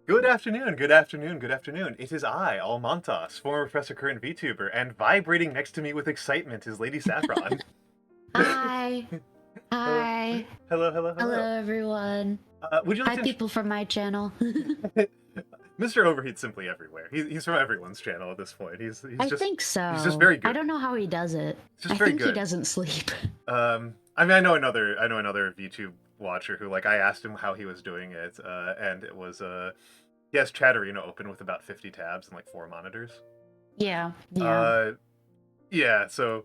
Good afternoon, good afternoon, good afternoon. It is I, Almantas, former Professor Current VTuber, and vibrating next to me with excitement is Lady Saffron. Hi. Hello, Hi. hello, hello, Hello, hello. everyone. Would you like Hi, to people from my channel. Mr. Overheat's simply everywhere. He's from everyone's channel at this point. I think he's just so. very I good. don't know how he does it. He's just I very think he good. doesn't sleep. I know another VTube watcher who, like, I asked him how he was doing it, and it was he has Chatterino open with about 50 tabs and like 4 monitors. Yeah, yeah. Uh, yeah, so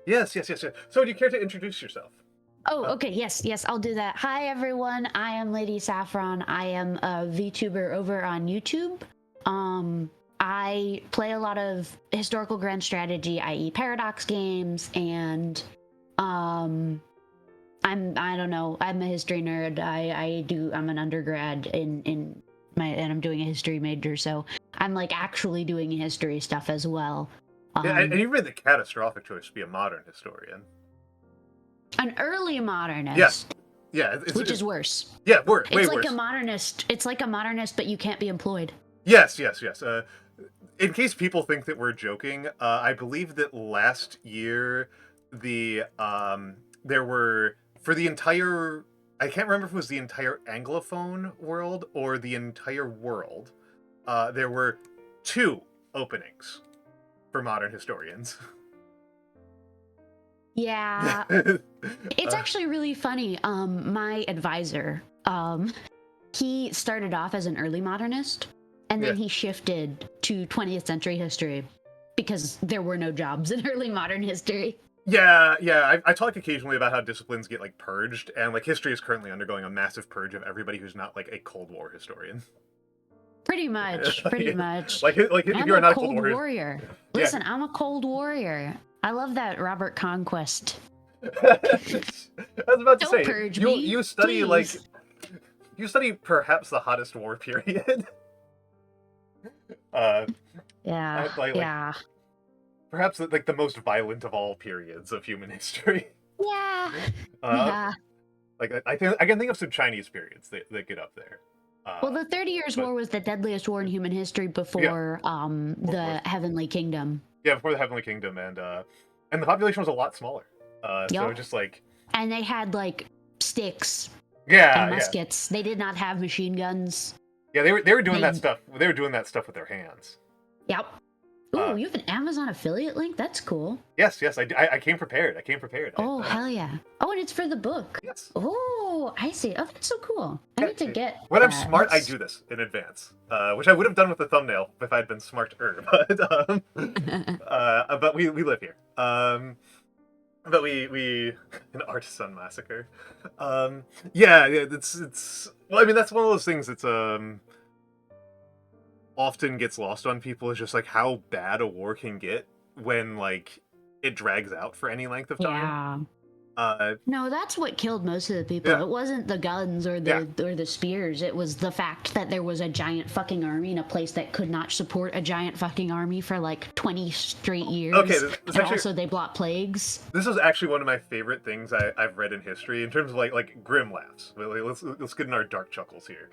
yes. So, do you care to introduce yourself? Oh, okay. Yes, yes, I'll do that. Hi, everyone. I am Lady Saffron. I am a VTuber over on YouTube. I play a lot of historical grand strategy, i.e., paradox games, and I don't know. I'm a history nerd. I'm an undergrad and I'm doing a history major, so I'm like actually doing history stuff as well. Yeah, and Um, you made the catastrophic choice to be a modern historian. an early Yeah, modernist, yeah, which is worse. yeah, worse, way It's like a worse. modernist. It's like a modernist, but you can't be employed. Yes. In case people think that we're joking, I believe that last year there were for the entire I can't remember if it was the entire Anglophone world or the entire world. There were 2 openings for modern historians. Yeah, it's uh, actually really funny. My advisor, he started off as an early modernist, and yeah. then he shifted to 20th century history because there were no jobs in early modern history. I talk occasionally about how disciplines get like purged, and like history is currently undergoing a massive purge of everybody who's not like a Cold War historian. Pretty much, pretty much. like if I'm you are a not a Cold cold War, warrior. yeah. Listen, I'm a cold warrior. I love that Robert Conquest. I was about to Don't say purge me, you study please. perhaps the hottest war period. uh, Yeah, like yeah, perhaps like the most violent of all periods of human history. yeah, Uh, yeah. like I think I can think of some Chinese periods that get up there. Well, the 30 Years' But War was the deadliest war in human history yeah, before before the Heavenly Kingdom. yeah before the Heavenly Kingdom, and the population was a lot smaller. So Yup. just like And they had like sticks and yeah. muskets. They did not have machine guns. Yeah, they were doing that They, stuff. They were doing that stuff with their hands. yep. Ooh, Uh, you have an Amazon affiliate link? That's cool. yes, I came prepared. I came prepared. Oh, hell yeah. Oh, and it's for the book. Yes. Oh, I see. Oh, that's so cool. I Yeah, need to get when I'm that. smart, I do this in advance, which I would have done with the thumbnail if I'd been smarter. But we live here. But we an artisan massacre. Yeah. It's well, I mean that's one of those things that's often gets lost on people is just like how bad a war can get when like it drags out for any length of time. Yeah. Uh, No, that's what killed most of the people. yeah, It wasn't the guns or yeah. the spears. It was the fact that there was a giant fucking army in a place that could not support a giant fucking army for like 20 straight years. Okay, this And actually also they brought plagues. this is actually one of my favorite things I've read in history in terms of like grim laughs. Let's get in our dark chuckles here.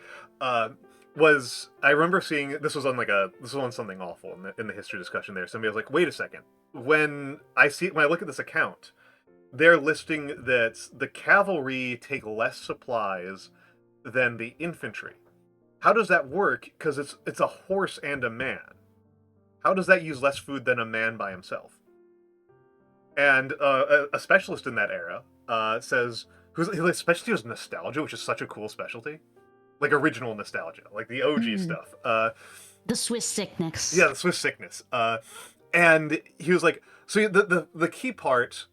Was I remember seeing this was on something awful in the history discussion there. Somebody was like, wait a second. When I look at this account, they're listing that the cavalry take less supplies than the infantry. How does that work? Because it's a horse and a man. How does that use less food than a man by himself? And a specialist in that era says, who especially was nostalgia, which is such a cool specialty, like original nostalgia, like the OG stuff. The Swiss sickness. Yeah, the Swiss sickness. And he was like, so the key part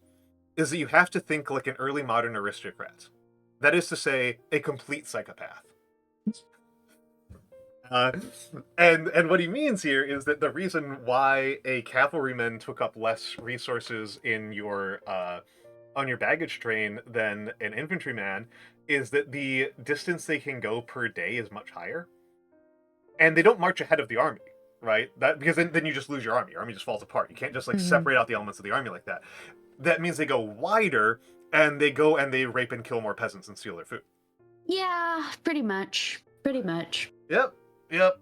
is that you have to think like an early modern aristocrat. That is to say, a complete psychopath. Uh, and what he means here is that the reason why a cavalryman took up less resources in your on your baggage train than an infantryman is that the distance they can go per day is much higher, and they don't march ahead of the army, right? That because then you just lose your army. Your army just falls apart. You can't just like separate out the elements of the army like that. That means they go wider, and they go and they rape and kill more peasants and steal their food. Yeah, pretty much. Pretty much. Yep, yep.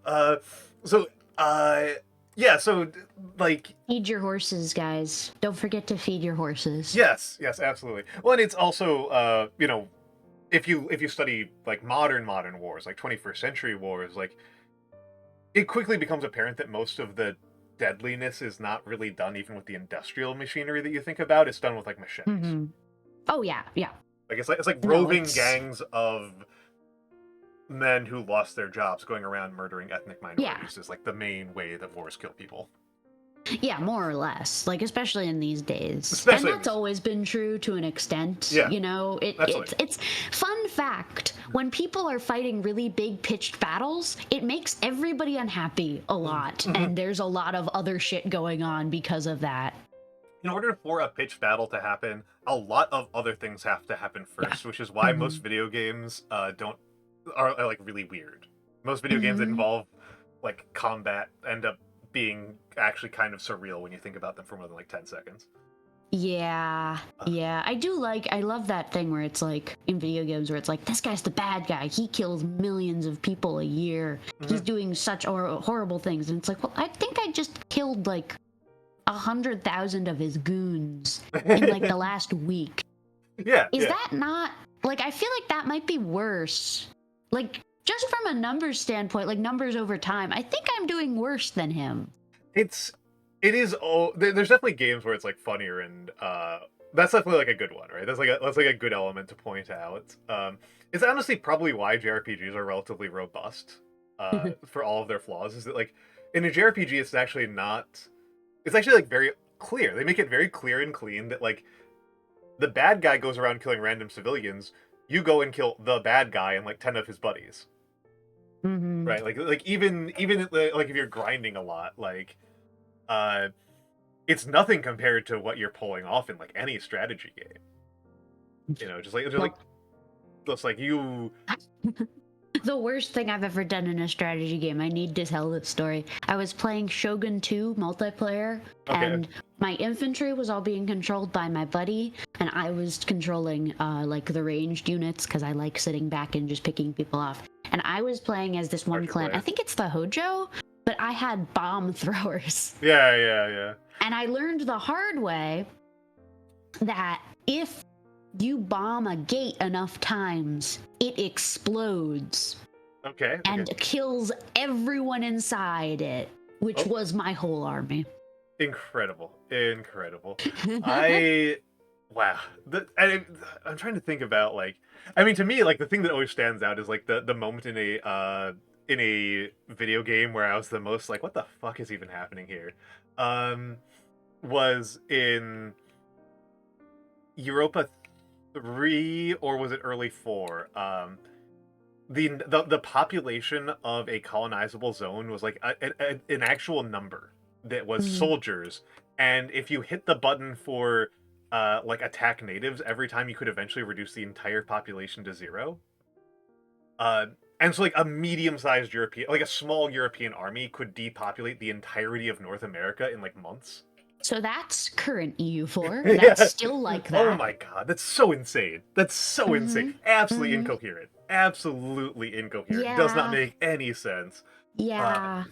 So, uh, yeah. So, like, Feed your horses, guys. Don't forget to feed your horses. yes, yes, absolutely. Well, and it's also, if you study like modern wars, like 21st century wars, like it quickly becomes apparent that most of the deadliness is not really done even with the industrial machinery that you think about. It's done with like machetes. Hmm. Oh yeah, yeah. Like it's like No, roving it's gangs of men who lost their jobs going around murdering ethnic yeah, minorities is like the main way that wars kill people. yeah, more or less. Like especially in these days, and Especially in that's these. always been true to an extent. Yeah, You know, absolutely. it's fun fact. When people are fighting really big pitched battles, it makes everybody unhappy a lot, Mhm. and there's a lot of other shit going on because of that. In order for a pitched battle to happen, a lot of other things have to happen Yeah. first, which is why Hmm. most video games don't are like really weird. Most video games that Hmm. involve like combat end up being actually kind of surreal when you think about them for more than like 10 seconds. Yeah, yeah. I love that thing where it's like in video games where it's like, this guy's the bad guy. He kills millions of people a year. He's Mhm. doing such horrible things. And it's like, well, I think I just killed like 100,000 of his goons in like the last week. Yeah, Is yeah. that not like, I feel like that might be worse. Like, just from a numbers standpoint, like numbers over time, I think I'm doing worse than him. It's it is oh there's definitely games where it's like funnier and that's definitely like a good one, right? That's like a good element to point out. It's honestly probably why JRPGs are relatively robust for all of their flaws is that like in a JRPG it's actually not it's actually like very clear. They make it very clear and clean that like the bad guy goes around killing random civilians, you go and kill the bad guy and like 10 of his buddies. Hmm. Right? Like even like if you're grinding a lot, like uh it's nothing compared to what you're pulling off in like any strategy game. You know, Well, just like you. the worst thing I've ever done in a strategy game. I need to tell this story. I was playing Shogun 2 multiplayer, Okay, and my infantry was all being controlled by my buddy, and I was controlling like the ranged units because I like sitting back and just picking people off. And I was playing as this one Archer clan. I player. think it's the Hojo, but I had bomb throwers. Yeah, yeah, yeah. And I learned the hard way that if you bomb a gate enough times, it explodes Okay, okay. and kills everyone inside it, which Oh, was my whole army. incredible, incredible. I wow. I'm trying to think about like. I mean, to me, like the thing that always stands out is like the moment in a video game where I was the most like, what the fuck is even happening here? Um, was in Europa 3 or was it early 4? The population of a colonizable zone was like an actual number that was Mhm. soldiers, and if you hit the button for like attack natives every time, you could eventually reduce the entire population to 0. Uh, and so like a medium-sized European, like a small European army could depopulate the entirety of North America in like months. So that's current EU4. That's Yeah. still like Oh that. my god, that's so insane. That's so insane. Hmm. Absolutely Hmm. incoherent. Absolutely incoherent. Does not Yeah, make any sense. Uh, yeah,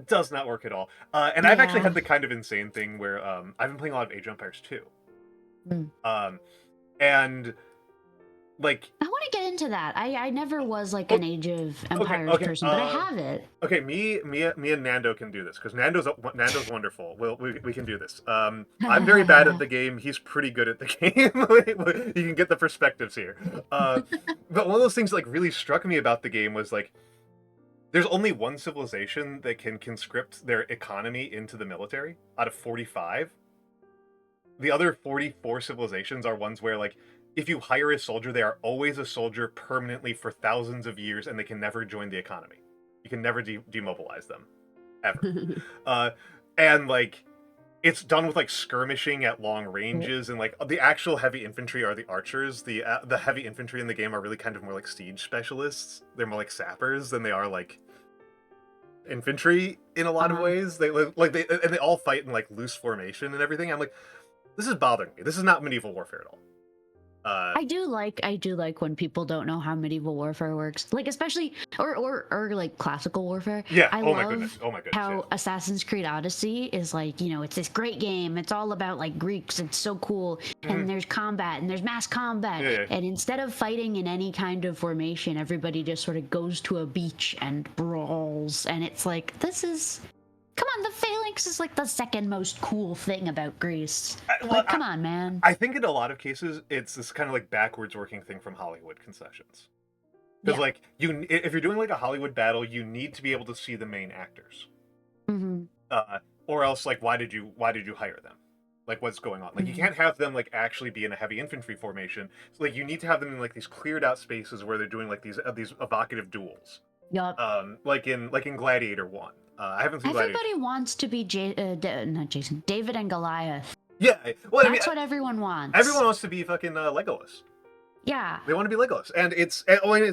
does not work at all. And I've actually yeah. had the kind of insane thing where I've been playing a lot of Age of Empires 2. Mm. Um, and like, I want to get into that. I never was like an oh, Age of okay, Empires okay, person, but I have it. okay. Me and Nando can do this because Nando's wonderful. We can do this. I'm very bad at the game. He's pretty good at the game. You can get the perspectives here. But one of those things that, like really struck me about the game was like there's only one civilization that can conscript their economy into the military out of 45. The other 44 civilizations are ones where like if you hire a soldier, they are always a soldier permanently for thousands of years, and they can never join the economy. You can never demobilize them, ever. Uh, and like it's done with like skirmishing at long ranges, and like the actual heavy infantry are the archers. The heavy infantry in the game are really kind of more like siege specialists. They're more like sappers than they are like infantry in a lot of Uh-huh. ways. They all fight in like loose formation and everything. I'm like, this is bothering me. This is not medieval warfare at all. I do like when people don't know how medieval warfare works. Like especially or like classical warfare. Yeah. I Oh my love goodness. Oh my goodness. how Yeah. Assassin's Creed Odyssey is like, it's this great game. It's all about like Greeks. It's so cool. And there's combat and there's mass combat. Yeah, yeah. And instead of fighting in any kind of formation, everybody just sort of goes to a beach and brawls. And it's like, come on, the phalanx is like the second most cool thing about Greece. Like, come on, man. I think in a lot of cases, it's this kind of like backwards working thing from Hollywood concessions. Because like if you're doing like a Hollywood battle, you need to be able to see the main actors. Or else like why did you hire them? Like what's going on? Like you can't have them like actually be in a heavy infantry formation. So like you need to have them in like these cleared out spaces where they're doing like these evocative duels. Yup. Like in Gladiator 1. I haven't seen Gladiator. Everybody wants to be not Jason, David and Goliath. Yeah, well, That's what everyone wants. Everyone wants to be fucking Legolas. Yeah. They want to be Legolas, and it's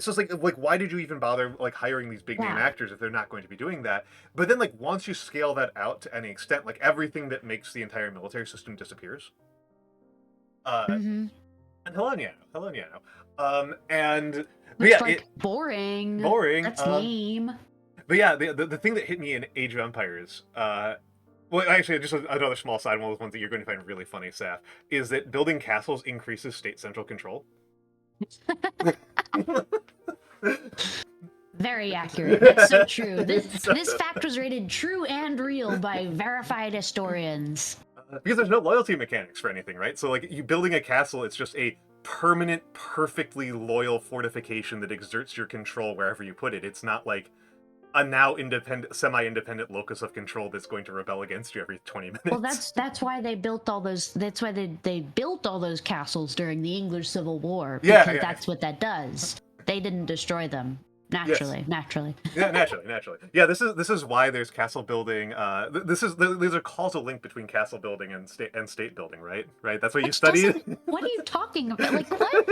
just like why did you even bother like hiring these big name actors if they're not going to be doing that? But then like once you scale that out to any extent, like everything that makes the entire military system disappears. And Heleniano. And but yeah, like boring. Boring. That's lame. But yeah, the thing that hit me in Age of Empires, well, actually, just another small side, one of the ones that you're going to find really funny, Saf, is that building castles increases state central control. Very accurate. That's so true. This fact was rated true and real by verified historians. Because there's no loyalty mechanics for anything, right? So, like, you building a castle, it's just a permanent, perfectly loyal fortification that exerts your control wherever you put it. It's not like a now semi-independent locus of control that's going to rebel against you every 20 minutes. Well, that's why they built all those. That's why they built all those castles during the English Civil War. Because that's what that does. They didn't destroy them. Naturally. Yeah, naturally. Yeah, this is why there's castle building. These are calls a link between castle building and state building, right? Right. That's what you studied. What are you talking about? Like what?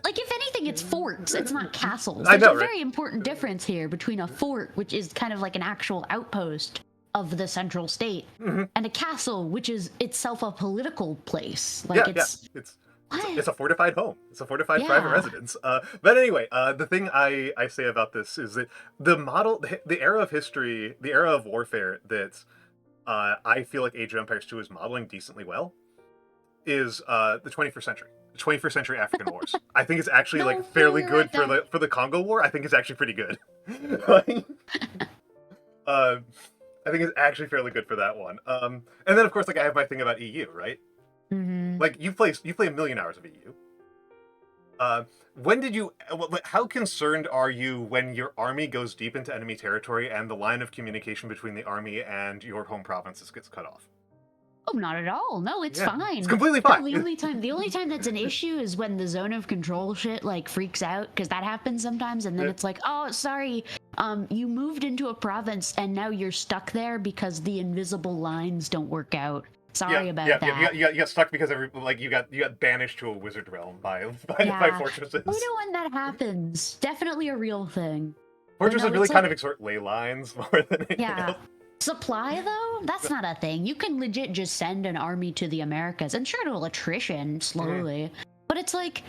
Like if anything, it's forts. It's not castles. There's a very important difference here between a fort, which is kind of like an actual outpost of the central state, and a castle, which is itself a political place. Like it's a fortified home. It's a fortified private residence. But anyway, the thing I say about this is that the era of history, the era of warfare that I feel like Age of Empires 2 is modeling decently well is the 21st century. 21st century African wars. I think it's actually fairly good for the Congo War. I think it's actually pretty good. I think it's actually fairly good for that one. And then of course, like I have my thing about EU, right? Like you play a million hours of EU. How concerned are you when your army goes deep into enemy territory and the line of communication between the army and your home provinces gets cut off? Oh, not at all. No, it's fine. It's completely fine. No, the only time that's an issue is when the zone of control shit like freaks out, because that happens sometimes, and then it's like, oh, sorry, you moved into a province and now you're stuck there because the invisible lines don't work out. Sorry about that. Yeah, you got stuck because you got banished to a wizard realm by fortresses. We know when that happens. Definitely a real thing. Fortresses really kind of exert ley lines more than anything else. Supply though, that's not a thing. You can legit just send an army to the Americas, and sure, it'll attrition slowly, but it's like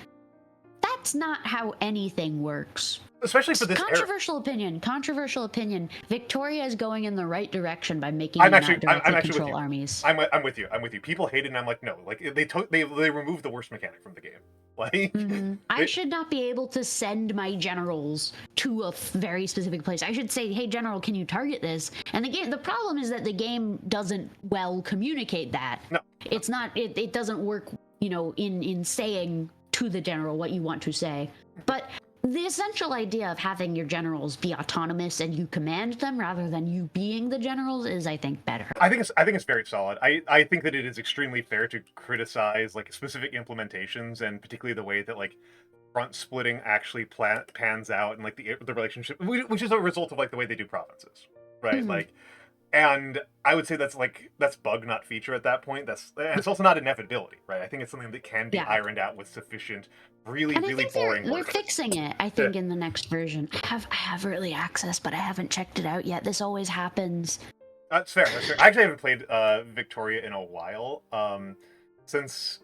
that's not how anything works. Especially for this controversial opinion. Victoria is going in the right direction by making not directly control armies. I'm with you. People hate it, and I'm like, no. Like they removed the worst mechanic from the game. Like I should not be able to send my generals to a very specific place. I should say, hey, general, can you target this? And the problem is that the game doesn't well communicate that. No. It's not. It doesn't work. In saying to the general what you want to say, but the essential idea of having your generals be autonomous and you command them rather than you being the generals is, I think, better. I think it's very solid. I think that it is extremely fair to criticize like specific implementations, and particularly the way that like front splitting actually pans out, and like the relationship, which is a result of like the way they do provinces, right? Like. And I would say that's bug, not feature at that point. It's also not inevitability, right? I think it's something that can be ironed out with sufficient, really boring work. They're fixing it, I think, in the next version. I have early access, but I haven't checked it out yet. This always happens. That's fair. I actually haven't played Victoria in a while. Since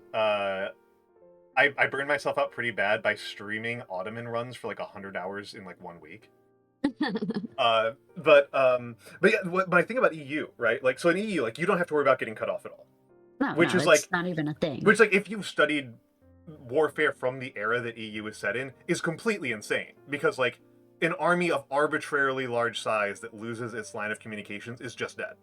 I burned myself out pretty bad by streaming Ottoman runs for like 100 hours in like 1 week. But yeah, my thing about EU, right? Like, so in EU, like, you don't have to worry about getting cut off at all. No, Which no, is it's like, not even a thing. which like, if you've studied warfare from the era that EU is set in, is completely insane. Because like, an army of arbitrarily large size that loses its line of communications is just dead.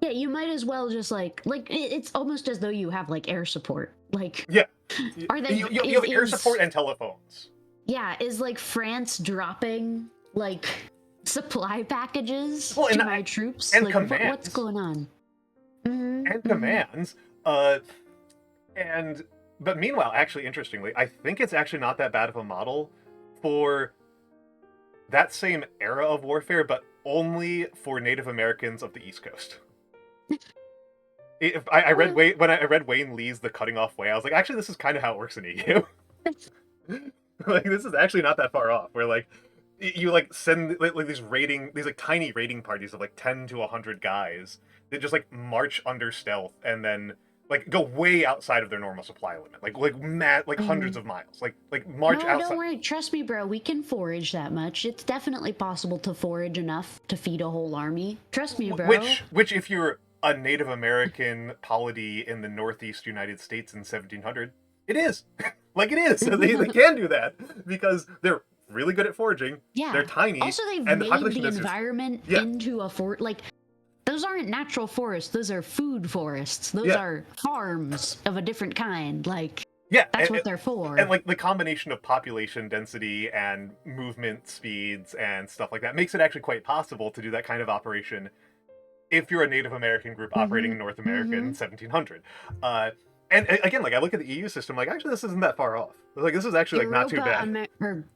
Yeah, you might as well just it's almost as though you have like air support. Like, Yeah, are they? you have air support and telephones. Yeah, is like France dropping like supply packages Well, to my troops? and Like, commands. what's going on? And commands. But meanwhile, actually, interestingly, I think it's actually not that bad of a model for that same era of warfare, but only for Native Americans of the East Coast. When I read Wayne Lee's The Cutting Off Way, I was like, actually, this is kind of how it works in EU. Like, this is actually not that far off. Where like you like send like these like tiny raiding parties of like 10 to 100 guys that just like march under stealth and then like go way outside of their normal supply limit, like hundreds of miles, like march No, outside. don't worry. Trust me, bro. We can forage that much. It's definitely possible to forage enough to feed a whole army. Trust me, bro. Which if you're a Native American polity in the Northeast United States in 1700, it is. Like it is. So they can do that because they're really good at foraging. Yeah. They're tiny. Also, they've and made the environment Yeah. into a fort. Like, those aren't natural forests. Those are food forests. Those Yeah. are farms of a different kind. Like, Yeah, that's what they're for. And like the combination of population density and movement speeds and stuff like that makes it actually quite possible to do that kind of operation if you're a Native American group operating in North America in 1700. And again, like I look at the EU system, like actually this isn't that far off. Like this is actually like not too bad.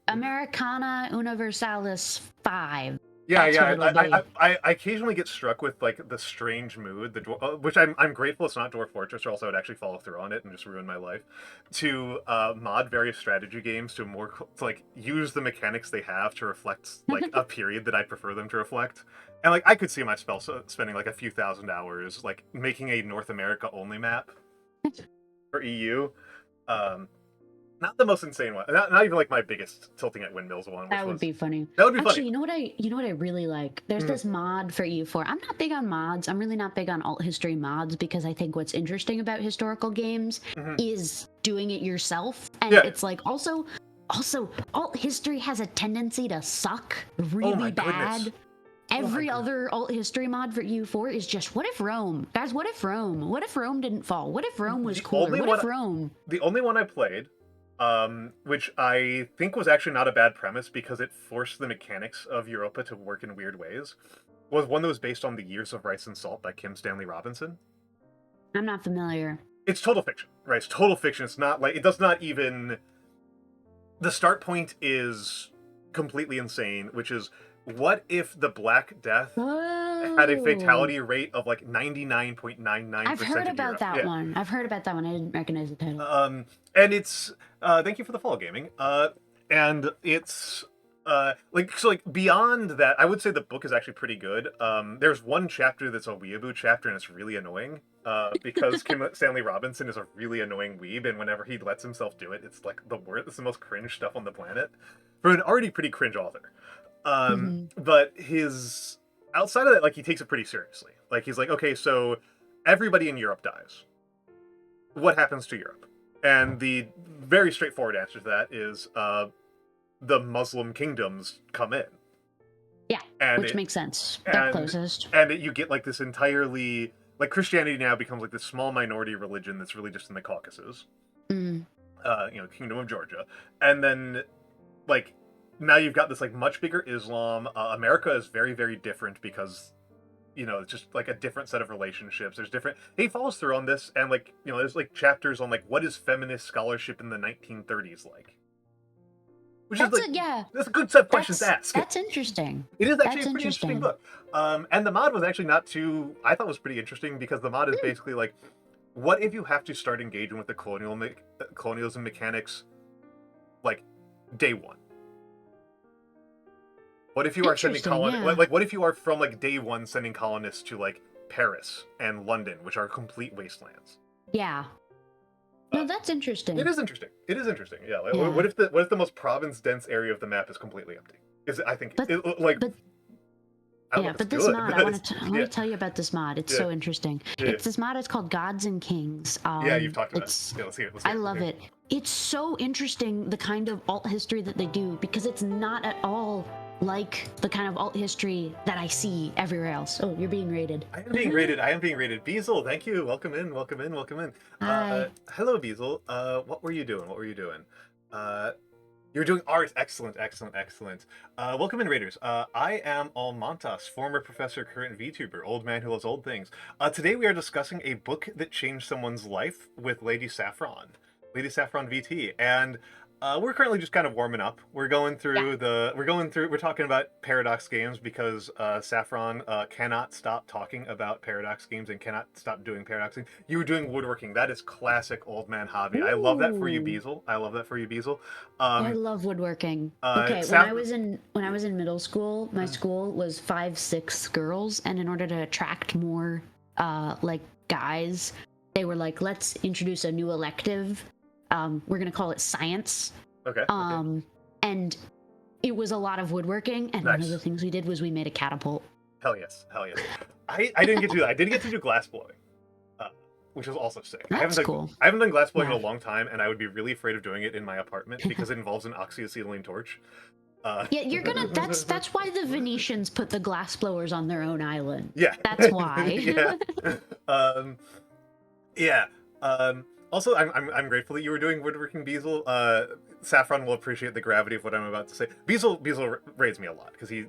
Americana Universalis 5. Yeah. I occasionally get struck with like the strange mood, which I'm grateful it's not Dwarf Fortress, or else I would actually follow through on it and just ruin my life. To mod various strategy games to like use the mechanics they have to reflect like a period that I prefer them to reflect. And like I could see myself spending like a few thousand hours like making a North America only map for EU. Not the most insane one. Not even like my biggest tilting at windmills one. That would be funny. That would be Actually, funny. you know what I really like? There's this mod for EU4. I'm not big on mods. I'm really not big on alt history mods because I think what's interesting about historical games is doing it yourself. And it's like also alt history has a tendency to suck really bad. Goodness. Every other alt history mod for EU4 is just, what if Rome? Guys, what if Rome? What if Rome didn't fall? What if Rome was cooler? What if Rome? The only one I played, which I think was actually not a bad premise because it forced the mechanics of Europa to work in weird ways, was one that was based on The Years of Rice and Salt by Kim Stanley Robinson. I'm not familiar. It's total fiction, right? It's total fiction. It's not like, it does not even... The start point is completely insane, which is, what if the Black Death had a fatality rate of like 99.99%? I've heard about that one. I've heard about that one. I didn't recognize the title. And it's thank you for the follow, gaming. And it's like beyond that, I would say the book is actually pretty good. There's one chapter that's a weeaboo chapter, and it's really annoying. Because Kim Stanley Robinson is a really annoying weeb, and whenever he lets himself do it, it's like it's the most cringe stuff on the planet for an already pretty cringe author. But his outside of that, like he takes it pretty seriously. Like he's like, okay, so everybody in Europe dies. What happens to Europe? And the very straightforward answer to that is the Muslim kingdoms come in. Yeah, which makes sense. They're closest. And you get like this entirely, like Christianity now becomes like this small minority religion that's really just in the Caucasus. Kingdom of Georgia. And then like now you've got this like much bigger Islam. America is very, very different because, it's just like a different set of relationships. There's different. He follows through on this, and like there's like chapters on like what is feminist scholarship in the 1930s like. Which is like, that's a good set of questions to ask. That's interesting. It is actually a pretty interesting book. And the mod was actually not too. I thought it was pretty interesting because the mod is basically like, what if you have to start engaging with the colonialism mechanics, like day one? What if you are sending colonists? Like, what if you are from like day one sending colonists to like Paris and London, which are complete wastelands? Yeah. No, that's interesting. It is interesting. It is interesting. Yeah. Like, Yeah. what if the most province dense area of the map is completely empty? I think But like but I don't know yeah, if it's but this good, mod, but it's, I want to tell you about this mod. It's yeah, so interesting. yeah, It's this mod. It's called Gods and Kings. yeah. You've talked about it. It's Yeah, let's hear it. I love it. It's so interesting the kind of alt history that they do because it's not at all like the kind of alt history that I see everywhere else. Oh, you're being raided. I am being rated. I am being rated. Beazle, thank you. Welcome in. Welcome in. Welcome in. Hi. Hello, Beazle. What were you doing? What were you doing? You're doing art. Excellent. Excellent. Excellent. Welcome in, Raiders. I am Almantas, former professor, current VTuber, old man who loves old things. Today we are discussing a book that changed someone's life with Lady Saffron, Lady Saffron VT, and we're currently just kind of warming up. We're going through we're talking about Paradox games because Saffron cannot stop talking about Paradox games and cannot stop doing Paradox games. You were doing woodworking. That is classic old man hobby. Ooh. I love that for you, Beazle. I love that for you, Beazle. I love woodworking. Okay, when I was in middle school, my school was 5-6 girls, and in order to attract more like guys, they were like, let's introduce a new elective. We're gonna call it science. Okay. And it was a lot of woodworking, and Nice. one of the things we did was we made a catapult. Hell yes. Hell yes. I didn't get to do that. I did get to do glass blowing, which was also sick. That's cool. I haven't done glass blowing Yeah. in a long time, and I would be really afraid of doing it in my apartment because it involves an oxyacetylene torch. Yeah, you're gonna. That's why the Venetians put the glass blowers on their own island. Yeah. That's why. Yeah. Yeah. Also, I'm grateful that you were doing woodworking, Beazle. Saffron will appreciate the gravity of what I'm about to say. Beazle raids me a lot because he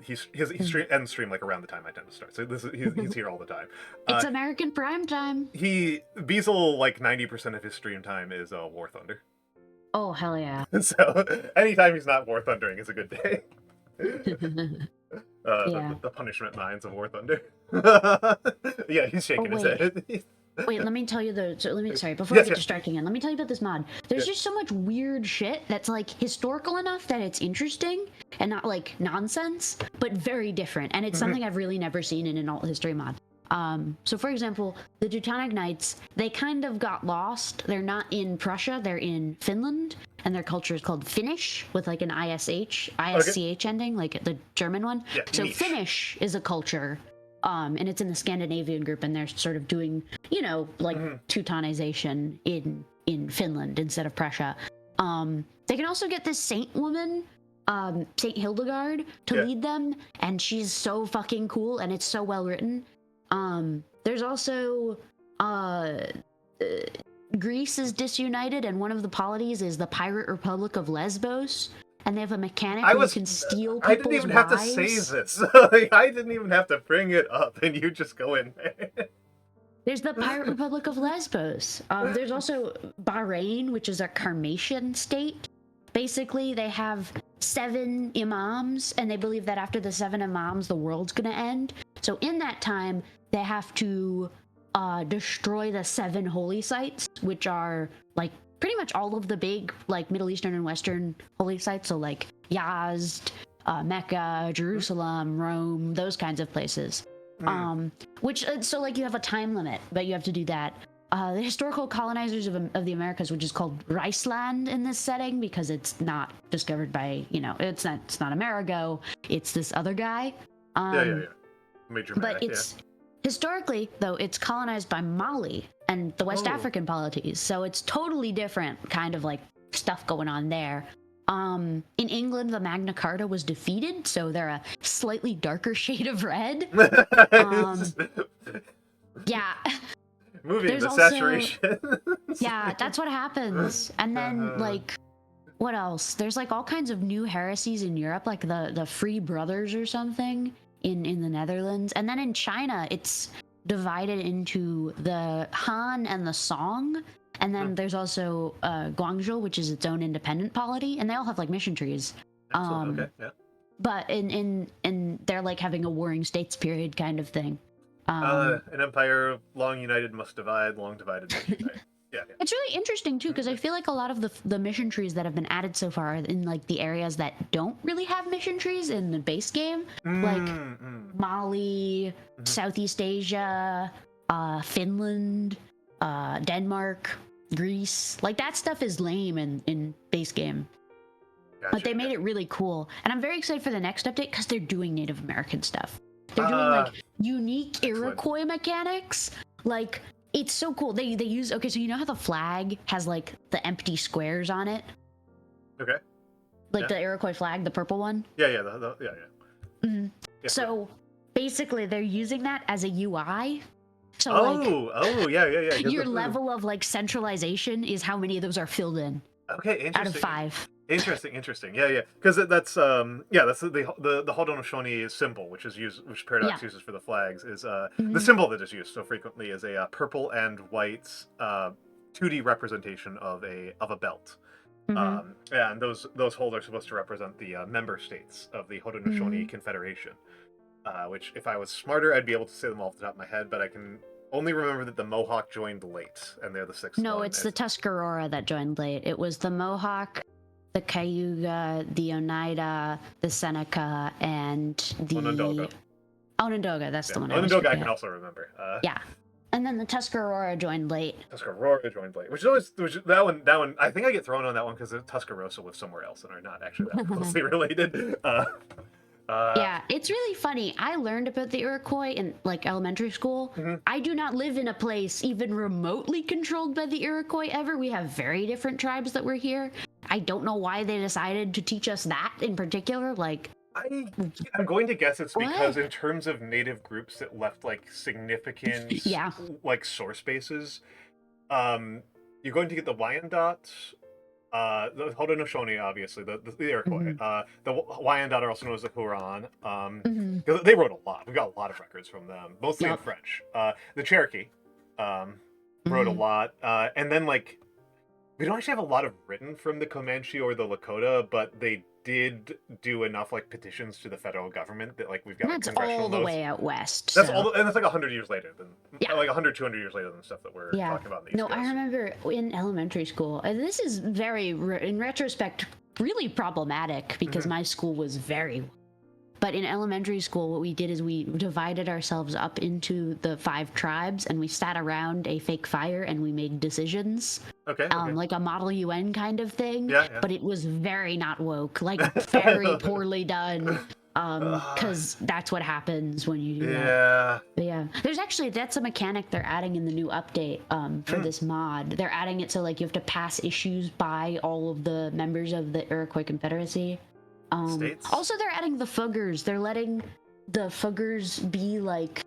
stream like around the time I tend to start. So he's here all the time. It's American prime time. Beazle, like 90% of his stream time is War Thunder. Oh hell yeah! So anytime he's not War Thundering is a good day. Yeah. The punishment mines of War Thunder. Yeah, he's shaking his wait. head. Wait, let me tell you sorry, before I get distracted again, let me tell you about this mod. There's just so much weird shit that's like historical enough that it's interesting and not like nonsense, but very different. And it's something I've really never seen in an alt history mod. So for example, the Teutonic Knights, they kind of got lost. They're not in Prussia, they're in Finland, and their culture is called Finnish with like an ISCH ending, like the German one. Yeah, so niche. Finnish is a culture. And it's in the Scandinavian group, and they're sort of doing, like Teutonization in Finland instead of Prussia. They can also get this saint woman, Saint Hildegard, to lead them, and she's so fucking cool, and it's so well written. There's also Greece is disunited, and one of the polities is the Pirate Republic of Lesbos. And they have a mechanic where you can steal people's I didn't even have to say this. Like, I didn't even have to bring it up, and you just go in there. There's the Pirate Republic of Lesbos. There's also Bahrain, which is a Carmatian state. Basically, they have 7 imams, and they believe that after the 7 imams, the world's gonna end. So in that time, they have to destroy the 7 holy sites, which are like pretty much all of the big like Middle Eastern and Western holy sites. So like Yazd, Mecca, Jerusalem, Rome, those kinds of places. So like you have a time limit, but you have to do that. The historical colonizers of the Americas, which is called Riceland in this setting because it's not discovered by, it's not Amerigo, it's this other guy. Major but it's historically though it's colonized by Mali and the West African polities, so it's totally different kind of like stuff going on there. In England, the Magna Carta was defeated, so they're a slightly darker shade of red. Yeah. Moving the saturation. Yeah, that's what happens. And then like what else? There's like all kinds of new heresies in Europe, like the Free Brothers or something in the Netherlands. And then in China, it's divided into the Han and the Song. And then there's also Guangzhou, which is its own independent polity, and they all have like mission trees. Okay, yeah. But in they're like having a warring states period kind of thing. An empire long united must divide, long divided must unite. Yeah. It's really interesting too, because I feel like a lot of the mission trees that have been added so far are in like the areas that don't really have mission trees in the base game, like Mali, Southeast Asia, Finland, Denmark. Greece. Like that stuff is lame in base game. Gotcha, But they made it really cool. And I'm very excited for the next update because they're doing Native American stuff. They're doing like unique Iroquois mechanics. Like it's so cool. They use, okay, so you know how the flag has like the empty squares on it? Okay. Like the Iroquois flag, the purple one? Yeah. Yeah, so basically they're using that as a UI. So yeah. your level of like centralization is how many of those are filled in. Okay, interesting. Out of 5. Interesting. Yeah. Because that's that's the Haudenosaunee symbol, which Paradox uses for the flags, is the symbol that is used so frequently is a purple and white 2D representation of a belt. And those holes are supposed to represent the member states of the Haudenosaunee Confederation. Which, if I was smarter, I'd be able to say them all off the top of my head, but I can only remember that the Mohawk joined late, and they're the 6th one. No, it's the Tuscarora that joined late. It was the Mohawk, the Cayuga, the Oneida, the Seneca, and the Onondaga. That's the one. Onondaga I can also remember. Yeah, and then the Tuscarora joined late. Which that one. I think I get thrown on that one because the Tuscarosa live somewhere else and are not actually that closely related. Yeah, it's really funny. I learned about the Iroquois in like elementary school. I do not live in a place even remotely controlled by the Iroquois ever. We have very different tribes that were here. I don't know why they decided to teach us that in particular. Like, I'm going to guess it's because in terms of native groups that left like significant like source bases, you're going to get the Wyandots. The Haudenosaunee, obviously, the Iroquois. The Wyandotte are also known as the Huron. Because they wrote a lot. We got a lot of records from them, mostly in French. The Cherokee wrote a lot. And then, like, we don't actually have a lot of written from the Comanche or the Lakota, but they did do enough like petitions to the federal government that like we've got. That's all the way out west. That's all, and that's like 100 years later than like 100, 200 years later than the stuff that we're talking about. In the East Coast. I remember in elementary school. And this is very, in retrospect, really problematic because my school was very. But in elementary school, what we did is we divided ourselves up into the 5 tribes, and we sat around a fake fire and we made decisions. Okay. Like a Model UN kind of thing. Yeah. But it was very not woke, like very poorly done. Because that's what happens when you do that. Yeah. There's actually, that's a mechanic they're adding in the new update for this mod. They're adding it so like you have to pass issues by all of the members of the Iroquois Confederacy. Also, they're adding the Fuggers. They're letting the Fuggers be like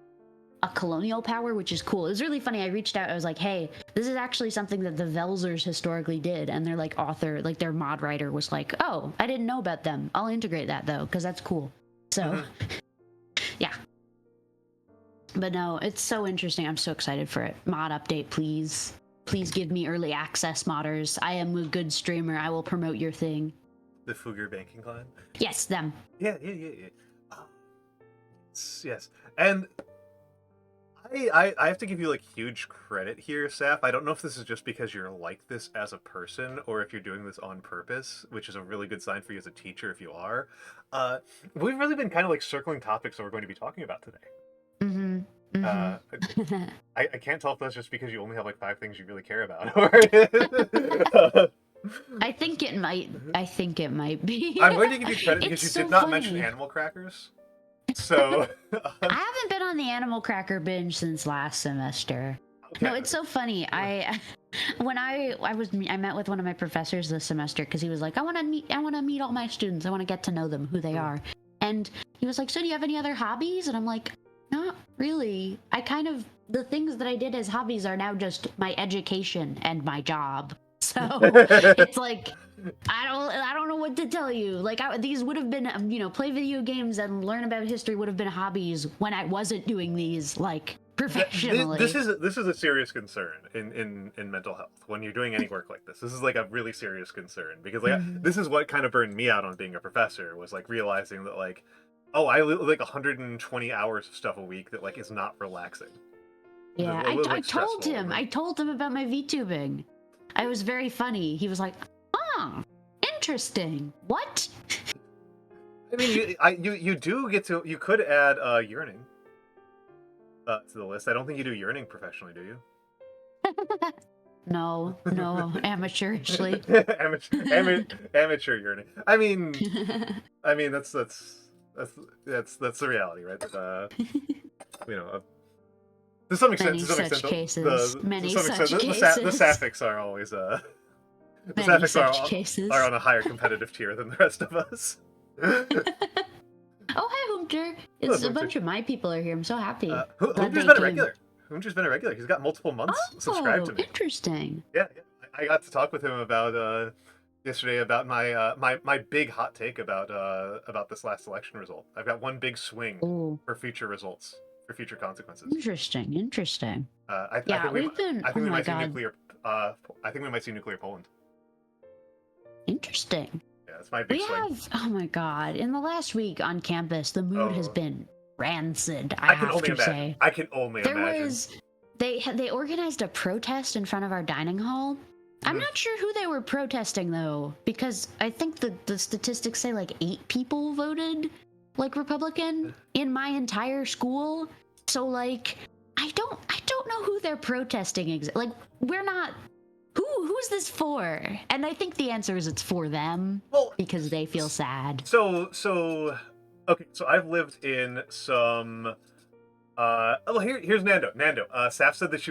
a colonial power, which is cool. It was really funny. I reached out. I was like, hey, this is actually something that the Velzers historically did. And their like author, like their mod writer was like, oh, I didn't know about them. I'll integrate that though, because that's cool. So, yeah. But no, it's so interesting. I'm so excited for it. Mod update, please. Please give me early access, modders. I am a good streamer. I will promote your thing. The Fugger banking clan? Yes, them. Yeah. Yes. And I have to give you like huge credit here, Saf. I don't know if this is just because you're like this as a person or if you're doing this on purpose, which is a really good sign for you as a teacher if you are. We've really been kind of like circling topics that we're going to be talking about today. I can't tell if that's just because you only have like 5 things you really care about. I think it might. I think it might be. I'm going to give you credit because you did not mention animal crackers. So I haven't been on the animal cracker binge since last semester. Okay. No, it's so funny. I met with one of my professors this semester because he was like, I want to meet all my students. I want to get to know them, who they are. And he was like, so do you have any other hobbies? And I'm like, not really. The things that I did as hobbies are now just my education and my job. So it's like, I don't know what to tell you. Like these would have been, play video games and learn about history would have been hobbies when I wasn't doing these like professionally. This is a serious concern in mental health when you're doing any work like this. This is like a really serious concern because like this is what kind of burned me out on being a professor, was like realizing that like, oh, I live like 120 hours of stuff a week that like is not relaxing. Yeah, I told him about my VTubing. I was very funny. He was like, "Oh, interesting. What?" I mean, you do get to. You could add yearning to the list. I don't think you do yearning professionally, do you? No, amateurishly. Amateur yearning. That's the reality, right? You know, to some extent, Many such cases. to Many some extent, such the cases. sapphics are always the Many sapphics such are cases. on a higher competitive tier than the rest of us. Oh, hi, Hunter. Hello, It's a Hunter. bunch of my people are here. I'm so happy. Glad Hunter's they been a came. regular. Hunter's been a regular. He's got multiple months subscribed Oh, to me. interesting. Yeah, yeah. I got to talk with him about yesterday about my big hot take about this last election result. I've got one big swing Oh, for future results, for future consequences. interesting. I Yeah, think we've been. I Oh think we my might see god, nuclear. I think we might see nuclear Poland. interesting. Yeah, that's my big We swing. have. Oh my god, in the last week on campus, the mood has Oh, been rancid. I I can have only to imagine. say. I can only There imagine. was they organized a protest in front of our dining hall. I'm Mhm. not sure who they were protesting though, because I think the statistics say like 8 people voted like Republican in my entire school. So like I don't know who they're protesting like we're not who's this for? And I think the answer is it's for them Well, because they feel sad. Okay, so I've lived in some. Here's Nando. Saf said that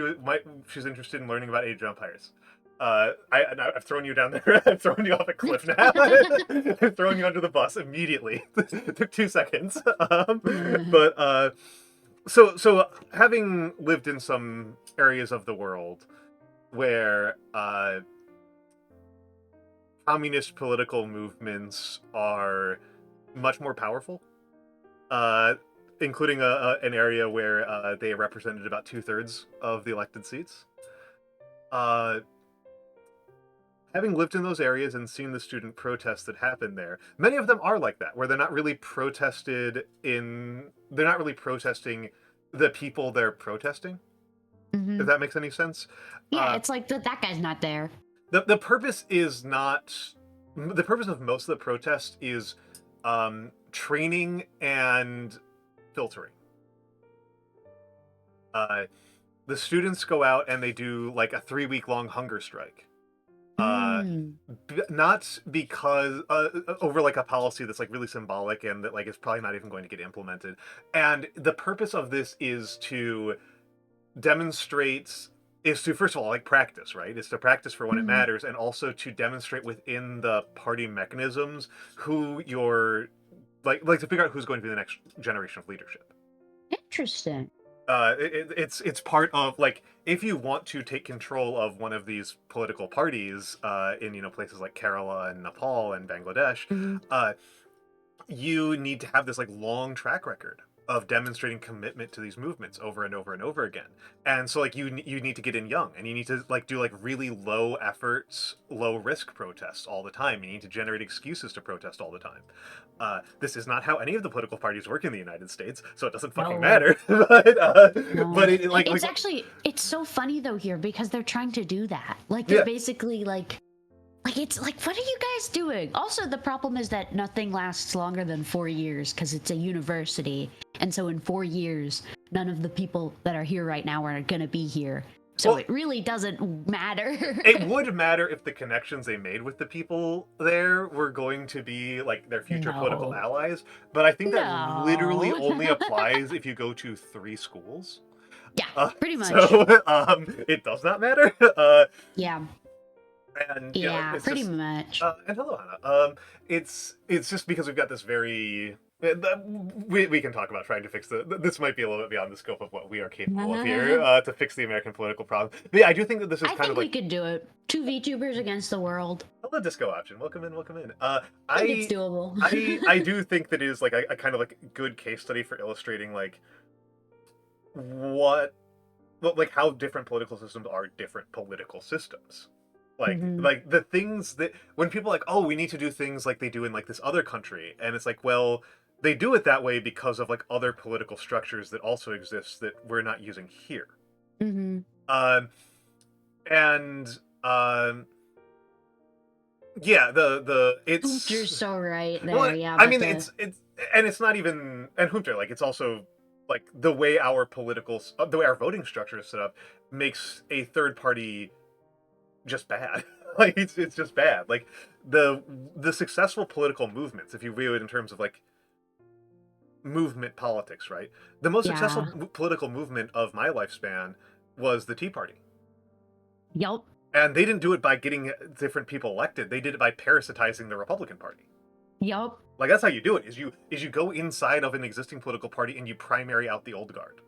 she's interested in learning about age of empires. I've thrown you down there. I've thrown you off a cliff now. I've thrown you under the bus immediately. It took 2 seconds. So having lived in some areas of the world where communist political movements are much more powerful, including an area where they represented about 2/3 of the elected seats. Having lived in those areas and seen the student protests that happen there, many of them are like that, where they're not really protesting the people they're protesting. Hmm. If that makes any sense. Yeah, it's like that guy's not there. The purpose is not. The purpose of most of the protest is training and filtering. The students go out and they do like a 3-week long hunger strike. Not because over like a policy that's like really symbolic and that like is probably not even going to get implemented. And the purpose of this is to demonstrate is to first of all like practice, right? It's to practice for when it matters, and also to demonstrate within the party mechanisms who you're like to figure out who's going to be the next generation of leadership. Interesting. It's part of like if you want to take control of one of these political parties in places like Kerala and Nepal and Bangladesh, you need to have this like long track record of demonstrating commitment to these movements over and over and over again. And so like you need to get in young, and you need to like do like really low efforts, low risk protests all the time. You need to generate excuses to protest all the time. This is not how any of the political parties work in the United States, so it doesn't fucking matter. But it's so funny though here because they're trying to do that. Like they're basically like it's like, what are you guys doing? Also, the problem is that nothing lasts longer than 4 years because it's a university. And so in 4 years, none of the people that are here right now are going to be here. So it really doesn't matter. It would matter if the connections they made with the people there were going to be like their future political allies. But I think that literally only applies if you go to 3 schools. Yeah, pretty much. So it does not matter. Yeah. And pretty much. And hello, Hannah. It's just because we've got this very. We can talk about trying to fix this might be a little bit beyond the scope of what we are capable of here to fix the American political problem. But yeah, I do think that this is kind of like we could do it. 2 VTubers against the world. Hello, Disco Option. Welcome in. I think it's doable. I do think that it is like a kind of like good case study for illustrating like how different political systems are different political systems. Like the things that when people are like, oh, we need to do things like they do in like this other country, and it's like, well, they do it that way because of like other political structures that also exist that we're not using here. Yeah, it's you're so right there. Well, yeah, I mean it's not even Hunter, like it's also like the way our voting structure is set up makes a third party just bad. Like it's just bad. Like the successful political movements, if you view it in terms of like movement politics, right? The most successful political movement of my lifespan was the Tea Party. Yep. And they didn't do it by getting different people elected. They did it by parasitizing the Republican Party. Yep. Like that's how you do it. Is you go inside of an existing political party and you primary out the old guard.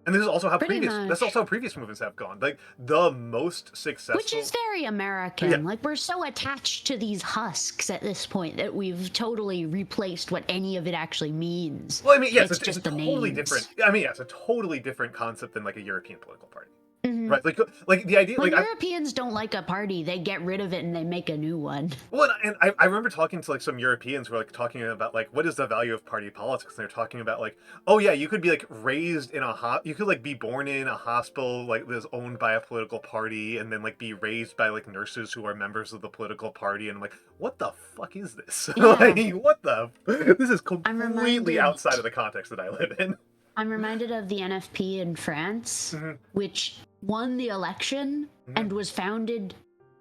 And this is also how that's also how previous movements have gone. Like the most successful, which is very American. Yeah. Like we're so attached to these husks at this point that we've totally replaced what any of it actually means. Well, I mean, yes, it's just a totally different. I mean, yes, a totally different concept than like a European political party. Mm-hmm. Right, like the idea. When like Europeans don't like a party, they get rid of it and they make a new one. Well, and I remember talking to like some Europeans who were like talking about like what is the value of party politics, and they're talking about like, oh yeah, you could be like raised in you could like be born in a hospital like that's owned by a political party, and then like be raised by like nurses who are members of the political party, and I'm like, what the fuck is this? Yeah. Like, what the? This is completely outside of the context that I live in. I'm reminded of the NFP in France, which won the election and was founded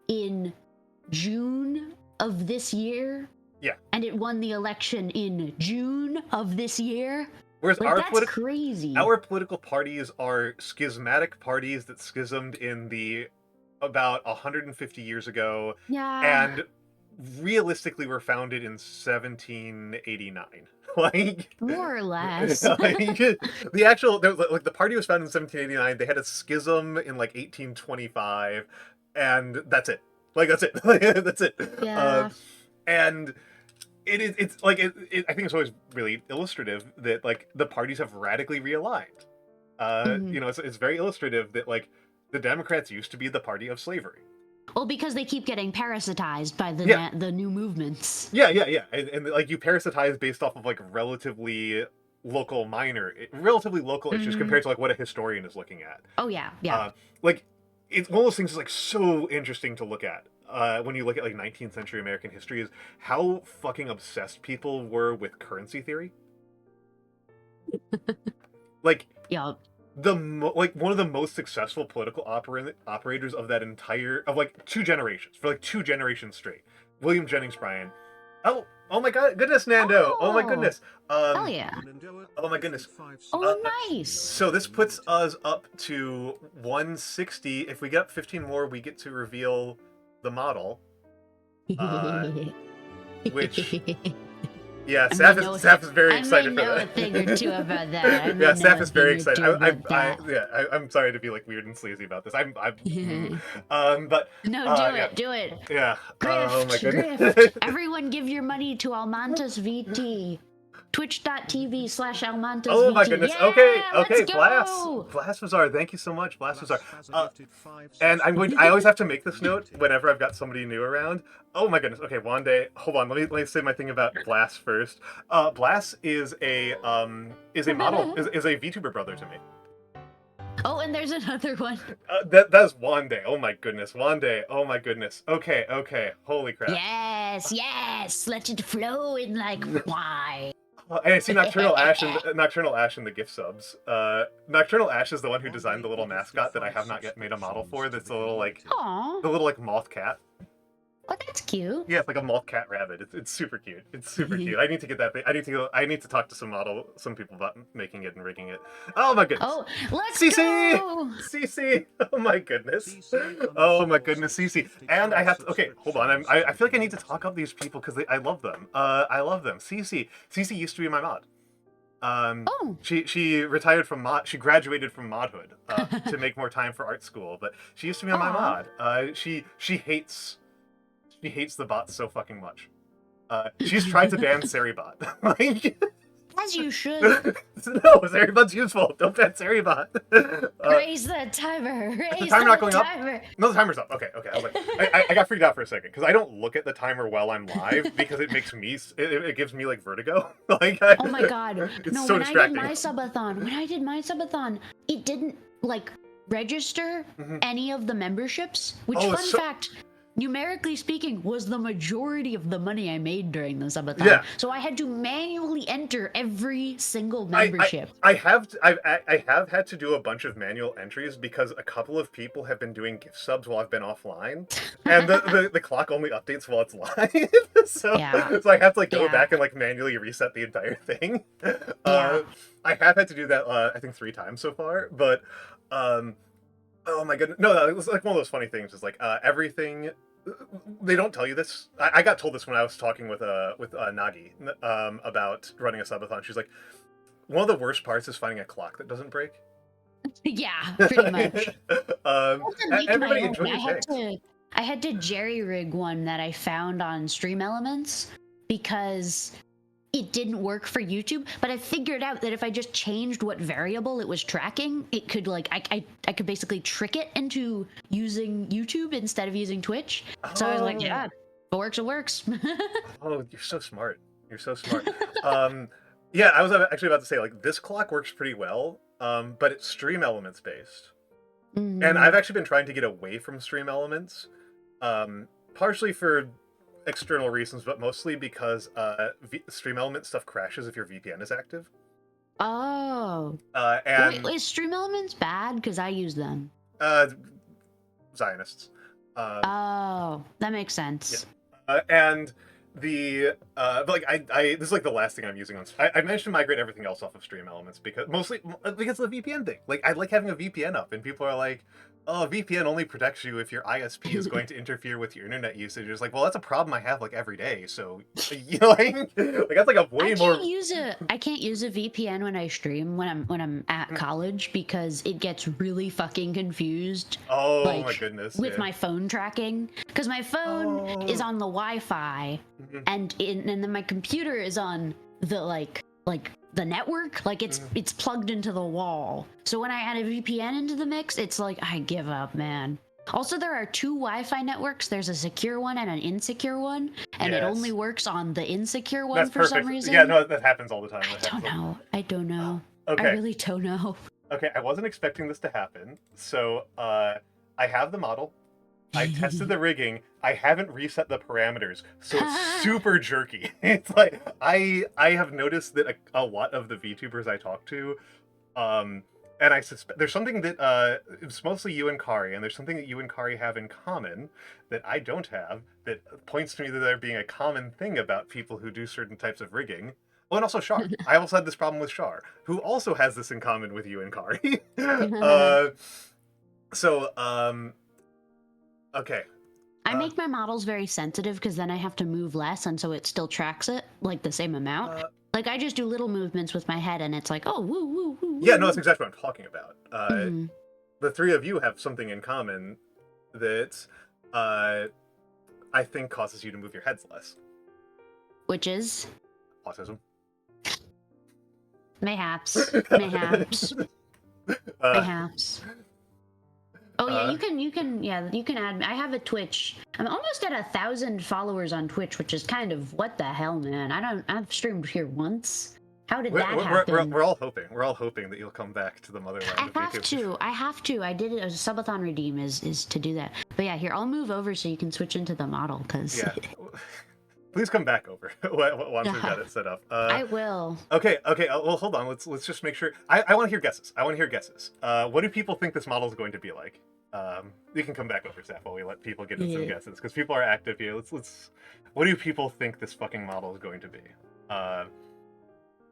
in June of this year. Yeah. And it won the election in June of this year. Whereas like, that's crazy. Our political parties are schismatic parties that schismed in the about 150 years ago. Yeah. And realistically were founded in 1789. Like more or less. Like, the actual like the party was founded in 1789. They had a schism in like 1825, and that's it. Like that's it. That's it. Yeah. And it's like I think it's always really illustrative that like the parties have radically realigned. You know, it's very illustrative that like the Democrats used to be the party of slavery. Well, because they keep getting parasitized by the new movements. Yeah, and like you parasitize based off of like relatively local issues compared to like what a historian is looking at. Oh yeah. Like it's one of those things that's like so interesting to look at when you look at like 19th century American history is how fucking obsessed people were with currency theory. Like yeah. Like one of the most successful political operators of that of like two generations straight. William Jennings Bryan. Oh my goodness, Nando. Oh my goodness. Hell yeah. Oh my goodness. Oh nice. So this puts us up to 160. If we get up 15 more, we get to reveal the model. Which yeah, Seth is very excited for that. I know a thing or two about that. Yeah, Seth is very excited. I'm sorry to be like weird and sleazy about this. But no, do it. Yeah. Grift, oh my goodness. Grift. Everyone, give your money to Almantas VT. Twitch.tv/Almantas. Oh my goodness. Yeah, okay, go! Blast Bazaar, thank you so much. Blast Bazaar. And I always have to make this note whenever I've got somebody new around. Oh my goodness. Okay, one day. Hold on. Let me say my thing about Blast first. Blast is a model is a VTuber brother to me. Oh, and there's another one. That's one day. Oh my goodness. One day. Oh my goodness. Okay. Holy crap. Yes. Let it flow in like wine. And I see Nocturnal Ash in the gift subs. Nocturnal Ash is the one who designed the little mascot that I have not yet made a model for. That's the little like moth cat. Oh, that's cute. Yeah, it's like a moth cat rabbit. It's super cute. It's super cute. I need to get that thing. I need to talk to some people about making it and rigging it. Oh my goodness. Oh, let's CC! go. CC! Oh my goodness. Oh my goodness, CC. And I have to. Okay, hold on. I feel like I need to talk up these people because I love them. I love them. CC used to be my mod. She retired from mod. She graduated from modhood to make more time for art school. But she used to be my mod. She hates the bots so fucking much. She's tried to ban Seribot. Like, as you should. No, Seribot's useful. Don't ban Seribot. Raise the timer. Raise the timer not going timer. up? No, the timer's up. Okay. I was like, I got freaked out for a second because I don't look at the timer while I'm live because it makes me it gives me like vertigo. Like, oh my god. It's so distracting. When I did my subathon, it didn't like register any of the memberships. Which fact. numerically speaking, was the majority of the money I made during the subathon. Yeah. So I had to manually enter every single membership. I have had to do a bunch of manual entries because a couple of people have been doing gift subs while I've been offline, and the clock only updates while it's live. So Yeah. so I have to like go Yeah. back and like manually reset the entire thing. Yeah. I have had to do that I think 3 times so far, but oh my goodness, no, it was like one of those funny things. Is like everything. They don't tell you this. I got told this when I was talking with Nagi about running a subathon. She's like, one of the worst parts is finding a clock that doesn't break. Yeah, pretty much. Everybody enjoy your takes. I had to jerry rig one that I found on Stream Elements because it didn't work for YouTube, but I figured out that if I just changed what variable it was tracking, it could like I could basically trick it into using YouTube instead of using Twitch. So I was like, yeah, if it works, it works. Oh, you're so smart. You're so smart. Yeah, I was actually about to say like this clock works pretty well, but it's Stream Elements based. And I've actually been trying to get away from Stream Elements, partially for external reasons, but mostly because Stream Element stuff crashes if your VPN is active. Oh. And Wait, is Stream Elements bad? Because I use them. Zionists. Oh, that makes sense. Yeah. And the but like I this is like the last thing I'm using on. I managed to migrate everything else off of Stream Elements because mostly because of the VPN thing. Like I like having a VPN up, and people are like, "Oh, VPN only protects you if your ISP is going to interfere with your internet usage." It's like, well, that's a problem I have like every day. So you know, like that's like a way more. I can't use a VPN when I stream when I'm at college because it gets really fucking confused. Oh like, my goodness! With my phone tracking, because my phone is on the Wi-Fi, and then my computer is on the like the network, like it's plugged into the wall. So when I add a VPN into the mix, it's like I give up, man. Also, there are two Wi-Fi networks. There's a secure one and an insecure one, and it only works on the insecure one for some reason. Yeah, no, that happens all the time. I don't know. Okay. I really don't know. Okay, I wasn't expecting this to happen. So I have the model. I tested the rigging. I haven't reset the parameters, so it's super jerky. It's like I have noticed that a lot of the VTubers I talk to, and I suspect there's something that it's mostly you and Kari, and there's something that you and Kari have in common that I don't have that points to me that there being a common thing about people who do certain types of rigging. Oh, and also Shar. I also had this problem with Shar, who also has this in common with you and Kari. Okay. I make my models very sensitive because then I have to move less, and so it still tracks it like the same amount. Like I just do little movements with my head, and it's like, oh, woo, woo, woo. Yeah, no, that's exactly what I'm talking about. The three of you have something in common that I think causes you to move your heads less. Which is? Autism. Mayhaps. Mayhaps. Mayhaps. Oh yeah, you can add. I have a Twitch. I'm almost at 1,000 followers on Twitch, which is kind of what the hell, man. I've streamed here once. How did that happen? We're all hoping. We're all hoping that you'll come back to the motherland. I have to. I did it as a subathon redeem is to do that. But yeah, here I'll move over so you can switch into the model because. Yeah. Please come back over once we've got it set up. I will. Okay. Well, hold on. Let's just make sure. I want to hear guesses. What do people think this model is going to be like? You can come back over, Seth, while we let people get in some guesses, because people are active here. Let's. What do people think this fucking model is going to be?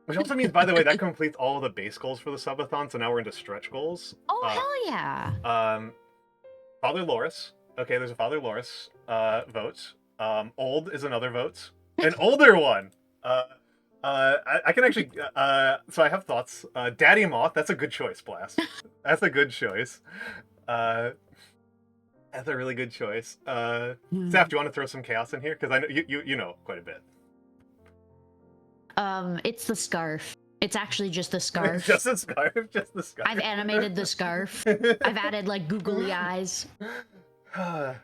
Which also means, by the way, that completes all of the base goals for the subathon. So now we're into stretch goals. Oh hell yeah! Father Loris. Okay, there's a Father Loris vote. Old is another vote. An older one. I can actually. So I have thoughts. Daddy Moth. That's a good choice, Blast. That's a good choice. That's a really good choice. Saf, do you want to throw some chaos in here? Because I know you know quite a bit. It's the scarf. It's actually just the scarf. Just the scarf. Just the scarf. I've animated the scarf. I've added like googly eyes. I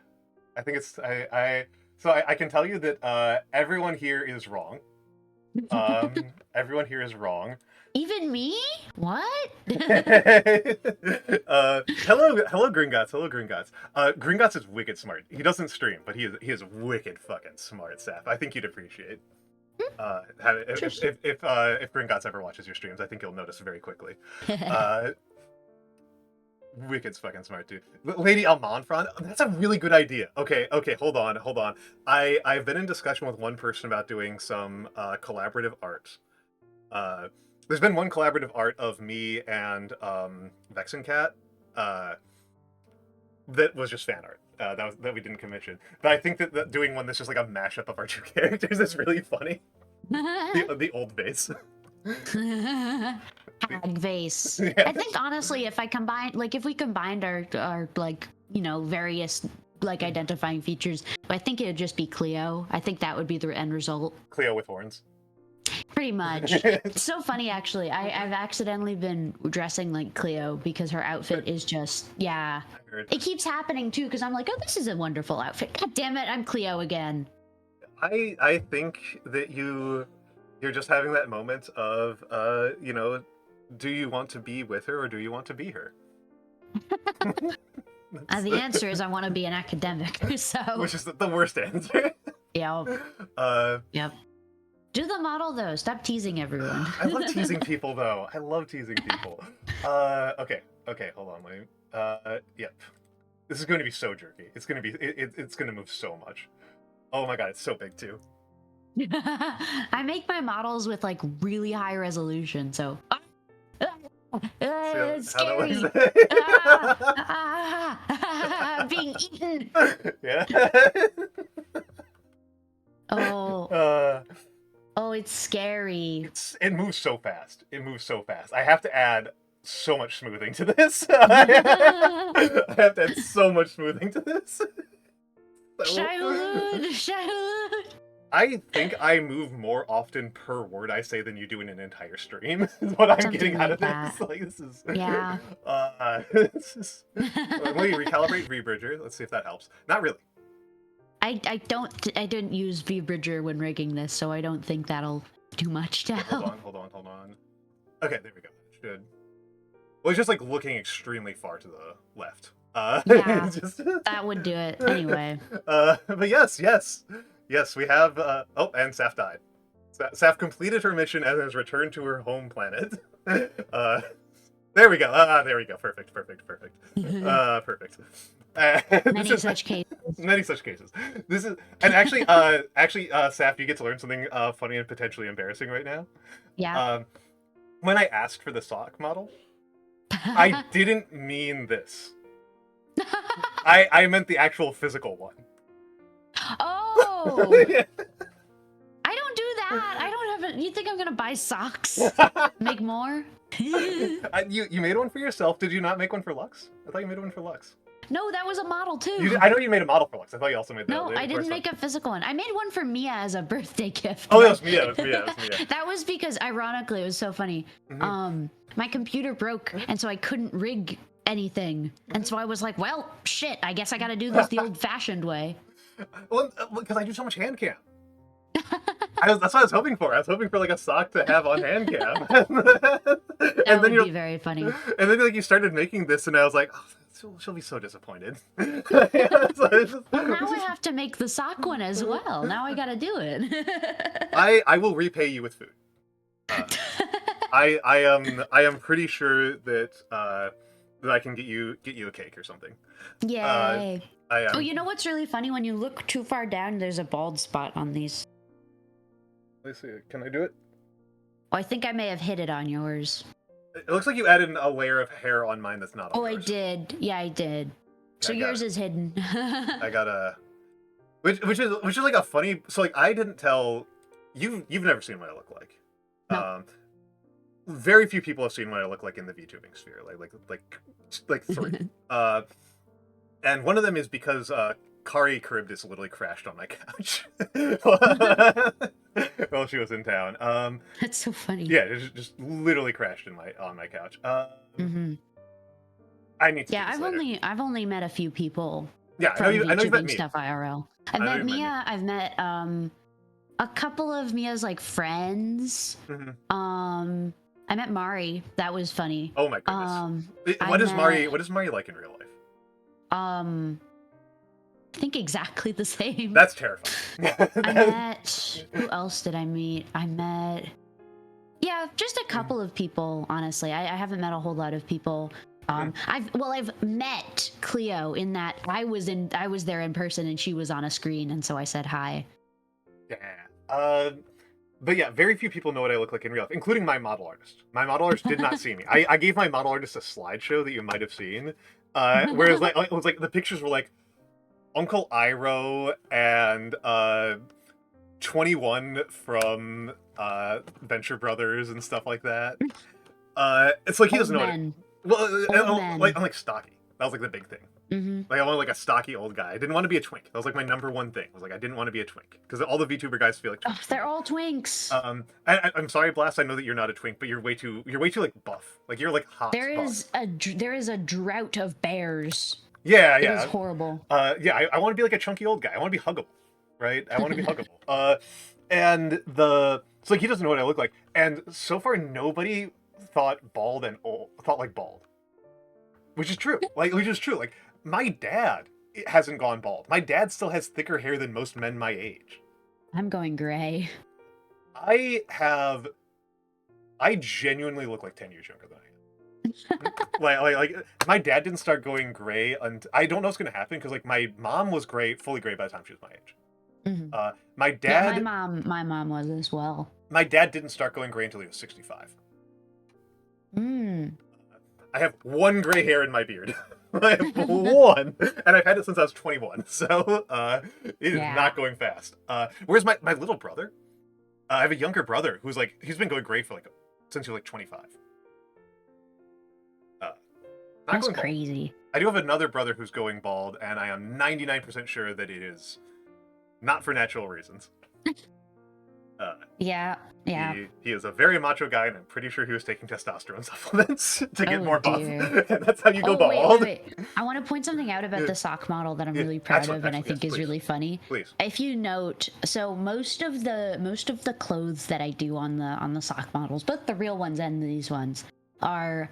think it's I can tell you that everyone here is wrong. Everyone here is wrong. Even me? What? Hello, Gringotts. Hello, Gringotts. Gringotts is wicked smart. He doesn't stream, but he is wicked fucking smart, Seth. I think you'd appreciate. If Gringotts ever watches your streams, I think you'll notice very quickly. Wicked fucking smart, dude. Lady Almantas, that's a really good idea. Okay, hold on. I've been in discussion with one person about doing some collaborative art. There's been one collaborative art of me and Vexen Cat that was just fan art. That we didn't commission. But I think that doing one that's just like a mashup of our two characters is really funny. The old vase. Hag vase. Yeah. I think honestly, if we combined our like, you know, various like identifying features, I think it would just be Cleo. I think that would be the end result. Cleo with horns. Pretty much. It's so funny, actually. I've accidentally been dressing like Cleo because her outfit is just, yeah. It keeps happening too, because I'm like, oh, this is a wonderful outfit. God damn it, I'm Cleo again. I think that you're just having that moment of, you know, do you want to be with her or do you want to be her? The answer is I want to be an academic, so... Which is the worst answer. Yep. Yep. Do the model, though. Stop teasing everyone. I love teasing people, though. I love teasing people. Okay, hold on. Yep. This is going to be so jerky. It's going to be... It's going to move so much. Oh my god, it's so big, too. I make my models with, like, really high resolution, so... It's scary. Being eaten. Yeah. Oh, it's scary. It moves so fast. I have to add so much smoothing to this. I have to add so much smoothing to this. Shylud. I think I move more often per word I say than you do in an entire stream. Is what I'm getting out of this. Like, this is... Yeah. This is... Let me recalibrate VBridger. Let's see if that helps. Not really. I didn't use VBridger when rigging this, so I don't think that'll do much to help. Hold on. Okay, there we go. Should... Well, it's just like looking extremely far to the left. Yeah, that would do it anyway. But yes, we have. Oh, and Saf died. Saf completed her mission and has returned to her home planet. There we go. There we go. Perfect. Perfect. Many such cases. This is, and actually, Saf, you get to learn something funny and potentially embarrassing right now. Yeah. When I asked for the sock model, I didn't mean this. I meant the actual physical one. Oh. Yeah. I don't do that. I don't have it. You think I'm gonna buy socks? Make more? You made one for yourself. Did you not make one for Lux? I thought you made one for Lux. No, that was a model too. I know you made a model for Lux. I thought you also made that. No, I didn't make a physical one. I made one for Mia as a birthday gift. Oh, that was Mia. That was because, ironically, it was so funny. Mm-hmm. My computer broke, and so I couldn't rig anything. And so I was like, well, shit, I guess I gotta do this the old-fashioned way. Well, because I do so much hand cam. That's what I was hoping for. I was hoping for like a sock to have on hand cam. That would be very funny. And then like you started making this, and I was like, oh, she'll be so disappointed. Well, now I have to make the sock one as well. Now I gotta do it. I will repay you with food. I am pretty sure that I can get you a cake or something. Yay! Oh, you know what's really funny? When you look too far down, there's a bald spot on these. Let's see. Can I do it? Oh, I think I may have hit it on yours. It looks like you added a layer of hair on mine that's not on yours. I did. Yeah, I did. So yours is hidden. I got a... Which is like a funny... So like I didn't tell... You've never seen what I look like. No. Very few people have seen what I look like in the VTubing sphere. Like 3. And one of them is because Kari Charybdis literally crashed on my couch while she was in town. That's so funny. Yeah, it just literally crashed on my couch. Mm-hmm. I need to. Yeah, I've only met a few people. Yeah, I know you've met me. Stuff IRL. I've met Mia. I've met a couple of Mia's like friends. Mm-hmm. I met Mari. That was funny. Oh my goodness. I What is Mari? met, What is Mari like in real life? I think exactly the same. That's terrifying. I met, who else did I meet? Yeah, just a couple of people, honestly. I haven't met a whole lot of people. I've met Cleo in that I was there in person and she was on a screen, and so I said hi. Yeah. But yeah, very few people know what I look like in real life, including my model artist. My model artist did not see me. I gave my model artist a slideshow that you might have seen. Whereas it was like the pictures were like Uncle Iroh and 21 from Venture Brothers and stuff like that. It's like he doesn't know it. Well, I'm like stocky. That was like the big thing. Like I wanted like a stocky old guy. I didn't want to be a twink. That was like my number one thing. Was like I didn't want to be a twink because all the VTuber guys feel like twinks. Oh, they're all twinks. I'm sorry, Blast. I know that you're not a twink, but you're way too like buff. Like you're like hot. There is a drought of bears. Yeah. It is horrible. I want to be like a chunky old guy. I want to be huggable, right? I want to be huggable. And so like he doesn't know what I look like, and so far nobody thought like bald, which is true. Like my dad hasn't gone bald. My dad still has thicker hair than most men my age. I'm going gray. I genuinely look like 10 years younger than I am. like my dad didn't start going gray, and I don't know what's gonna happen because like my mom was fully gray by the time she was my age. My dad. Yeah, my mom was as well. My dad didn't start going gray until he was 65. I have one gray hair in my beard. I have one, and I've had it since I was 21. So it is not going fast. Whereas my little brother, I have a younger brother who's like he's been going gray for like since he was like 25. That's crazy. I do have another brother who's going bald, and I am 99% sure that it is not for natural reasons. Yeah. He is a very macho guy, and I'm pretty sure he was taking testosterone supplements to get more buff. And that's how you go bald. Wait. I want to point something out about the sock model that I'm really proud of, and I think is really funny. Please. If you note, so most of the clothes that I do on the sock models, both the real ones and these ones, are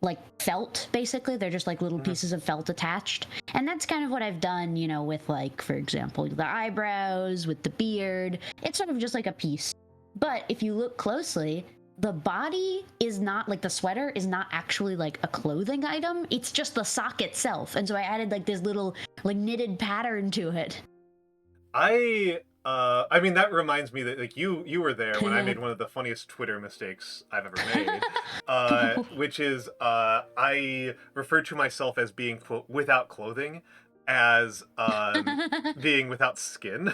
like felt, basically. They're just like little pieces of felt attached, and that's kind of what I've done, with like, for example, the eyebrows, with the beard. It's sort of just like a piece. But if you look closely, the body is not like, the sweater is not actually like a clothing item. It's just the sock itself, and so I added like this little like knitted pattern to it. I mean, that reminds me that like you were there when I made one of the funniest Twitter mistakes I've ever made, which is I referred to myself as being, quote, without clothing, as being without skin.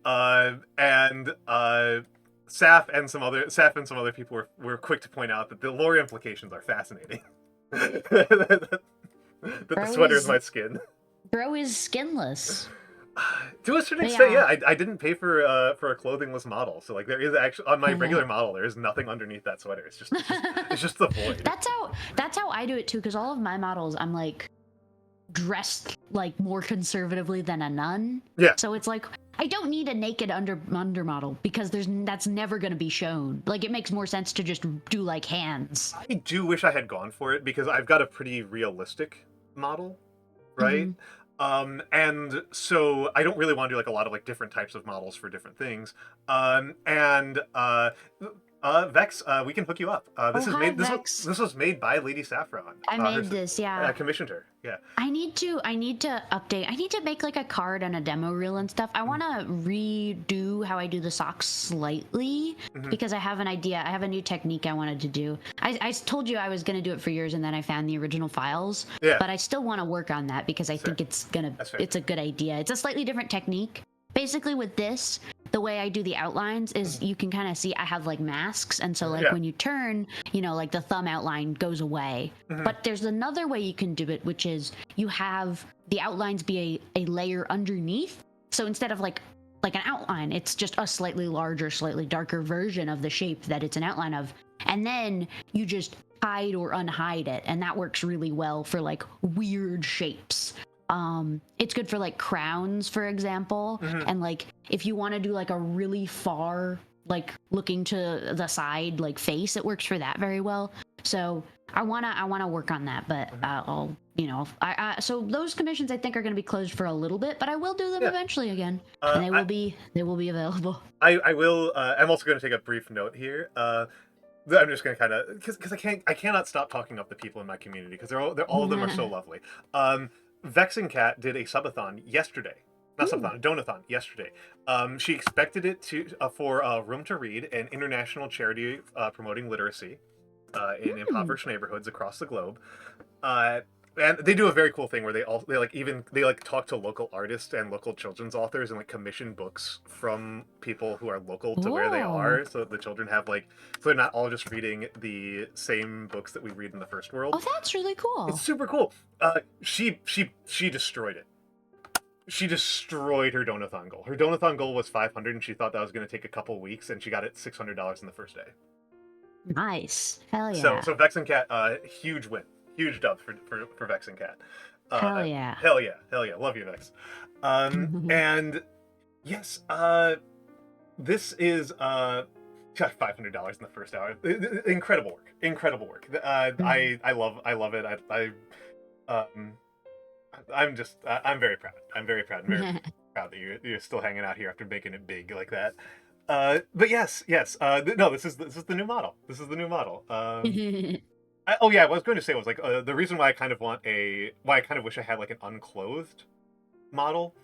And Saff and some other people were quick to point out that the lore implications are fascinating. that the sweater is my skin. Bro is skinless. To a certain extent, yeah. I didn't pay for a clothingless model, so like there is actually on my regular model there is nothing underneath that sweater. It's just the void. That's how I do it too, because all of my models I'm like dressed like more conservatively than a nun. Yeah. So it's like I don't need a naked under model because that's never going to be shown. Like it makes more sense to just do like hands. I do wish I had gone for it because I've got a pretty realistic model, right? And so I don't really want to do like a lot of like different types of models for different things. Vex, we can hook you up. This was made by Lady Saffron. I made this, yeah. I commissioned her, yeah. I need to update. I need to make like a card and a demo reel and stuff. I want to redo how I do the socks slightly because I have an idea. I have a new technique I wanted to do. I told you I was going to do it for years, and then I found the original files. Yeah. But I still want to work on that because I think it's a good idea. It's a slightly different technique. Basically with this, the way I do the outlines is you can kind of see I have like masks, and so like when you turn, like the thumb outline goes away. But there's another way you can do it, which is you have the outlines be a layer underneath. So instead of like an outline, it's just a slightly larger, slightly darker version of the shape that it's an outline of. And then you just hide or unhide it, and that works really well for like weird shapes. It's good for like crowns, for example, and like if you want to do like a really far like looking to the side like face. It works for that very well. So I wanna work on that, but I'll so those commissions I think are gonna be closed for a little bit, but I will do them eventually again, and they will be available. I will. I'm also going to take a brief note here. I'm just going to kind of because I cannot stop talking up the people in my community because all of them are so lovely. Vexen Cat did a subathon yesterday. Not subathon, a donathon yesterday. She expected it to for Room to Read, an international charity promoting literacy in impoverished neighborhoods across the globe. And they do a very cool thing where they talk to local artists and local children's authors and like commission books from people who are local to where they are, so that the children have so they're not all just reading the same books that we read in the first world. Oh, that's really cool. It's super cool. She destroyed it. She destroyed her donathon goal. Her donathon goal was 500, and she thought that was going to take a couple weeks, and she got it $600 in the first day. Nice. Hell yeah. So Vexen Cat, huge win. Huge dub for Vexen Cat. Hell yeah. Hell yeah. Hell yeah. Love you, Vex. And yes, this is $500 in the first hour. Incredible work. Incredible work. I love it. I'm very proud. I'm very proud. I'm very proud that you're still hanging out here after making it big like that. But yes. No, this is the new model. This is the new model. What I was going to say was the reason why I kind of wish I had like an unclothed model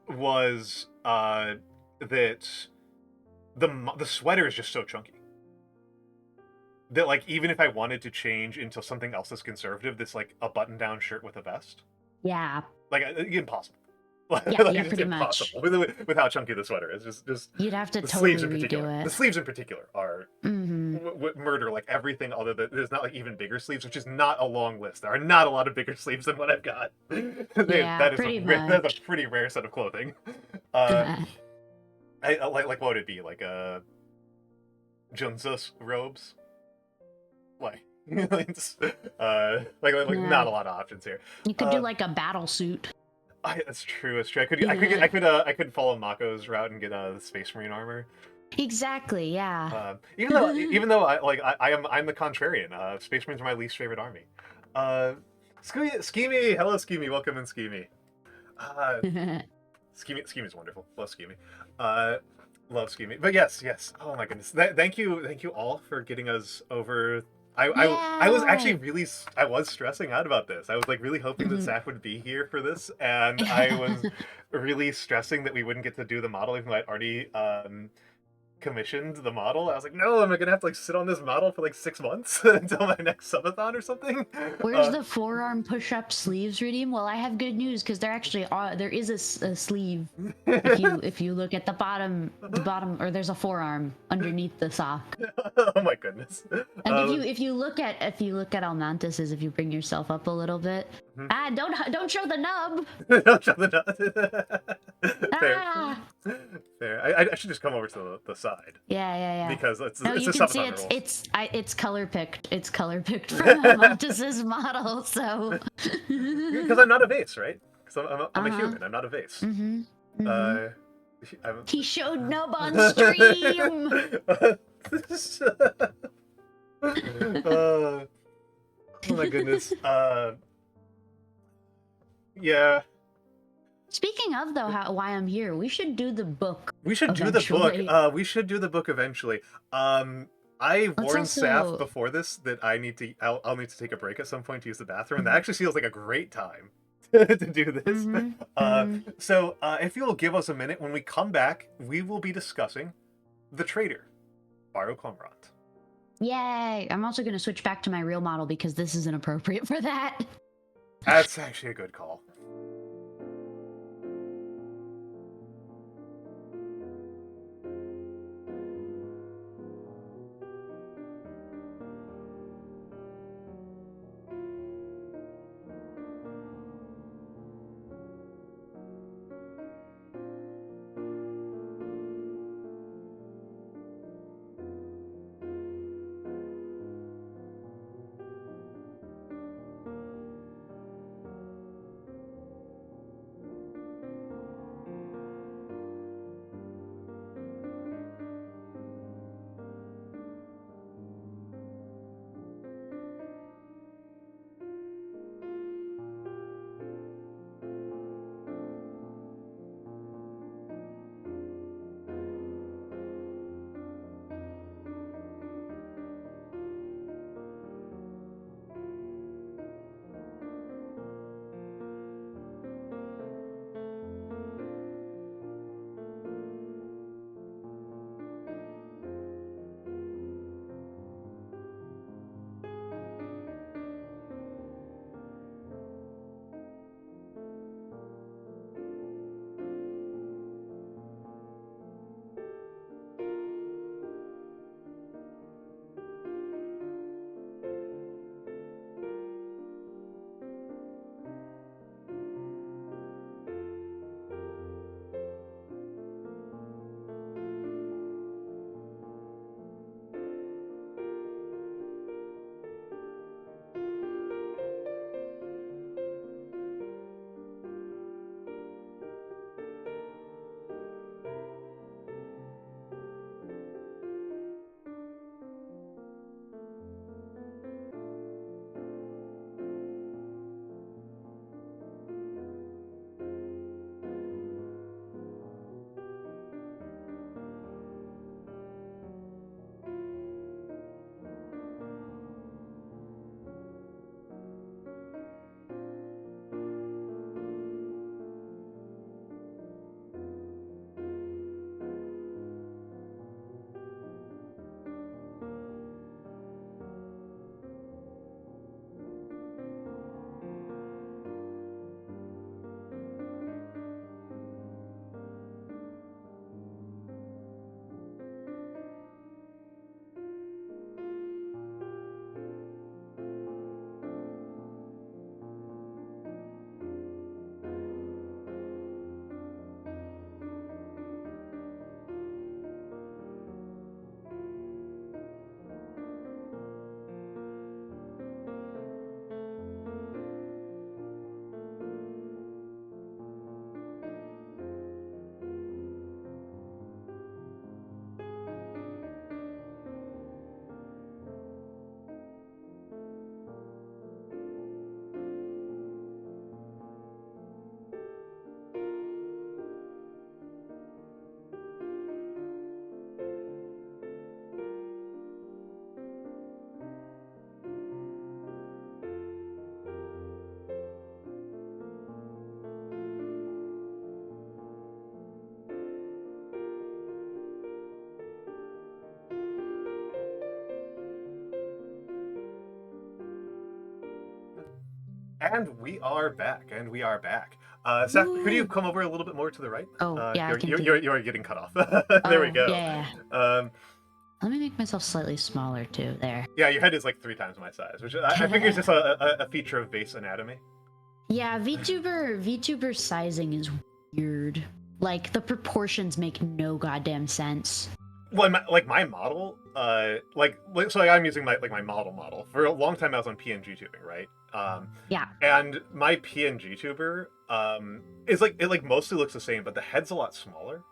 was that the sweater is just so chunky that like even if I wanted to change into something else that's conservative, this like a button-down shirt with a vest, impossible. Pretty much. With how chunky the sweater is, just you'd have to the totally sleeves in particular. redo it. The sleeves in particular are murder. Like everything other than there's not like even bigger sleeves, which is not a long list. There are not a lot of bigger sleeves than what I've got. That's a pretty rare set of clothing. I like what would it be like Junzus robes, like. Not a lot of options here. You could do like a battle suit. That's true. That's true. I could follow Mako's route and get the Space Marine armor. Exactly. Yeah. Even though I'm the contrarian. Space Marines are my least favorite army. Schemy, hello Schemy, welcome in Schemy. Schemy's wonderful. Love Schemy. Love Schemy. But yes. Oh my goodness. Thank you all for getting us over. I was actually I was stressing out about this. I was like really hoping that Saf would be here for this, and I was really stressing that we wouldn't get to do the model even though I'd already commissioned the model. I was like, no, am I gonna have to like sit on this model for like 6 months until my next subathon or something? Where's the forearm push-up sleeves redeem? Well, I have good news because there actually there is a sleeve. if you look at the bottom, or there's a forearm underneath the sock. Oh my goodness! And if you look at Almantas, if you bring yourself up a little bit, don't show the nub. Don't show the nub. Fair. I should just come over to the side. Yeah. Because it's you a can see it's color picked. It's color picked from Almantas's model. So because I'm not a vase, right? Because I'm a human. I'm not a vase. He showed nub on stream. Oh my goodness. Yeah. Speaking of though, why I'm here, we should do the book. We should do the book. We should do the book eventually. I warned Saf before this that I'll need to take a break at some point to use the bathroom. And that actually feels like a great time to do this. So if you'll give us a minute, when we come back, we will be discussing the Traitor Baru Cormorant. Yay! I'm also going to switch back to my real model because this isn't appropriate for that. That's actually a good call. And we are back, Seth, could you come over a little bit more to the right? Oh, yeah, I can do you're getting cut off. There we go. Yeah. Um, Let me make myself slightly smaller, too, there. yeah, your head is like 3 times my size, which I think is just a feature of base anatomy. Yeah, VTuber sizing is weird. Like, the proportions make no goddamn sense. Well, my model, so I'm using my model. For a long time, I was on PNG tubing, right? Yeah. And my PNG tuber, is it mostly looks the same, but the head's a lot smaller,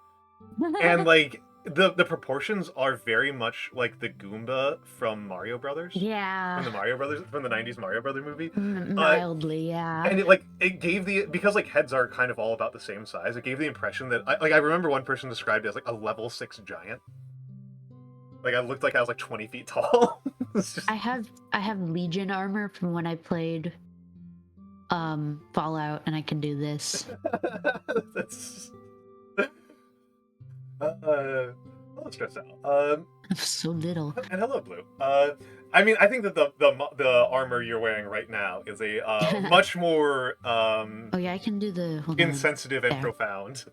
and like the proportions are very much like the Goomba from Mario Brothers. Yeah. From the '90s Mario Brother movie. Mildly, yeah. And it gave because like heads are kind of all about the same size. It gave the impression that I remember one person described it as like a level 6 giant. Like I looked like I was like 20 feet tall. Just... I have Legion armor from when I played Fallout, and I can do this. That's a little stressed out. I'm so little. And hello, Blue. I mean, I think that the armor you're wearing right now is a much more oh yeah, I can do the insensitive and there. Profound.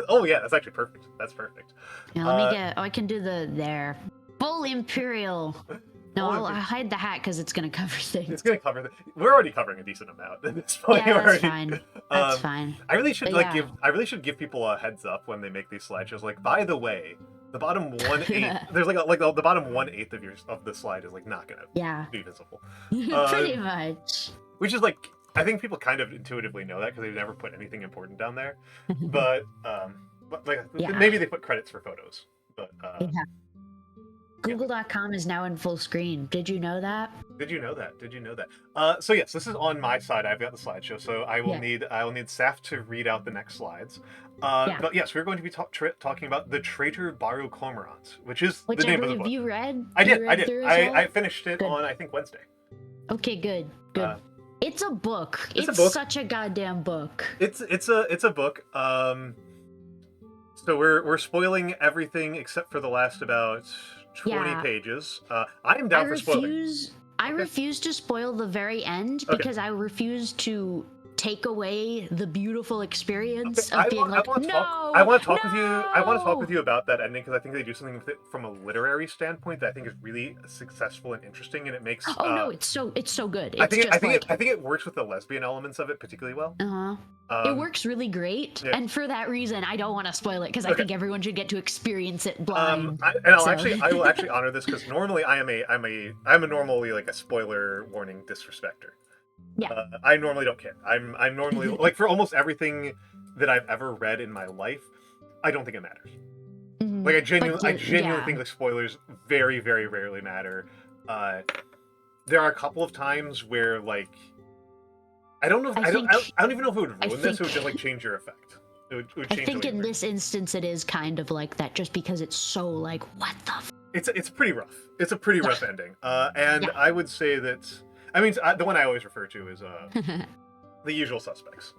Oh yeah, that's actually perfect. That's perfect. Yeah, let me get. Oh, I can do the there. Full Imperial. No, I'll hide the hat because it's gonna cover things. It's gonna cover. We're already covering a decent amount at this point. Yeah, that's fine. That's fine. I really should give people a heads up when they make these slideshows. Like, by the way, the bottom 1/8. There's the bottom 1/8 of the slide is like not gonna be visible. Pretty much. Which is like, I think people kind of intuitively know that because they never put anything important down there. But maybe they put credits for photos. But Google.com is now in full screen. Did you know that? Did you know that? So yes, this is on my side. I've got the slideshow, so I will need Saf to read out the next slides. But yes, we're going to be talking about the Traitor Baru Cormorant, which is the name of the book. Have you read? I did. I finished it on I think Wednesday. Okay, good. It's a book. It's such a goddamn book. It's a book. So we're spoiling everything except for the last about 20 pages. I am down for spoiling. I refuse to spoil the very end because I refuse to take away the beautiful experience of being like, no. I want to talk with you. I want to talk with you about that ending because I think they do something with it from a literary standpoint that I think is really successful and interesting, and it makes. Oh no, it's so good. I think it works with the lesbian elements of it particularly well. It works really great, and for that reason, I don't want to spoil it because I think everyone should get to experience it blind. I will actually honor this because normally I'm a normally like a spoiler warning disrespecter. Yeah. I normally don't care. I'm normally like for almost everything that I've ever read in my life, I don't think it matters. Mm-hmm. Like I genuinely think like spoilers very, very rarely matter. There are a couple of times where like I don't know. I don't even know if it would ruin this. It would just like change your effect. It would change. I think in this instance it is kind of like that, just because it's so like what the. It's pretty rough. It's a pretty rough ending. I would say that. I mean, the one I always refer to is The Usual Suspects.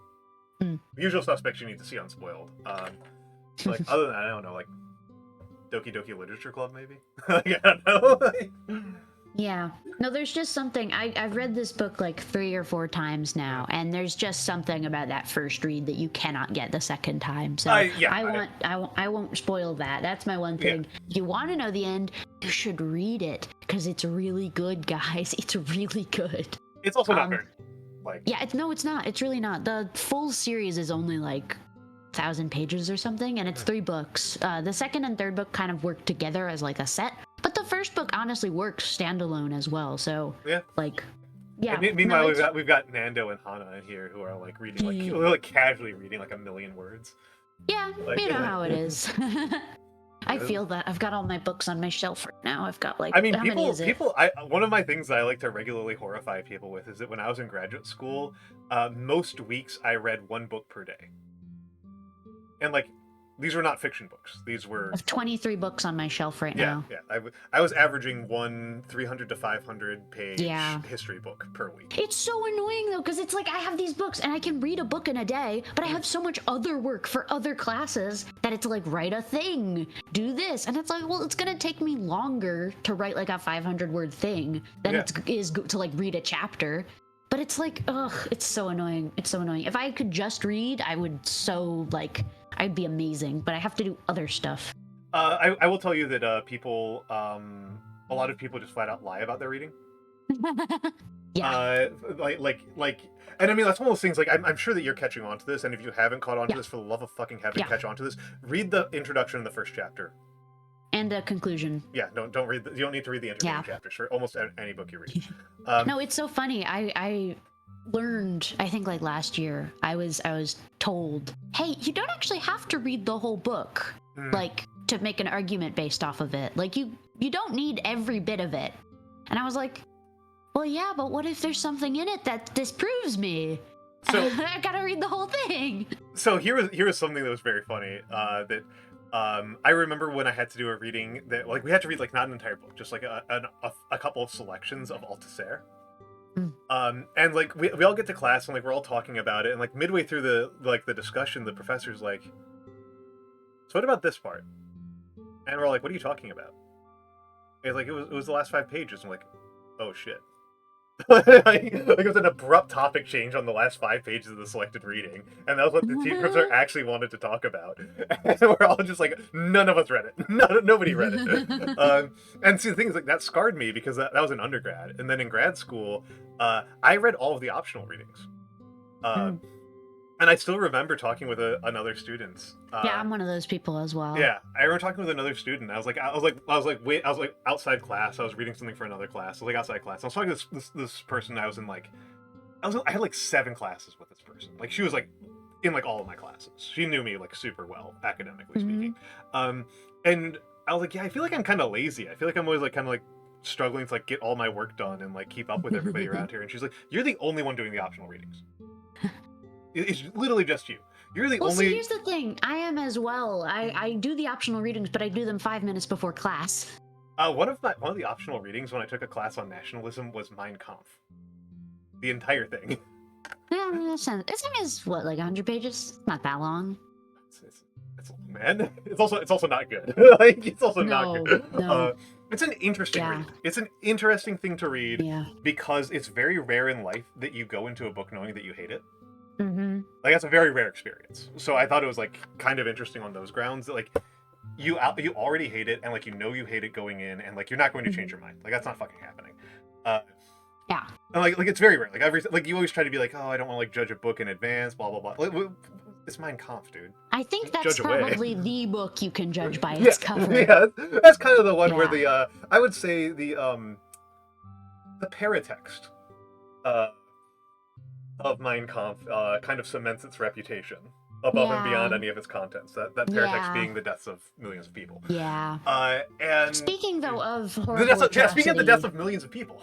The Usual Suspects you need to see unspoiled. Like other than that, I don't know, like Doki Doki Literature Club maybe. I don't know. Yeah. No, there's just something. I've read this book like 3 or 4 times now, and there's just something about that first read that you cannot get the second time. So I won't spoil that. That's my one thing. Yeah. If you want to know the end, you should read it because it's really good, guys. It's really good. It's also not very like. Yeah. It's not. It's really not. The full series is only like 1,000 pages or something, and it's 3 books. The second and third book kind of work together as like a set. But the first book honestly works standalone as well. So like, yeah. And meanwhile, we've got Nando and Hana in here who are like reading like casually reading like 1,000,000 words. Yeah, like, you know how it is. I feel that I've got all my books on my shelf right now. I've got like. I mean, one of my things I like to regularly horrify people with is that when I was in graduate school, most weeks I read 1 book per day, and like. These were not fiction books. These were. I have 23 books on my shelf right now. Yeah. I was averaging 1 300 to 500 page history book per week. It's so annoying though, because it's like I have these books and I can read a book in a day, but I have so much other work for other classes that it's like write a thing, do this, and it's like, well, it's gonna take me longer to write like a 500 word thing than it is to like read a chapter. But it's like, ugh, it's so annoying. It's so annoying. If I could just read, I would I'd be amazing. But I have to do other stuff. I will tell you that people, a lot of people just flat out lie about their reading. Yeah. And I mean, that's one of those things, like, I'm sure that you're catching on to this, and if you haven't caught on to Yeah. this, for the love of fucking heaven, Yeah. catch on to this. Read the introduction in the first chapter. And a conclusion. Yeah, don't read, you don't need to read the intervening chapters for almost any book you read. No, it's so funny. I learned, I think like last year, I was told, hey, you don't actually have to read the whole book, like, to make an argument based off of it. Like, you don't need every bit of it. And I was like, well, yeah, but what if there's something in it that disproves me? So I gotta read the whole thing. So here was something that was very funny. I remember when I had to do a reading that, like, we had to read, like, not an entire book, just like a couple of selections of Althusser. And like we all get to class and like we're all talking about it, and like midway through the discussion, the professor's like, so what about this part? And we're like, what are you talking about? And like, it was the last 5 pages. I'm like, oh shit. Like it was an abrupt topic change on the last 5 pages of the selected reading, and that was what the professor actually wanted to talk about. And we're all just like, none of us read it. Nobody read it. And see, the thing is, like, that scarred me because that was in undergrad, and then in grad school, I read all of the optional readings. And I still remember talking with another student. Yeah, I'm one of those people as well. Yeah, I remember talking with another student. I was like outside class. I was reading something for another class. I was like outside class. I was talking to this person. I had like 7 classes with this person. Like, she was like in like all of my classes. She knew me like super well, academically speaking. And I was like, yeah, I feel like I'm kind of lazy. I feel like I'm always like kind of like struggling to like get all my work done and like keep up with everybody around here. And she's like, you're the only one doing the optional readings. It's literally just you. You're the only. Well, see, here's the thing. I am as well. I do the optional readings, but I do them 5 minutes before class. One of the optional readings when I took a class on nationalism was Mein Kampf. The entire thing. Yeah, it's what, like 100 pages? Not that long. It's man. It's also not good. Like, it's also not good. No. It's an interesting read. It's an interesting thing to read because it's very rare in life that you go into a book knowing that you hate it. Like, that's a very rare experience. So I thought it was like kind of interesting on those grounds that like you already hate it, and like you hate it going in, and like you're not going to change your mind. Like, that's not fucking happening. Yeah. And like it's very rare. Like you always try to be like, oh, I don't want to like judge a book in advance, blah blah blah. Like, it's Mein Kampf, dude. I think that's probably the book you can judge by its cover. Yeah, that's kind of the one where the I would say the paratext of Mein Kampf kind of cements its reputation above and beyond any of its contents. That paratext being the deaths of millions of people. Yeah. And speaking though of horrible speaking of the deaths of millions of people,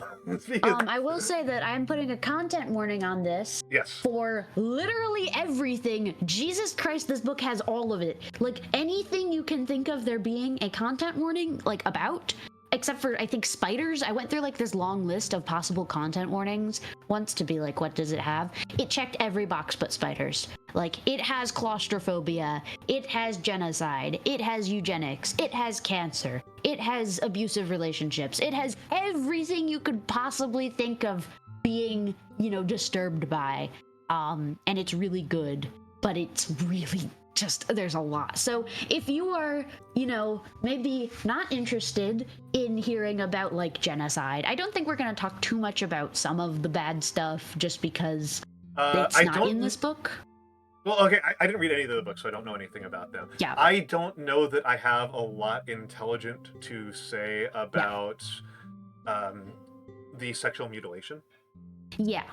I will say that I'm putting a content warning on this. Yes. For literally everything. Jesus Christ, this book has all of it. Like, anything you can think of there being a content warning like about. Except for, I think, spiders. I went through like this long list of possible content warnings once to be like, what does it have? It checked every box but spiders. Like, it has claustrophobia, it has genocide, it has eugenics, it has cancer, it has abusive relationships, it has everything you could possibly think of being, disturbed by. And it's really good, but it's really there's a lot. So if you are, maybe not interested in hearing about like genocide, I don't think we're going to talk too much about some of the bad stuff just because it's not in this book. Well, okay, I didn't read any of the books, so I don't know anything about them. Yeah. I don't know that I have a lot intelligent to say about the sexual mutilation. Yeah.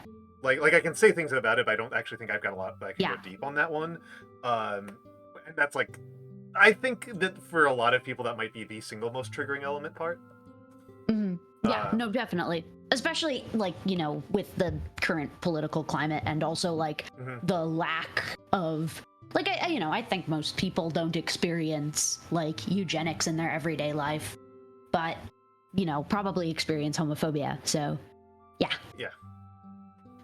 Like I can say things about it, but I don't actually think I've got a lot that I can go deep on that one. And that's like, I think that for a lot of people that might be the single most triggering element part. Yeah, no, definitely. Especially like, with the current political climate, and also like the lack of like, I think most people don't experience like eugenics in their everyday life, but probably experience homophobia. So yeah. Yeah.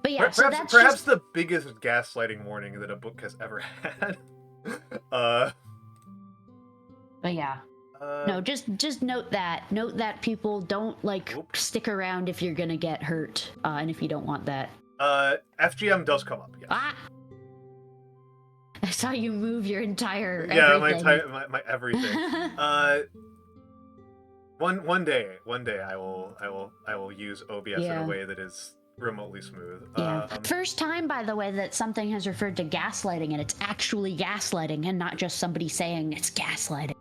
But yeah, perhaps the biggest gaslighting warning that a book has ever had. But yeah. No, just note that people don't like stick around if you're gonna get hurt, and if you don't want that. FGM does come up, yes. Ah! I saw you move your entire Yeah, everything. my everything. One day I will use OBS in a way that is remotely smooth. Yeah. First time, by the way, that something has referred to gaslighting, and it's actually gaslighting, and not just somebody saying it's gaslighting.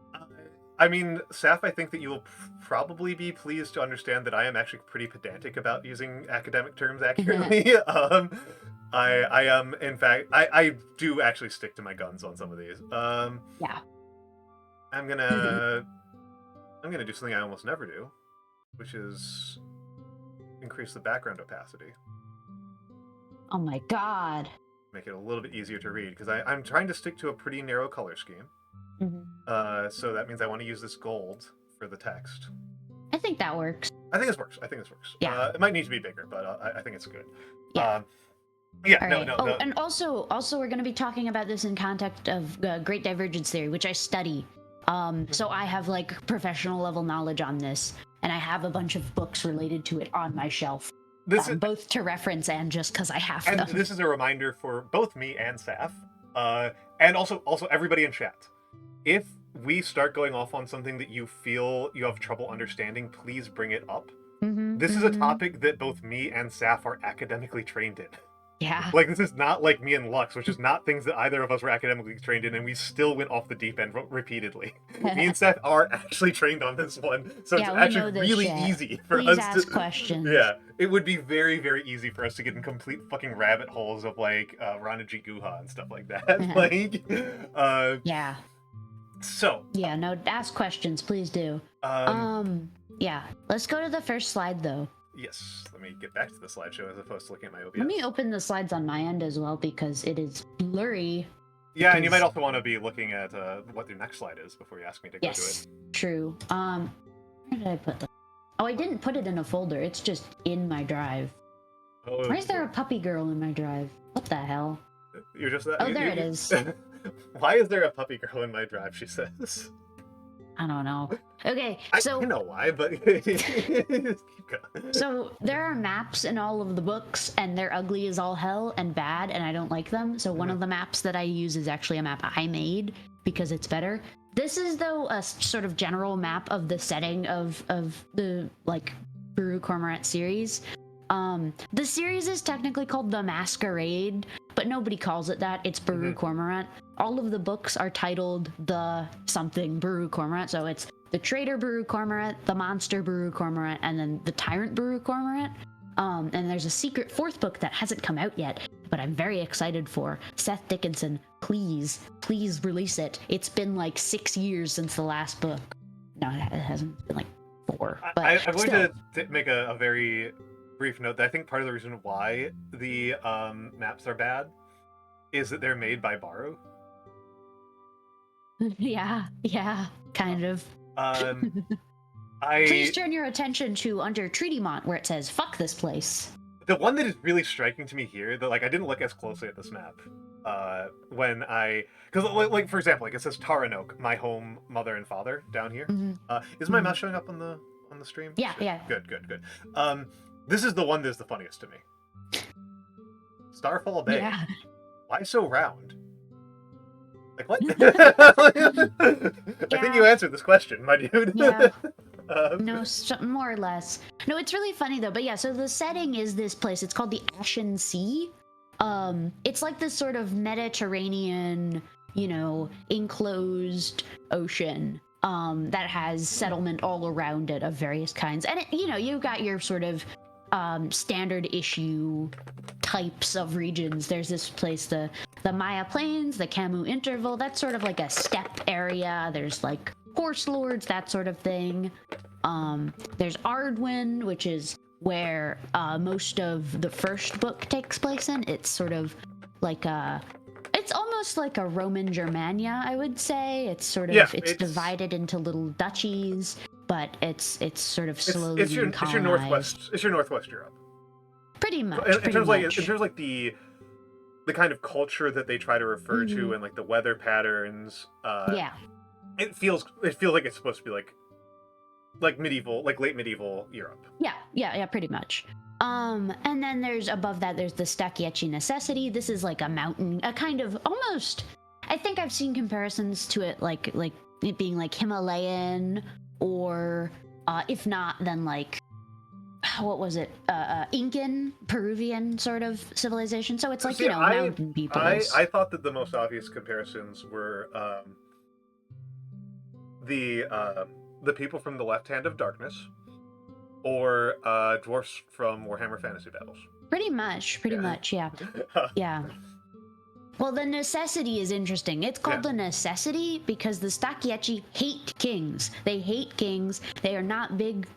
I mean, Saf, I think that you will probably be pleased to understand that I am actually pretty pedantic about using academic terms accurately. I am, in fact, I do actually stick to my guns on some of these. Yeah. I'm gonna do something I almost never do, which is increase the background opacity. Oh my god. Make it a little bit easier to read, because I'm trying to stick to a pretty narrow color scheme. So that means I want to use this gold for the text. I think that works. I think this works. Yeah. It might need to be bigger, but I think it's good. Yeah. Yeah. All No, right. no, Oh, no. and also we're going to be talking about this in context of Great Divergence Theory, which I study. So I have like professional level knowledge on this, and I have a bunch of books related to it on my shelf. This is both to reference and just because I have and them. this is a reminder for both me and Saf, and also everybody in chat. If we start going off on something that you feel you have trouble understanding, please bring it up. This is a topic that both me and Saf are academically trained in. Yeah. Like, this is not like me and Lux, which is not things that either of us were academically trained in, and we still went off the deep end repeatedly. Me and Seth are actually trained on this one, so Yeah, it's we actually know this really shit. easy for Please us ask to... questions. Yeah, it would be very, very easy for us to get in complete fucking rabbit holes of, like, Ranaji Guha and stuff like that. Like, Yeah. So... Yeah, no, ask questions, please do. Yeah, let's go to the first slide, though. Yes, let me get back to the slideshow as opposed to looking at my OBS. Let me open the slides on my end as well, because it is blurry. Yeah, and you might also want to be looking at what your next slide is before you ask me to go to it. True. Where did I put that? Oh, I didn't put it in a folder. It's just in my drive. Oh, Why is there a puppy girl in my drive? What the hell? You're just... Oh, there it is. Why is there a puppy girl in my drive, she says. I don't know. Okay, so... I know why, but... So, there are maps in all of the books, and they're ugly as all hell and bad, and I don't like them. So one of the maps that I use is actually a map I made, because it's better. This is, though, a sort of general map of the setting of the, like, Baru Cormorant series. The series is technically called The Masquerade, but nobody calls it that. It's Baru Cormorant. All of the books are titled The something Baru Cormorant, so it's the Traitor Baru Cormorant, the Monster Baru Cormorant, and then the Tyrant Baru Cormorant. And there's a secret fourth book that hasn't come out yet, but I'm very excited for. Seth Dickinson, please release it. It's been like 6 years since the last book. No, it hasn't. It's been like 4. But I'm going to make a very brief note that I think part of the reason why the maps are bad is that they're made by Baru. Yeah, kind of. Please Please turn your attention to under Treaty Mont, where it says "fuck this place." The one that is really striking to me here, that like I didn't look as closely at this map, when because like for example, like it says Taranok, my home, mother and father down here. Is my mouse showing up on the stream? Yeah, Shit. yeah. Good. This is the one that's the funniest to me. Starfall Bay. Yeah. Why so round? Like what? I think you answered this question, my dude. Yeah. No, more or less. No, it's really funny though. But yeah, so the setting is this place. It's called the Ashen Sea. It's like this sort of Mediterranean, enclosed ocean. That has settlement all around it of various kinds, and you've got your sort of standard issue types of regions. There's this place, the Maya Plains, the Camus Interval. That's sort of like a steppe area. There's like horse lords, that sort of thing. There's Ardwin, which is where most of the first book takes place in. It's sort of like it's almost like a Roman Germania, I would say. It's sort of it's divided into little duchies, but it's sort of slowly being colonized. It's your northwest Europe. Pretty much. In terms of like the kind of culture that they try to refer to, and like the weather patterns. It feels like it's supposed to be like like medieval, like late medieval Europe. Yeah, pretty much. And then above that there's the Staciechi necessity. This is like a mountain, a kind of almost, I think I've seen comparisons to it like it being like Himalayan, or if not, then like what was it? Incan, Peruvian sort of civilization. So it's like, See, mountain peoples. I thought that the most obvious comparisons were the people from the Left Hand of Darkness, or dwarfs from Warhammer Fantasy Battles. Pretty much, yeah. Yeah. Well, the necessity is interesting. It's called the necessity because the Staciechi hate kings. They hate kings. They are not big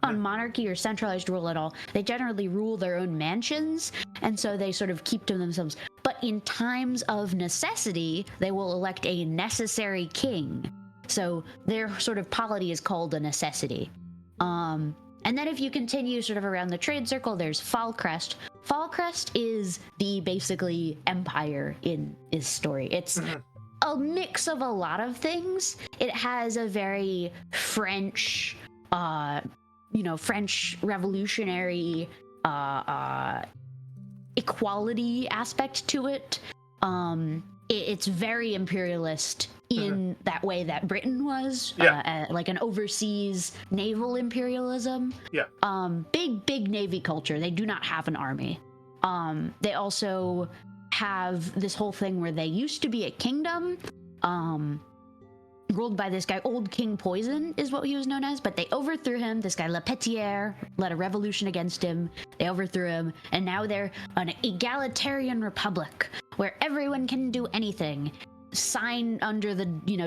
on monarchy or centralized rule at all. They generally rule their own mansions, and so they sort of keep to themselves. But in times of necessity, they will elect a necessary king. So their sort of polity is called a necessity. And then if you continue sort of around the trade circle, there's Falcrest. Falcrest is the basically empire in his story. It's a mix of a lot of things. It has a very French, French revolutionary equality aspect to it. It's very imperialist in that way that Britain was, like an overseas naval imperialism. Big navy culture. They do not have an army. They also have this whole thing where they used to be a kingdom, ruled by this guy, Old King Poison is what he was known as, but they overthrew him. This guy Lepetier led a revolution against him. They overthrew him, and now they're an egalitarian republic where everyone can do anything. Sign under the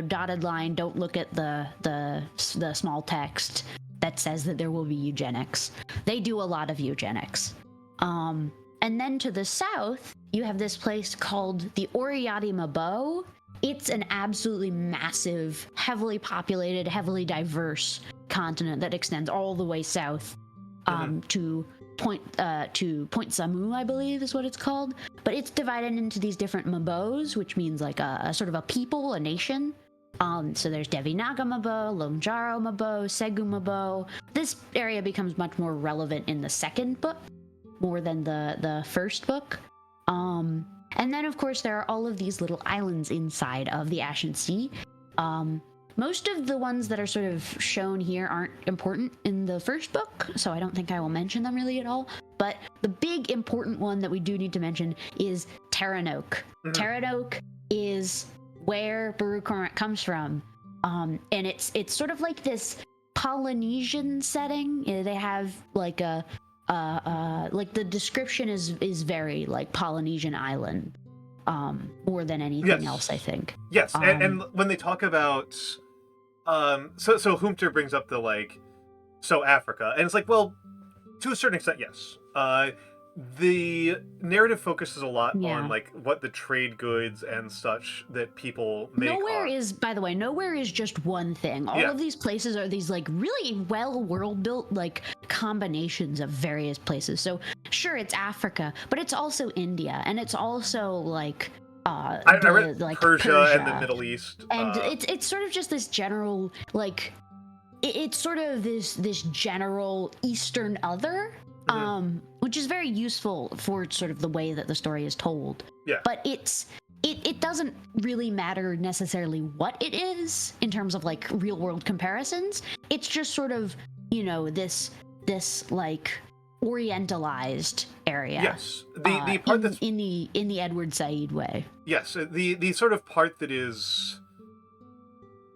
dotted line. Don't look at the small text that says that there will be eugenics. They do a lot of eugenics. And then to the south, you have this place called the Oriati Mabo. It's an absolutely massive, heavily populated, heavily diverse continent that extends all the way south to Point Samu, I believe is what it's called. But it's divided into these different Mabos, which means like a sort of a people, a nation. So there's Devinaga Mabo, Longjaro Mabo, Segu Mabo. This area becomes much more relevant in the second book, more than the first book. And then, of course, there are all of these little islands inside of the Ashen Sea. Most of the ones that are sort of shown here aren't important in the first book, so I don't think I will mention them really at all. But the big important one that we do need to mention is Terranoke. Terranoke is where Baru Cormorant comes from. And it's sort of like this Polynesian setting. They have like like the description is very like Polynesian island, more than anything else, I think. Yes, and when they talk about so Humter brings up the Africa, and it's like, well, to a certain extent, yes. The narrative focuses a lot on like what the trade goods and such that people make. Nowhere is just one thing. All of these places are these like really well world built like combinations of various places. So sure, it's Africa, but it's also India, and it's also like I read like Persia and the Middle East, and it's sort of just this general like it's sort of this general Eastern other. Which is very useful for sort of the way that the story is told. But it doesn't really matter necessarily what it is in terms of like real world comparisons. It's just sort of, this like orientalized area. Yes. The part that's in the Edward Said way. Yes, the sort of part that is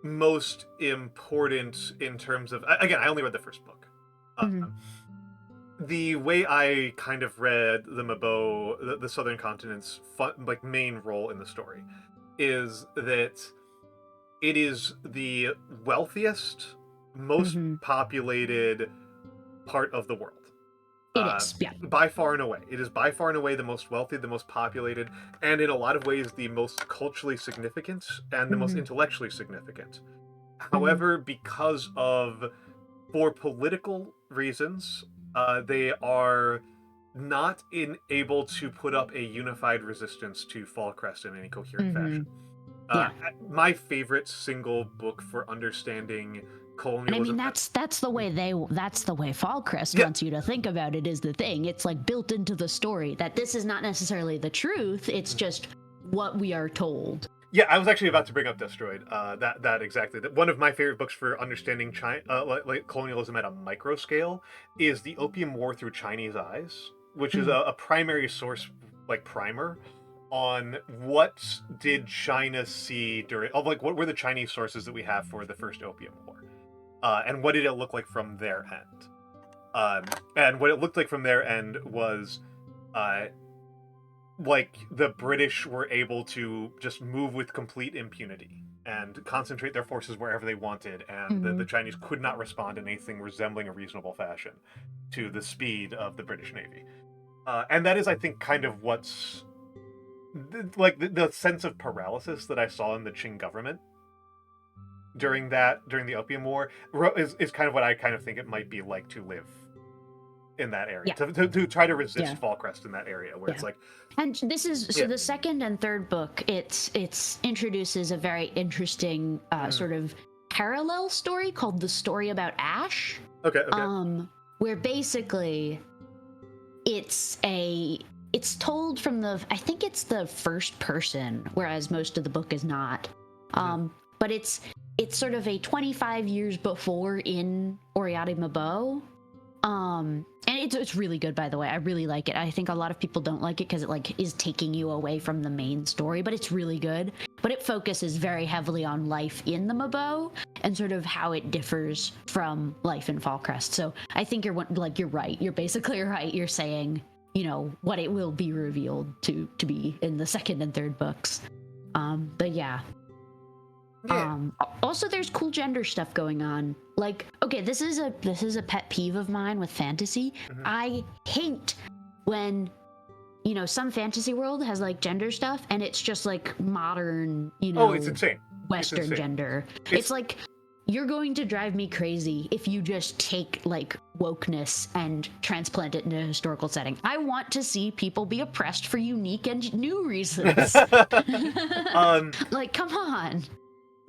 most important in terms of, again, I only read the first book. The way I kind of read the Mabo, the Southern Continent's main role in the story, is that it is the wealthiest, most populated part of the world. It is, yeah. By far and away. It is by far and away the most wealthy, the most populated, and in a lot of ways the most culturally significant and the most intellectually significant. However, because for political reasons, they are not able to put up a unified resistance to Falcrest in any coherent fashion. Uh, my favorite single book for understanding colonialism. And I mean, that's the way Fallcrest wants you to think about it, is the thing. It's like built into the story that this is not necessarily the truth. It's just what we are told. Yeah, I was actually about to bring up Destroyed. That exactly. One of my favorite books for understanding like colonialism at a micro scale is The Opium War Through Chinese Eyes, which is a primary source, like primer, on what did China see during, like what were the Chinese sources that we have for the first Opium War, and what did it look like from their end? And what it looked like from their end was, like the British were able to just move with complete impunity and concentrate their forces wherever they wanted, and the Chinese could not respond in anything resembling a reasonable fashion to the speed of the British Navy. And that is, I think, kind of what's the sense of paralysis that I saw in the Qing government during the Opium War is kind of what I kind of think it might be like to live in that area, to try to resist Fallcrest in that area where it's like. And this is so the second and third book, it's introduces a very interesting sort of parallel story called The Story About Ash. Okay. Where basically it's told from I think it's the first person, whereas most of the book is not. But it's sort of a 25 years before in Oriade Mabo. And it's really good, by the way. I really like it. I think a lot of people don't like it because it like is taking you away from the main story, but it's really good. But it focuses very heavily on life in the Mabo and sort of how it differs from life in Fallcrest. So I think you're right. You're basically right. You're saying, you know, what it will be revealed to be in the second and third books. But yeah. Also there's cool gender stuff going on. Like, okay, this is a pet peeve of mine with fantasy. I hate when, you know, some fantasy world has like gender stuff and it's just like modern, you know, it's insane. Western it's insane. Gender. It's like, you're going to drive me crazy if you just take like wokeness and transplant it into a historical setting. I want to see people be oppressed for unique and new reasons. Like, come on.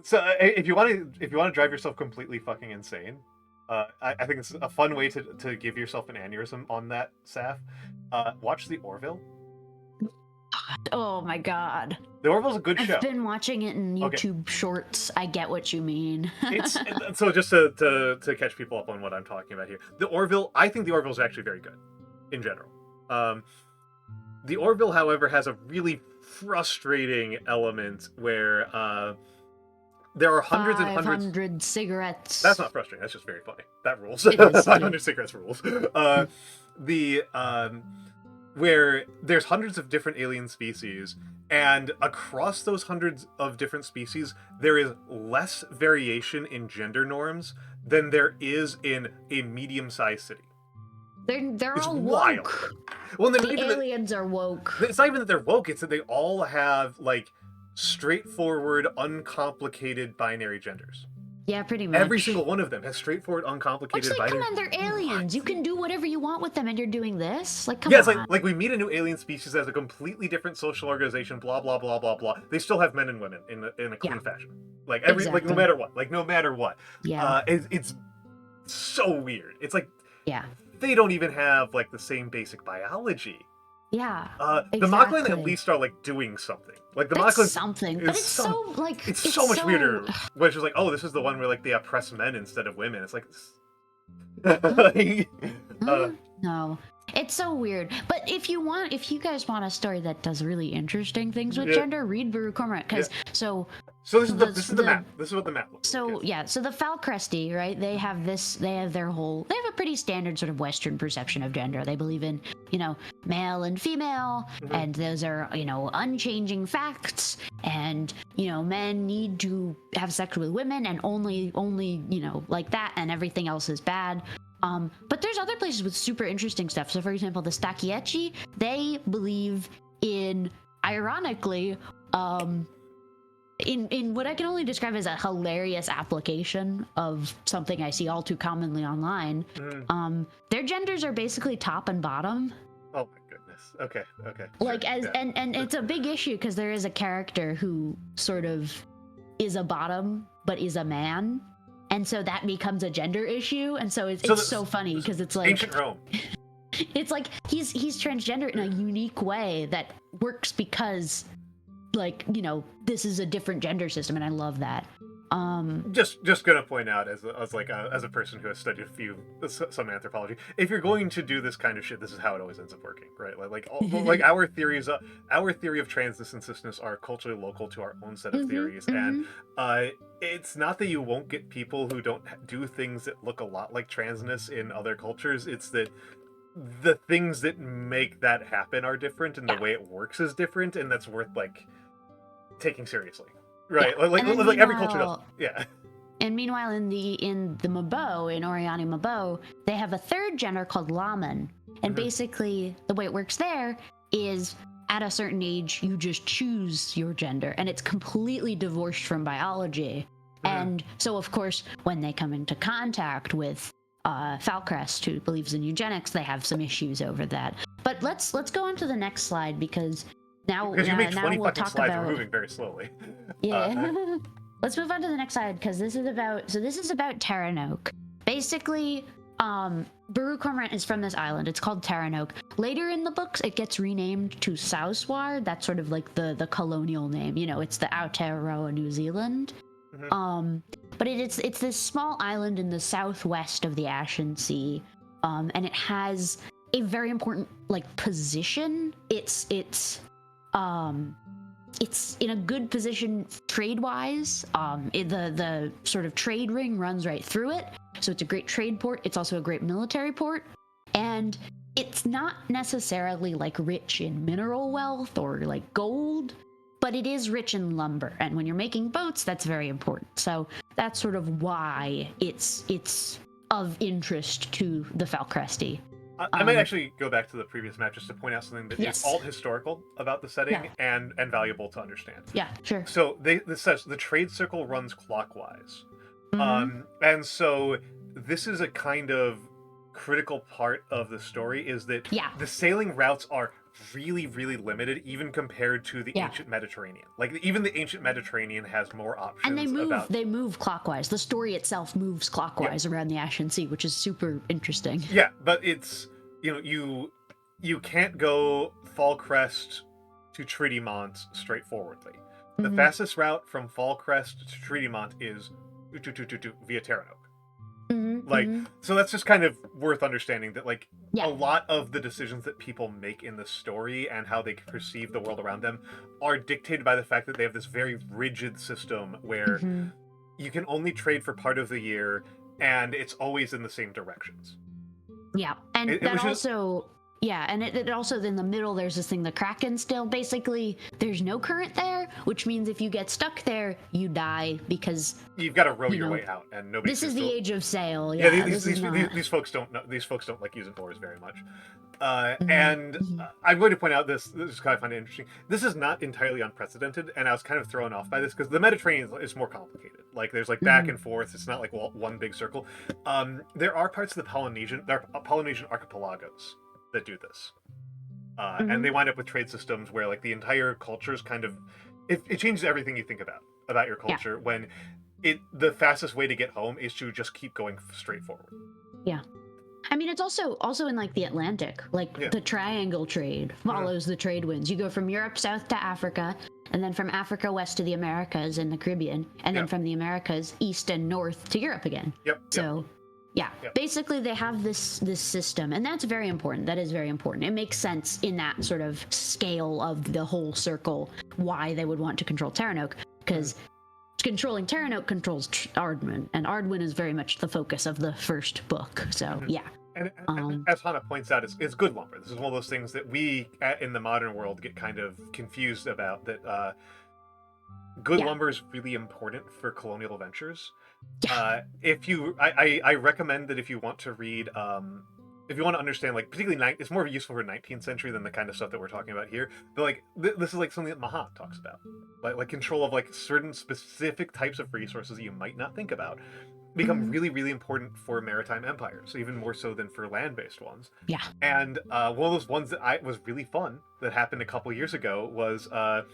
So if you want to drive yourself completely fucking insane, I think it's a fun way to give yourself an aneurysm on that, Saf. Watch The Orville. Oh my god. The Orville's a good show. I've been watching it in YouTube shorts. I get what you mean. So just to catch people up on what I'm talking about here. I think The Orville is actually very good in general. The Orville, however, has a really frustrating element where there are hundreds and hundreds. 500 cigarettes. That's not frustrating. That's just very funny. That rules. 500 cigarettes rules. Where there's hundreds of different alien species, and across those hundreds of different species, there is less variation in gender norms than there is in a medium-sized city. They're all wild. woke. Well, the aliens are woke. It's not even that they're woke. It's that they all have like straightforward, uncomplicated binary genders. Yeah, pretty much. Every single one of them has straightforward, uncomplicated binary. Come on, they're aliens. You can do whatever you want with them, and you're doing this. Like, come on. Yeah, it's like we meet a new alien species as a completely different social organization. Blah blah blah blah blah. They still have men and women in a clean fashion. Like like no matter what. Like no matter what. Yeah. It's so weird. It's like yeah. They don't even have like the same basic biology. Yeah. The Mocklin at least are like doing something. Like the Mocklin something, but it's so like it's so much weirder. When she's like, oh, this is the one where like they oppress men instead of women. It's like, no, it's so weird. But if you guys want a story that does really interesting things with gender, read Baru Cormorant, because So this is the map. This is what the map looks like. So the Falcresti, right? They have a pretty standard sort of Western perception of gender. They believe in, you know, male and female, and those are, you know, unchanging facts. And, you know, men need to have sex with women and only, you know, like that, and everything else is bad. But there's other places with super interesting stuff. So for example, the Stacchieci, they believe in, ironically, in what I can only describe as a hilarious application of something I see all too commonly online, their genders are basically top and bottom. Oh my goodness. goodness. Okay. Like Sure. as Yeah. and it's a big issue because there is a character who sort of is a bottom but is a man, and so that becomes a gender issue, and so it's so funny because it's like ancient Rome. it's like he's transgender in a unique way that works because, like, you know, this is a different gender system, and I love that. Just gonna point out as a person who has studied some anthropology, if you're going to do this kind of shit, this is how it always ends up working, right? Like our theory of transness and cisness are culturally local to our own set of theories, and it's not that you won't get people who don't do things that look a lot like transness in other cultures. It's that the things that make that happen are different, and the way it works is different, and that's worth like taking seriously. Right, Yeah. like every culture does. Yeah. And meanwhile, in the Mabo, in Oriani Mabo, they have a third gender called Laman. And basically, the way it works there is at a certain age, you just choose your gender, and it's completely divorced from biology. And so, of course, when they come into contact with Falcrest, who believes in eugenics, they have some issues over that. But let's go on to the next slide because now you make 20 we'll fucking talk slides, about... we're moving very slowly. Yeah. Let's move on to the next slide because this is about Terranoke. Basically, Baru Cormorant is from this island. It's called Terranoke. Later in the books, it gets renamed to Sauswar. That's sort of like the colonial name. You know, it's the Aotearoa, New Zealand. But it's this small island in the southwest of the Ashen Sea, and it has a very important like position. It's in a good position trade-wise. The sort of trade ring runs right through it, so it's a great trade port. It's also a great military port, and it's not necessarily like rich in mineral wealth or like gold, but it is rich in lumber, and when you're making boats, that's very important. So that's sort of why it's of interest to the Falcresti. I might actually go back to the previous map just to point out something that is all historical about the setting and valuable to understand. Yeah, sure. So this says the trade circle runs clockwise. And so this is a kind of critical part of the story, is that the sailing routes are really, really limited, even compared to the ancient Mediterranean. Like, even the ancient Mediterranean has more options. And they move clockwise. The story itself moves clockwise around the Ashen Sea, which is super interesting. Yeah, but it's, you know, you can't go Falcrest to Treatymont straightforwardly. The fastest route from Falcrest to Treatymont is via Terranoke. So that's just kind of worth understanding that, like, a lot of the decisions that people make in the story and how they perceive the world around them are dictated by the fact that they have this very rigid system where you can only trade for part of the year, and it's always in the same directions. Yeah, and it also in the middle there's this thing, the Kraken still. Basically, there's no current there, which means if you get stuck there, you die because you've got to row your way out, and nobody. This is the age of sail. These folks don't know. These folks don't like using oars very much. And I'm going to point out this is kind of find it interesting. This is not entirely unprecedented, and I was kind of thrown off by this because the Mediterranean is more complicated. Like, there's like back and forth. It's not like one big circle. There are parts of the Polynesian archipelagos that do this, and they wind up with trade systems where, like, the entire culture is kind of it changes everything you think about your culture when the fastest way to get home is to just keep going straight forward. Yeah. I mean, it's also in like the Atlantic, like the triangle trade follows the trade winds. You go from Europe south to Africa, and then from Africa west to the Americas and the Caribbean, and then from the Americas east and north to Europe again. So basically they have this system, and that's very important. That is very important. It makes sense in that sort of scale of the whole circle why they would want to control Terranoke, because controlling Terranoke controls Ardwin, and Ardwin is very much the focus of the first book. So and as Hannah points out, it's good lumber. This is one of those things that we in the modern world get kind of confused about, that good lumber is really important for colonial ventures. I recommend that if you want to read if you want to understand, like, particularly it's more useful for 19th century than the kind of stuff that we're talking about here. But like, this is like something that Mahat talks about, like control of like certain specific types of resources that you might not think about become really, really important for maritime empires, even more so than for land-based ones. Yeah. And one of those ones that was really fun that happened a couple years ago was I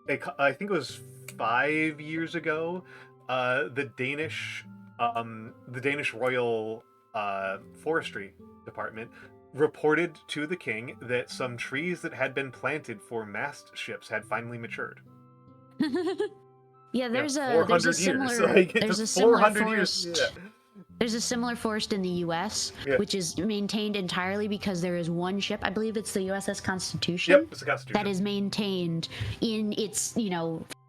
think it was 5 years ago. The Danish Royal Forestry Department reported to the king that some trees that had been planted for mast ships had finally matured. Yeah, there's a similar forest. Yeah. There's a similar forest in the U.S., which is maintained entirely because there is one ship, I believe it's the USS Constitution, yep, it's the Constitution, that is maintained in its,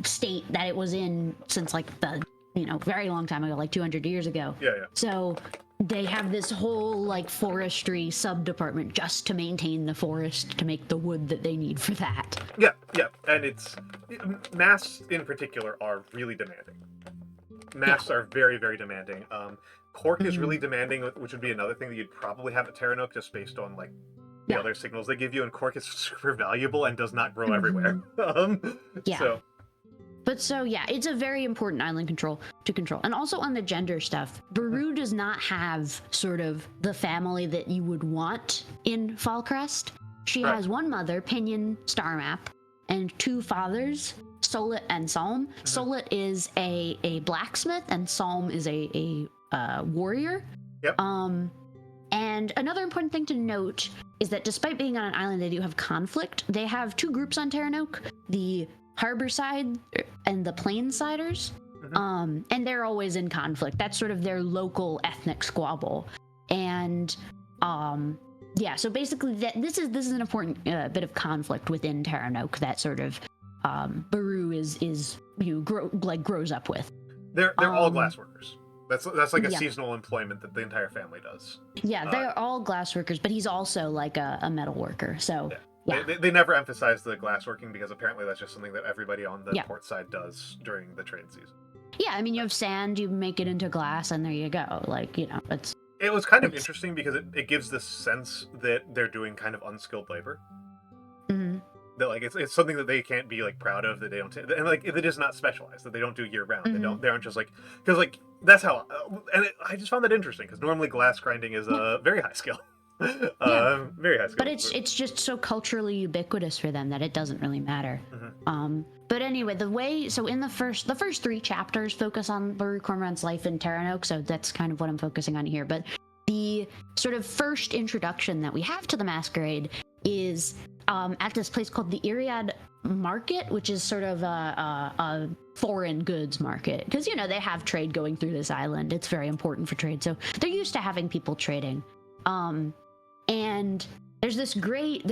state that it was in since like the, very long time ago, like 200 years ago. Yeah. So they have this whole like forestry sub-department just to maintain the forest, to make the wood that they need for that. Yeah, and masts in particular are really demanding. Masts are very, very demanding. Cork is really demanding, which would be another thing that you'd probably have at Terranok, just based on like the other signals they give you. And cork is super valuable and does not grow everywhere. So it's a very important island to control. And also on the gender stuff, Baru does not have sort of the family that you would want in Falcrest. She has one mother, Pinion Starmap, and two fathers, Solit and Salm. Solit is a blacksmith, and Salm is a warrior. Yep. And another important thing to note is that despite being on an island, they do have conflict. They have two groups on Terranok, the Harborside and the Plainsiders. And they're always in conflict. That's sort of their local ethnic squabble. And so basically this is an important bit of conflict within Terranok that sort of Baru grows up with. They're all glassworkers. That's like a seasonal employment that the entire family does. Yeah, they're all glassworkers, but he's also like a metal worker. So yeah. They never emphasize the glassworking because apparently that's just something that everybody on the port side does during the trade season. Yeah, I mean, you have sand, you make it into glass, and there you go. Like, It was kind of interesting because it gives this sense that they're doing kind of unskilled labor. That like it's something that they can't be like proud of, that they don't and like it is not specialized, that they don't do year round. They aren't just like, because like that's how I just found that interesting because normally glass grinding is a very high skill. Very high skill. But it's just so culturally ubiquitous for them that it doesn't really matter. But anyway, in the first 3 chapters focus on Baru Cormorant's life in Terranok, so that's kind of what I'm focusing on here. But the sort of first introduction that we have to the masquerade is at this place called the Iriad Market, which is sort of a foreign goods market, because they have trade going through this island. It's very important for trade, so they're used to having people trading. And there's this great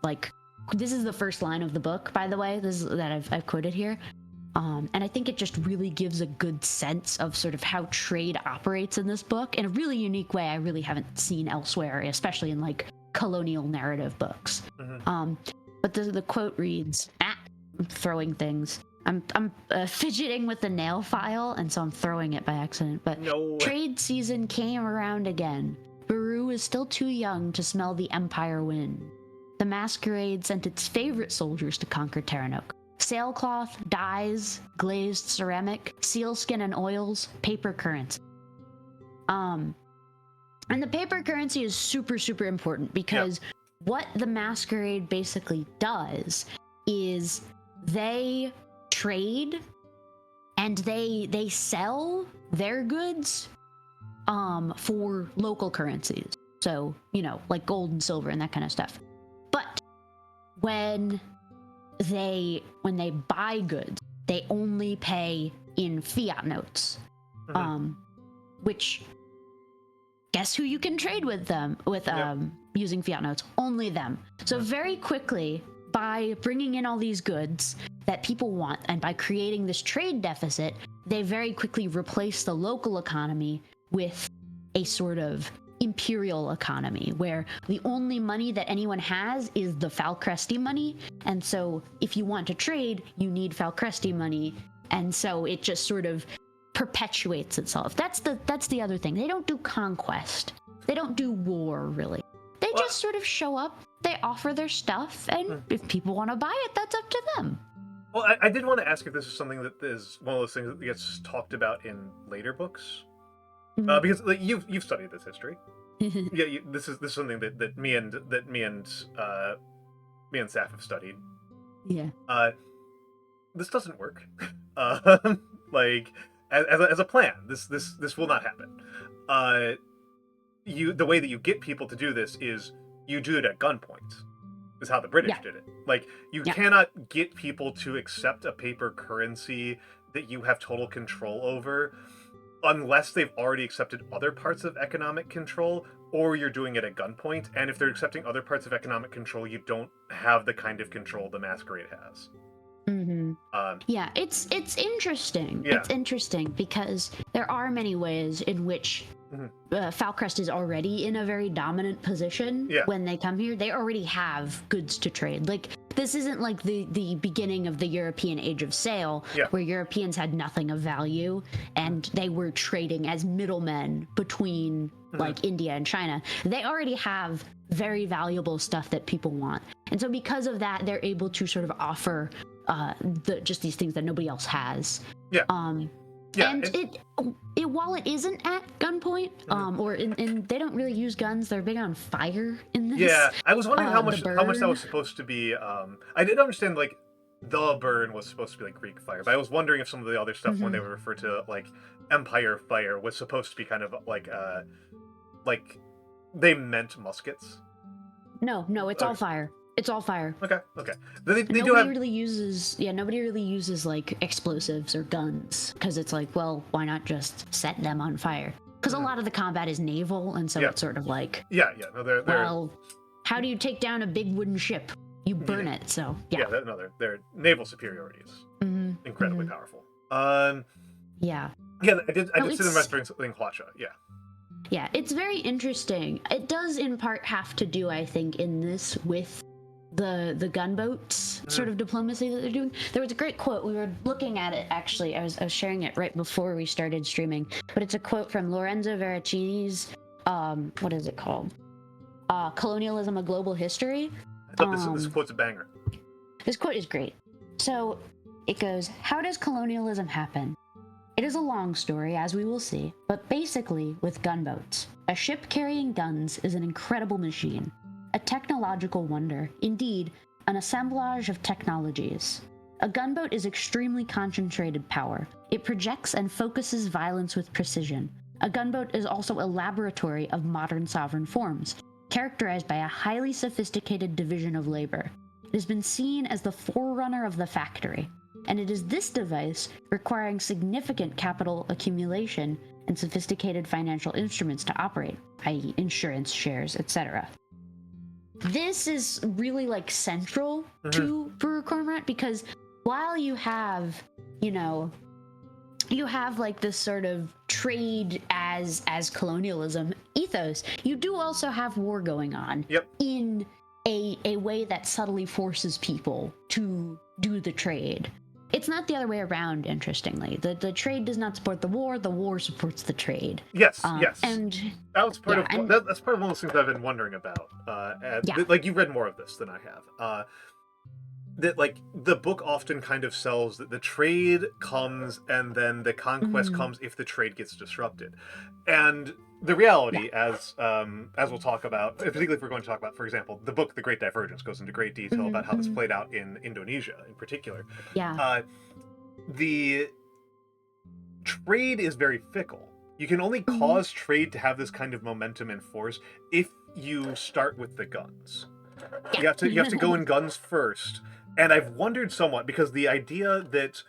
like, this is the first line of the book, by the way, that I've quoted here. And I think it just really gives a good sense of sort of how trade operates in this book in a really unique way I really haven't seen elsewhere, especially in like colonial narrative books. But the quote reads, I'm throwing things. I'm fidgeting with the nail file, and so I'm throwing it by accident. But trade season came around again. Baru is still too young to smell the Empire wind. The masquerade sent its favorite soldiers to conquer Terranok. Sailcloth, dyes, glazed ceramic, sealskin and oils, paper currency. And the paper currency is super, super important because what the masquerade basically does is they trade and they sell their goods for local currencies. So, like gold and silver and that kind of stuff. But when they buy goods, they only pay in fiat notes. Which, guess who you can trade with using fiat notes? Only them. So very quickly, by bringing in all these goods that people want, and by creating this trade deficit, they very quickly replace the local economy with a sort of imperial economy where the only money that anyone has is the Falcresti money, and so if you want to trade, you need Falcresti money, and so it just sort of perpetuates itself. That's the other thing. They don't do conquest. They don't do war, really. They Well, just sort of show up, they offer their stuff, and if people want to buy it, that's up to them. Well, I did want to ask if this is something that is one of those things that gets talked about in later books, because like, you've studied this history. Yeah, this is something that me and Saf have studied. Yeah. This doesn't work. Like as a plan, this will not happen. The way that you get people to do this is you do it at gunpoint. Is how the British did it. Like, you cannot get people to accept a paper currency that you have total control over unless they've already accepted other parts of economic control, or you're doing it at gunpoint. And if they're accepting other parts of economic control, you don't have the kind of control the Masquerade has. Yeah, it's interesting. Yeah. It's interesting because there are many ways in which Falcrest is already in a very dominant position when they come here. They already have goods to trade. Like, this isn't like the beginning of the European Age of Sail, where Europeans had nothing of value and they were trading as middlemen between like India and China. They already have very valuable stuff that people want. And so because of that, they're able to sort of offer just these things that nobody else has. And it while it isn't at gunpoint, or in they don't really use guns. They're big on fire in this. Yeah, I was wondering how much that was supposed to be. I didn't understand like the burn was supposed to be like Greek fire, but I was wondering if some of the other stuff when they would refer to like Empire fire was supposed to be kind of like they meant muskets. No, it's all fire. It's all fire. Okay. Nobody really uses like explosives or guns because it's like, well, why not just set them on fire? Because a lot of the combat is naval, and so it's sort of like, no, they're well, how do you take down a big wooden ship? You burn it. So their naval superiority is incredibly powerful. I did see them referencing Hwacha. Yeah, it's very interesting. It does in part have to do, I think, in this with the gunboats sort of diplomacy that they're doing. There was a great quote. We were looking at it, actually. I was sharing it right before we started streaming. But it's a quote from Lorenzo Veracini's, what is it called? Colonialism, A Global History. I thought this quote's a banger. This quote is great. So it goes, how does colonialism happen? It is a long story, as we will see, but basically with gunboats. A ship carrying guns is an incredible machine. A technological wonder, indeed, an assemblage of technologies. A gunboat is extremely concentrated power. It projects and focuses violence with precision. A gunboat is also a laboratory of modern sovereign forms, characterized by a highly sophisticated division of labor. It has been seen as the forerunner of the factory, and it is this device, requiring significant capital accumulation and sophisticated financial instruments to operate, i.e. insurance, shares, etc. This is really like central to Baru Cormorant, because while you have, you have like this sort of trade as colonialism ethos, you do also have war going on in a way that subtly forces people to do the trade. It's not the other way around, interestingly. The trade does not support the war supports the trade. Yes. And that was part of that's part of one of those things I've been wondering about. Like, you've read more of this than I have. That like the book often kind of sells that the trade comes and then the conquest comes if the trade gets disrupted. And the reality, as we'll talk about, particularly if we're going to talk about, for example, the book The Great Divergence goes into great detail about how this played out in Indonesia in particular. The trade is very fickle. You can only cause trade to have this kind of momentum and force if you start with the guns. You have to go in guns first. And I've wondered somewhat, because the idea that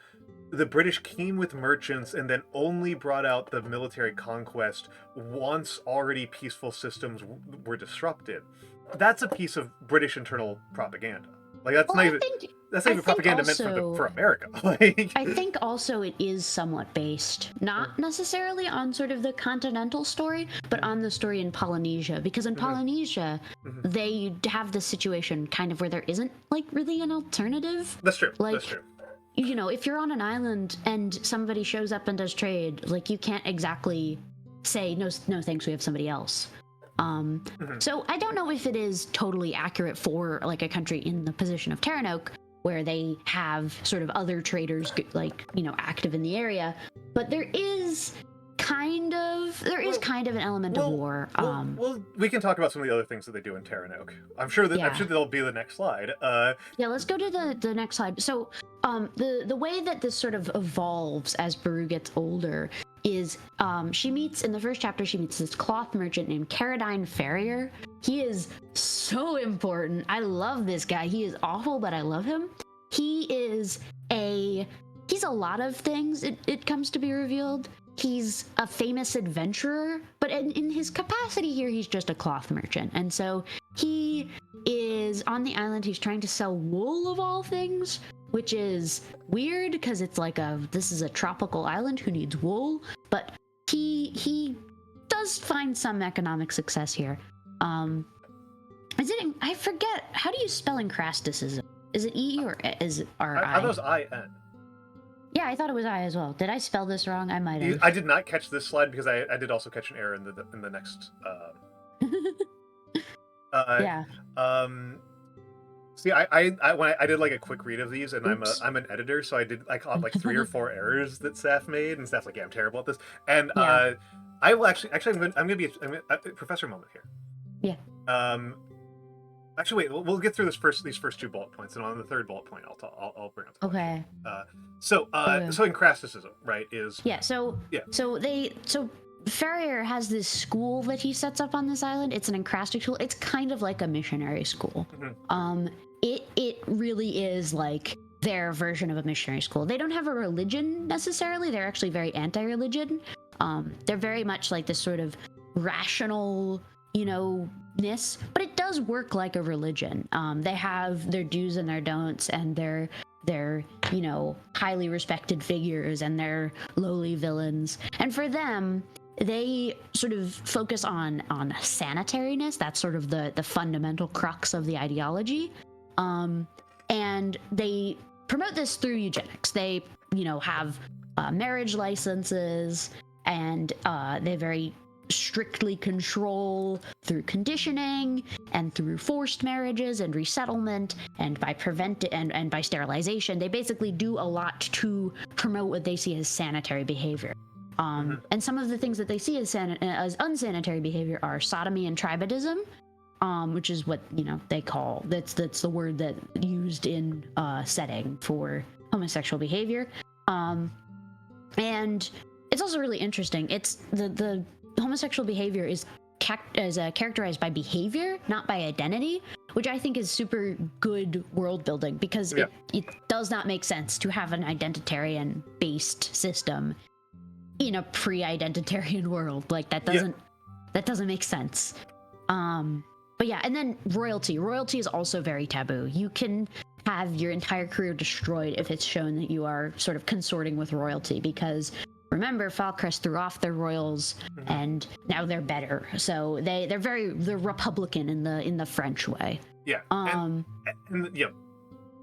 the British came with merchants and then only brought out the military conquest once already peaceful systems were disrupted, that's a piece of British internal propaganda. Like, that's not even propaganda meant for America. I think also it is somewhat based, not necessarily on sort of the continental story, but on the story in Polynesia. Because in Polynesia, they have this situation kind of where there isn't like really an alternative. That's true. Like, that's true. If you're on an island and somebody shows up and does trade, like, you can't exactly say, no thanks, we have somebody else. So I don't know if it is totally accurate for like a country in the position of Terranok, where they have sort of other traders like, you know, active in the area, but there is kind of an element of war. Well, we can talk about some of the other things that they do in Terranok. I'm sure that'll be the next slide. Yeah, let's go to the next slide. So the way that this sort of evolves as Baru gets older is she meets, in the first chapter, she meets this cloth merchant named Caradine Farrier. He is so important. I love this guy. He is awful, but I love him. He's a lot of things, it comes to be revealed. He's a famous adventurer, but in his capacity here, he's just a cloth merchant. And so he is on the island. He's trying to sell wool of all things, which is weird because it's like this is a tropical island. Who needs wool? But he does find some economic success here. I forget, how do you spell encrasticism? Is it E or is it R I? I thought it was I-N. Yeah, I thought it was I as well. Did I spell this wrong? I might have. I did not catch this slide because I did also catch an error in the next. Yeah. See, I did like a quick read of these, and I'm an editor, so I caught like 3 or 4 errors that Seth made, and Steph's like, yeah, I'm terrible at this, and Yeah. I will actually I'm gonna be a professor moment here. Yeah. Actually, wait. We'll get through these first 2 bullet points, and on the 3rd bullet point, I'll bring up. Okay. So encrasticism, right? Is So Farrier has this school that he sets up on this island. It's an encrastic school. It's kind of like a missionary school. It really is like their version of a missionary school. They don't have a religion necessarily. They're actually very anti-religion. They're very much like this sort of rational, ness, but it does work like a religion. They have their do's and their don'ts, and their highly respected figures and their lowly villains. And for them, they sort of focus on sanitariness. That's sort of the fundamental crux of the ideology. And they promote this through eugenics. They, have marriage licenses, and they very strictly control through conditioning and through forced marriages and resettlement and by and by sterilization. They basically do a lot to promote what they see as sanitary behavior. And some of the things that they see as unsanitary behavior are sodomy and tribadism, which is what they call that's the word that used in setting for homosexual behavior. And it's also really interesting. It's the homosexual behavior is characterized by behavior, not by identity, which I think is super good world building, because it does not make sense to have an identitarian based system in a pre-identitarian world. Like that doesn't make sense. But yeah, and then royalty is also very taboo. You can have your entire career destroyed if it's shown that you are sort of consorting with royalty, because remember, Falcrest threw off their royals, and now they're better. So they're Republican in the French way. Yeah. And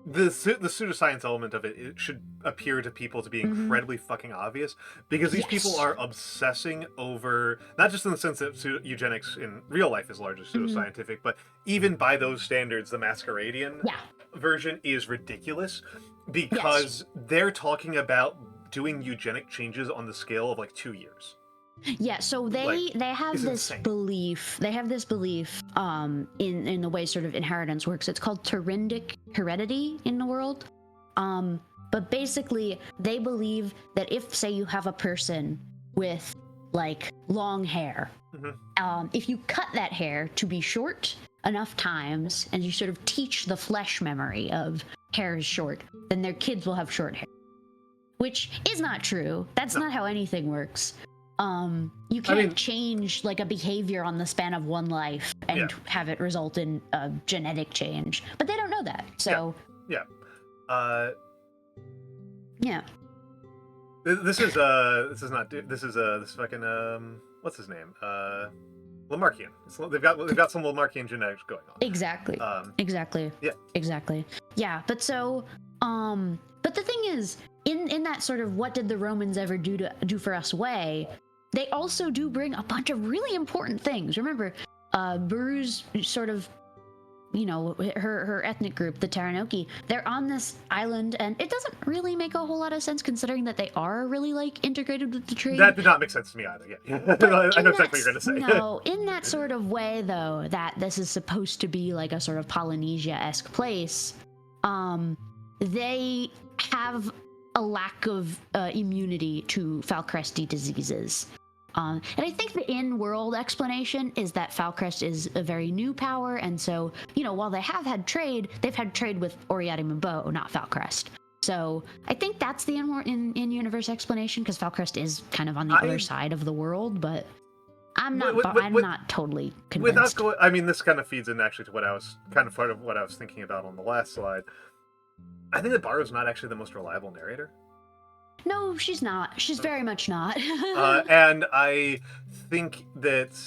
the pseudoscience element of it should appear to people to be incredibly fucking obvious, because these people are obsessing over, not just in the sense that eugenics in real life is largely pseudoscientific, but even by those standards, the Masqueradian version is ridiculous, because they're talking about doing eugenic changes on the scale of like 2 years. Yeah, so they have this belief. They have this belief in the way sort of inheritance works. It's called Tyrandic heredity in the world. But basically, they believe that if, say, you have a person with like long hair, if you cut that hair to be short enough times, and you sort of teach the flesh memory of hair is short, then their kids will have short hair. Which is not true. That's not how anything works. You can't change like a behavior on the span of one life and have it result in a genetic change. But they don't know that. So This is fucking what's his name? Lamarckian. They've got some Lamarckian genetics going on. Exactly. Exactly. Yeah. But so but the thing is, in that sort of what did the Romans ever do for us way, they also do bring a bunch of really important things. Remember, Buru's sort of, her ethnic group, the Taranaki, they're on this island, and it doesn't really make a whole lot of sense considering that they are really like integrated with the trade. That did not make sense to me either. Yeah, I know exactly what you're gonna say. No, in that sort of way, though, that this is supposed to be like a sort of Polynesia-esque place. They have a lack of immunity to Falcresti diseases. And I think the in-world explanation is that Falcrest is a very new power, and so, while they have had trade, they've had trade with Oriati Mabo, not Falcrest. So I think that's the in-universe explanation, because Falcrest is kind of on the other side of the world, but I'm not totally convinced. This kind of feeds in actually to what I was part of what I was thinking about on the last slide. I think that Baru's not actually the most reliable narrator. No, she's not. She's very much not. And I think that,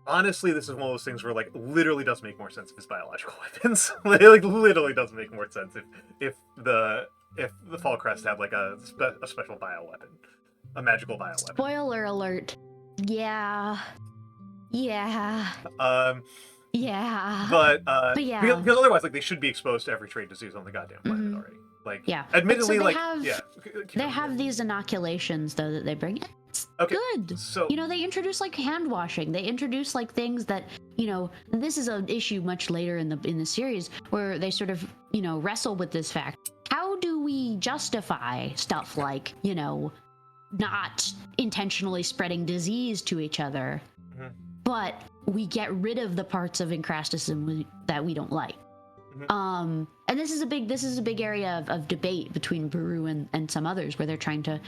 honestly, this is one of those things where, like, literally does make more sense if it's biological weapons. Like, literally does make more sense if the Falcrest had, like, a special bioweapon. A magical bioweapon. Spoiler alert. Yeah. Yeah. Yeah. But yeah. Because otherwise, like, they should be exposed to every trade disease on the goddamn planet already. Like, yeah. Admittedly, they have these inoculations though that they bring. It's good. So they introduce like hand washing. They introduce like things that this is an issue much later in the series where they sort of wrestle with this fact. How do we justify stuff like not intentionally spreading disease to each other, but we get rid of the parts of Encrastism that we don't like? And this is a big area of debate between Baru and some others where they're trying to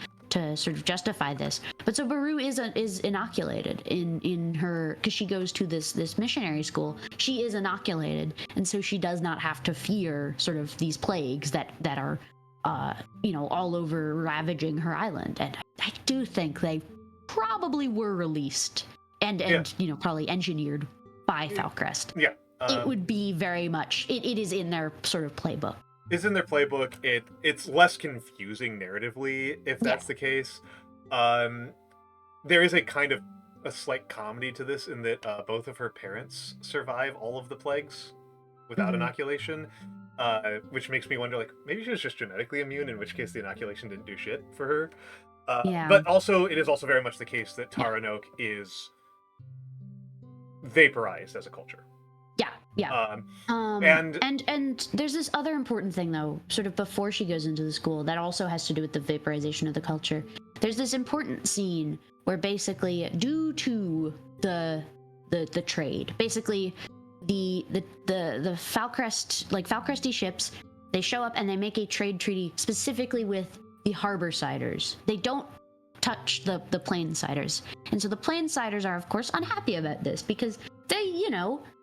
sort of justify this. But so Baru is inoculated in her, because she goes to this missionary school. She is inoculated, and so she does not have to fear sort of these plagues that are all over ravaging her island. And I do think they probably were released and probably engineered by Falcrest. Yeah. It would be very much. It is in their sort of playbook. It's in their playbook. It's less confusing narratively if that's the case. There is a slight comedy to this in that both of her parents survive all of the plagues without inoculation, which makes me wonder, like, maybe she was just genetically immune, in which case the inoculation didn't do shit for her. But also, it is also very much the case that Taranok is vaporized as a culture. Yeah. And there's this other important thing though, sort of before she goes into the school, that also has to do with the vaporization of the culture. There's this important scene where basically, due to the trade, basically the Falcresti ships, they show up and they make a trade treaty specifically with the Harborsiders. They don't touch the Plainsiders. And so the Plainsiders are of course unhappy about this because they,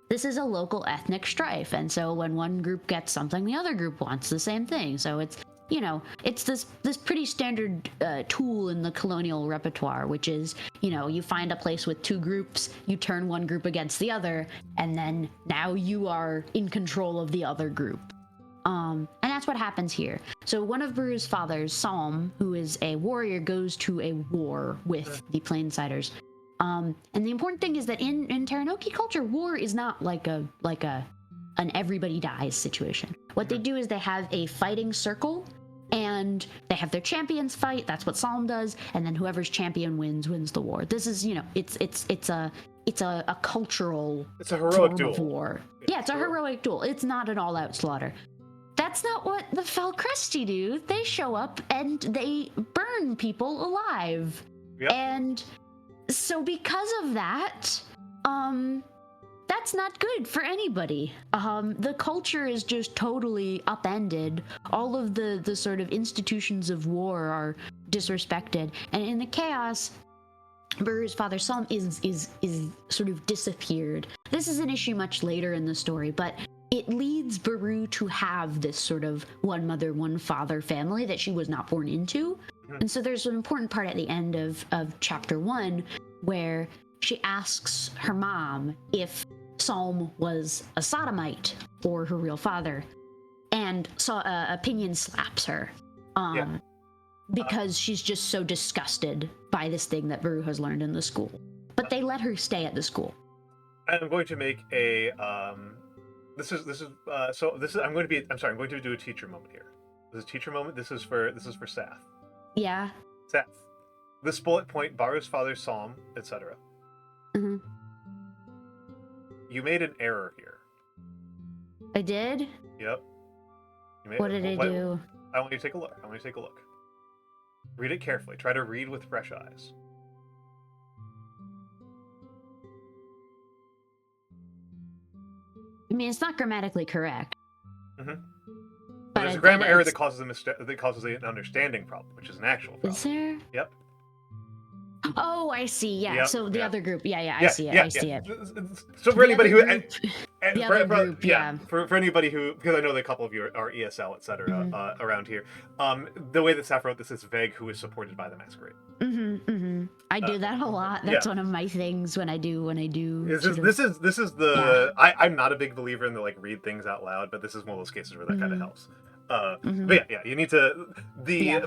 this is a local ethnic strife, and so when one group gets something, the other group wants the same thing. So it's, it's this pretty standard tool in the colonial repertoire, which is, you find a place with two groups, you turn one group against the other, and then now you are in control of the other group. And that's what happens here. So one of Baru's fathers, Salm, who is a warrior, goes to a war with the Plainsiders. And the important thing is that in Taranaki culture, war is not like an everybody dies situation. What they do is they have a fighting circle, and they have their champions fight. That's what Salm does, and then whoever's champion wins the war. This is, it's a cultural. It's a heroic duel. Of war. Yeah, it's a heroic duel. It's not an all-out slaughter. That's not what the Falcresti do. They show up and they burn people alive. Yep. And so because of that, that's not good for anybody. The culture is just totally upended. All of the sort of institutions of war are disrespected. And in the chaos, Baru's father, Salm, is sort of disappeared. This is an issue much later in the story, but it leads Baru to have this sort of one mother, one father family that she was not born into. And so there's an important part at the end of chapter 1 where she asks her mom if Salm was a sodomite or her real father, and Opinion slaps her because she's just so disgusted by this thing that Baru has learned in the school. But they let her stay at the school. I'm going to make a I'm going to be I'm sorry, I'm going to do a teacher moment here. This is a teacher moment. This is for Seth. Yeah. Seth. This bullet point borrows father's psalm, etc. Mm-hmm. You made an error here. I did? Yep. What did I do? I want you to take a look. Read it carefully. Try to read with fresh eyes. I mean, it's not grammatically correct. Mm-hmm. But there's a grammar error that causes an understanding problem, which is an actual problem. Is there? Yep. Oh, I see. Yeah. Yep, so the yeah. other group. Yeah. I see it. I see it. So for anybody who, for anybody who, because I know that a couple of you are ESL, etc. Mm-hmm. Around here, the way that Saffron wrote this is vague. Who is supported by the masquerade? I do that a lot. That's one of my things when I do. This is the. Yeah. I'm not a big believer in the like read things out loud, but this is one of those cases where that kind of helps. But yeah, you need to.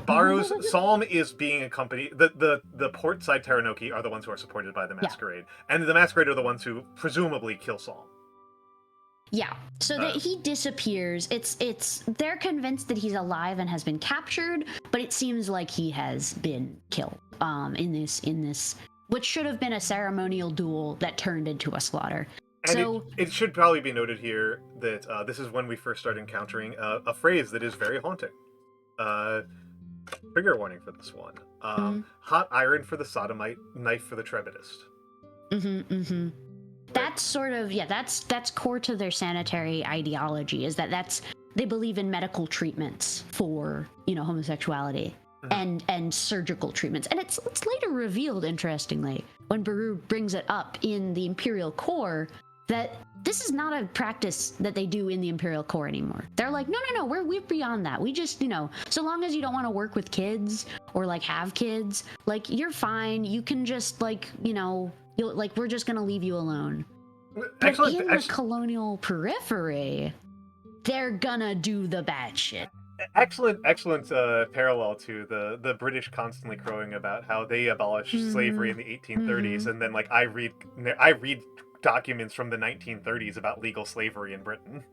Baru's psalm is being accompanied. The port side Taranaki are the ones who are supported by the masquerade, and the masquerade are the ones who presumably kill Psalm. Yeah, so that he disappears. They're convinced that he's alive and has been captured, but it seems like he has been killed. In this, which should have been a ceremonial duel that turned into a slaughter. And so it should probably be noted here that this is when we first start encountering a phrase that is very haunting. Trigger warning for this one. Hot iron for the sodomite, knife for the trebetist. That's sort of that's core to their sanitary ideology. Is that's they believe in medical treatments for homosexuality. And surgical treatments, and it's later revealed, interestingly, when Baru brings it up in the Imperial Corps, that this is not a practice that they do in the Imperial Corps anymore. They're like, no, we're beyond that. We just, so long as you don't want to work with kids or like have kids, like you're fine. You can just we're just gonna leave you alone. But in the colonial periphery, they're gonna do the bad shit. Excellent parallel to the British constantly crowing about how they abolished slavery in the 1830s, and then I read documents from the 1930s about legal slavery in Britain,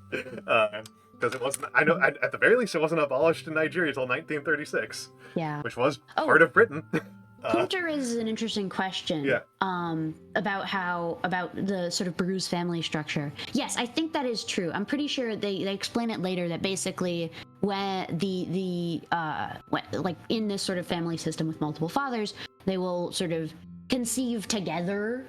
because it wasn't. I know at the very least it wasn't abolished in Nigeria until 1936. Yeah, which was part of Britain. Hunter raises an interesting question. Yeah. About the sort of Baru's family structure. Yes, I think that is true. I'm pretty sure they explain it later that basically when when in this sort of family system with multiple fathers, they will sort of conceive together,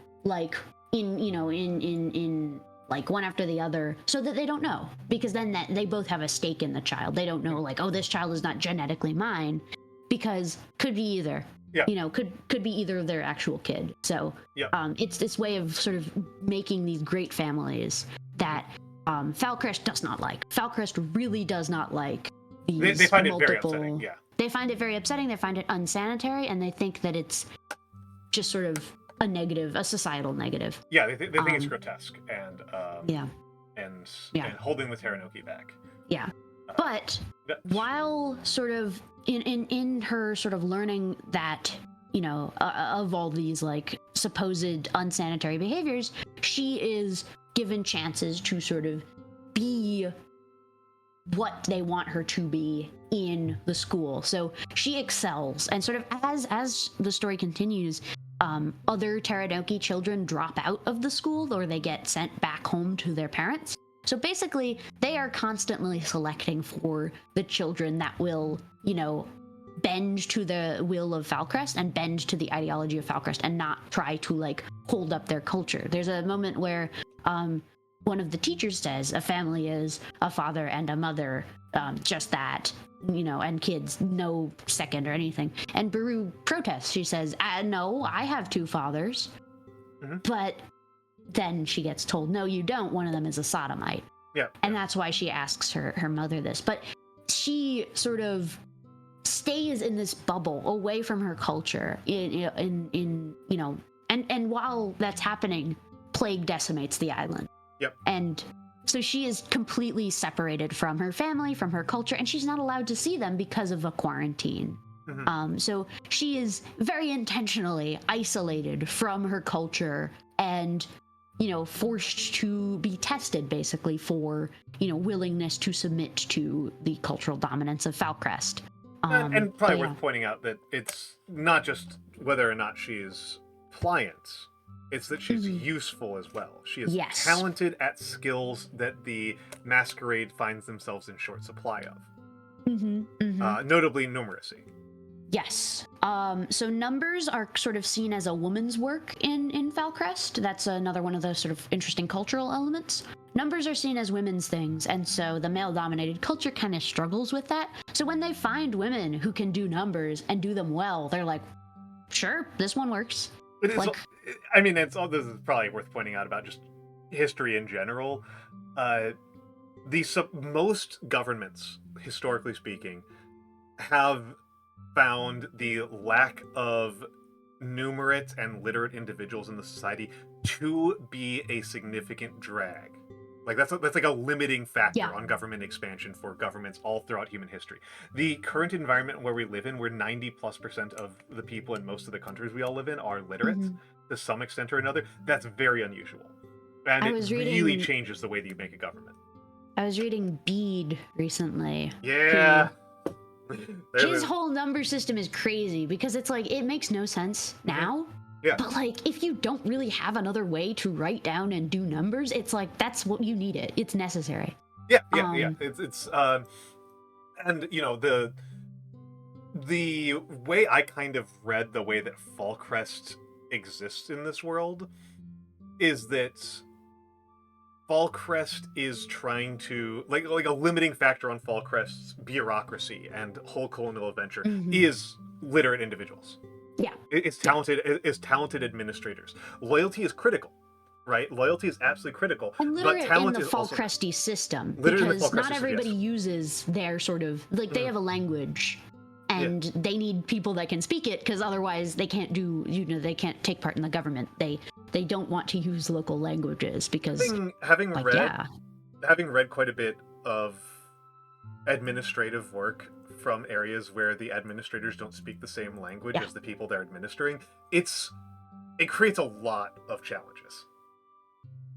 in one after the other, so that they don't know, because then they both have a stake in the child. They don't know this child is not genetically mine, because could be either. Yeah. Could be either their actual kid. So it's this way of sort of making these great families that Falcrest does not like. Falcrest really does not like these they find it very upsetting. Yeah. They find it very upsetting. They find it unsanitary, and they think that it's just sort of a societal negative. Yeah, they think it's grotesque and and holding the Taranaki back. Yeah. But while sort of in her sort of learning that, of all these supposed unsanitary behaviors, she is given chances to sort of be what they want her to be in the school. So she excels, and sort of as the story continues, other Taranaki children drop out of the school, or they get sent back home to their parents. So basically, they are constantly selecting for the children that will, bend to the will of Falcrest and bend to the ideology of Falcrest, and not try to hold up their culture. There's a moment where one of the teachers says a family is a father and a mother, just that, and kids, no second or anything. And Baru protests. She says, no, I have two fathers. But then she gets told, no, you don't. One of them is a sodomite. Yeah. And that's why she asks her mother this. But she sort of stays in this bubble away from her culture. And while that's happening, plague decimates the island. Yep. And so she is completely separated from her family, from her culture, and she's not allowed to see them because of a quarantine. So she is very intentionally isolated from her culture and forced to be tested basically for willingness to submit to the cultural dominance of Falcrest. And probably worth pointing out that it's not just whether or not she is pliant, it's that she's useful as well. She is talented at skills that the masquerade finds themselves in short supply of. Notably numeracy. Yes. So numbers are sort of seen as a woman's work in Falcrest. That's another one of the sort of interesting cultural elements. Numbers are seen as women's things, and so the male-dominated culture kind of struggles with that. So when they find women who can do numbers and do them well, they're like, sure, this one works. This is probably worth pointing out about just history in general. Most governments, historically speaking, have found the lack of numerate and literate individuals in the society to be a significant drag. Like that's like a limiting factor on government expansion for governments all throughout human history. The current environment where we live in, where 90+% of the people in most of the countries we all live in are literate to some extent or another, that's very unusual. And it really changes the way that you make a government. I was reading Bede recently. Yeah. His whole number system is crazy because it's like, it makes no sense now. Yeah. But like, if you don't really have another way to write down and do numbers, it's like, that's what you need it. It's necessary. Yeah. It's and the way I kind of read the way that Falcrest exists in this world is that Falcrest is trying to like a limiting factor on Falcrest's bureaucracy and whole colonial adventure is literate individuals. Yeah, it's talented administrators. Loyalty is critical, right? Loyalty is absolutely critical. And literate in the Falcresty system, because not everybody uses their sort of like they have a language. And they need people that can speak it, because otherwise they can't do, they can't take part in the government. They don't want to use local languages because having read quite a bit of administrative work from areas where the administrators don't speak the same language as the people they're administering, it creates a lot of challenges.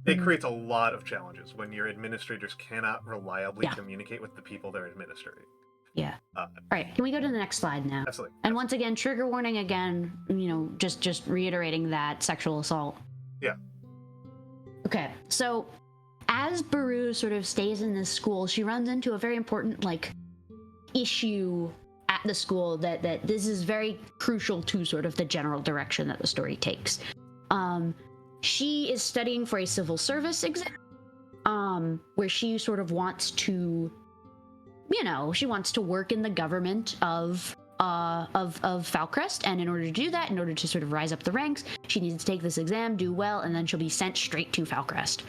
It creates a lot of challenges when your administrators cannot reliably communicate with the people they're administering. Yeah. All right. Can we go to the next slide now? Absolutely. And once again, trigger warning again, just reiterating that sexual assault. Yeah. Okay. So as Baru sort of stays in this school, she runs into a very important issue at the school that this is very crucial to sort of the general direction that the story takes. She is studying for a civil service exam, where she sort of wants to she wants to work in the government of Falcrest, and in order to do that, in order to sort of rise up the ranks, she needs to take this exam, do well, and then she'll be sent straight to Falcrest.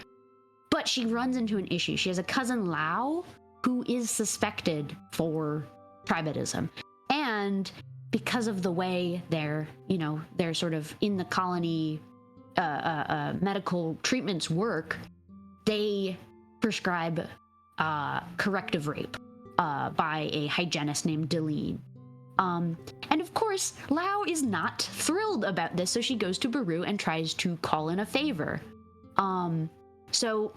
But she runs into an issue. She has a cousin, Lau, who is suspected for tribadism. And because of the way they're sort of in the colony medical treatments work, they prescribe corrective rape by a hygienist named Deline. And of course, Lau is not thrilled about this, so she goes to Baru and tries to call in a favor. So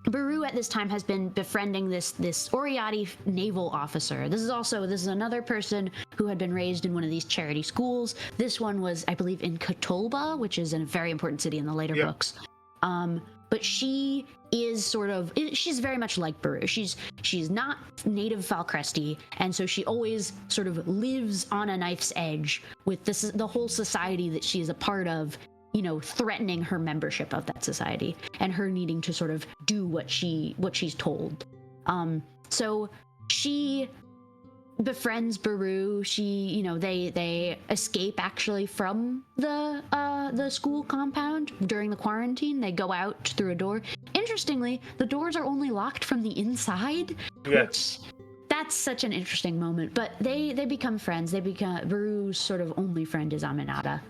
Baru at this time has been befriending this Oriati naval officer. This is another person who had been raised in one of these charity schools. This one was, I believe, in Kotolba, which is a very important city in the later books. But she is she's very much like Baru. She's not native Falcresty, and so she always sort of lives on a knife's edge with the whole society that she is a part of, threatening her membership of that society and her needing to sort of do what she's told. So she befriends Baru. They escape actually from the school compound during the quarantine. They go out through a door. Interestingly, the doors are only locked from the inside, which that's such an interesting moment. But they become friends. Baru's sort of only friend is Aminata,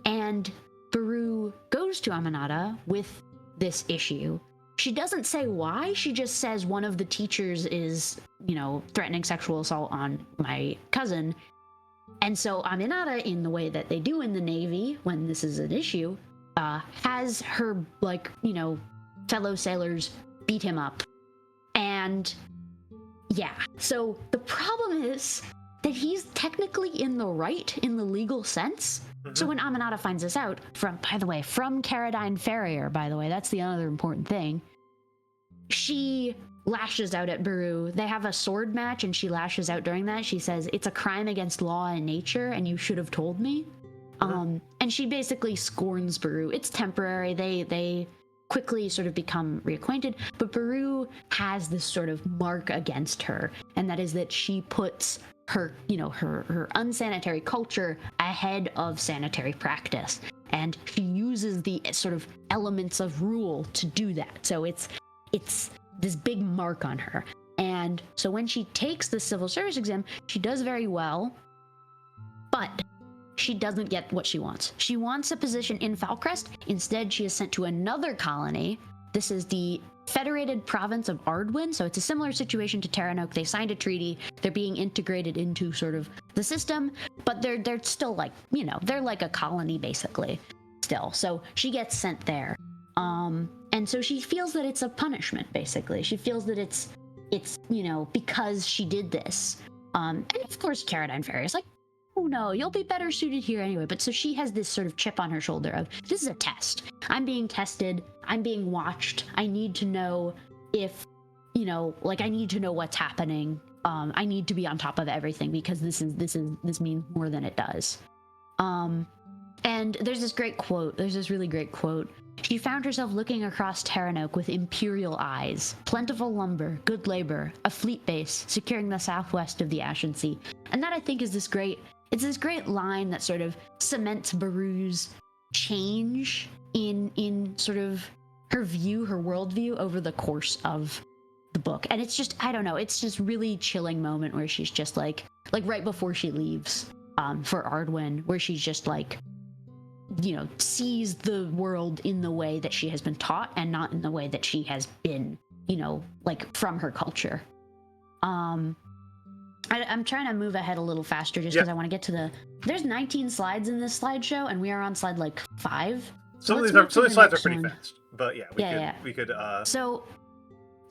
and Baru goes to Aminata with this issue. She doesn't say why, she just says one of the teachers is, threatening sexual assault on my cousin. And so Aminata, in the way that they do in the Navy when this is an issue, has her, like, you know, fellow sailors beat him up. And yeah, so the problem is that he's technically in the right in the legal sense. So when Amanata finds this out, from Caradine Farrier, by the way, that's the other important thing, she lashes out at Baru. They have a sword match, and she lashes out during that. She says, "It's a crime against law and nature, and you should have told me." And she basically scorns Baru. It's temporary. They quickly sort of become reacquainted, but Baru has this sort of mark against her, and that is that she puts her, you know, her unsanitary culture ahead of sanitary practice, and she uses the sort of elements of rule to do that. So it's this big mark on her. And so when she takes the civil service exam, she does very well, but she doesn't get what she wants. She wants a position in Falcrest. Instead, she is sent to another colony. This is the Federated Province of Ardwin, so it's a similar situation to Terranok. They signed a treaty. They're being integrated into sort of the system, but they're still, like, you know, they're like a colony basically still. So she gets sent there. And so she feels that it's a punishment, basically. She feels that it's you know, because she did this. And of course, Caradine Farrier is like, "Oh no, you'll be better suited here anyway." But so she has this sort of chip on her shoulder of, this is a test. I'm being tested. I'm being watched. I need to know if, you know, like, I need to know what's happening. I need to be on top of everything, because this means more than it does. And there's this great quote. There's this really great quote. "She found herself looking across Terranok with imperial eyes, plentiful lumber, good labor, a fleet base securing the southwest of the Ashen Sea." And that, I think, is this great line that sort of cements Baru's change in sort of her worldview over the course of the book. And it's just, I don't know, it's just really chilling moment where she's just like right before she leaves for Ardwin, where she's just like, you know, sees the world in the way that she has been taught and not in the way that she has been, you know, like, from her culture. I'm trying to move ahead a little faster just because I want to get to there's 19 slides in this slideshow, and we are on slide like 5. Some of these slides are pretty fast, but we could.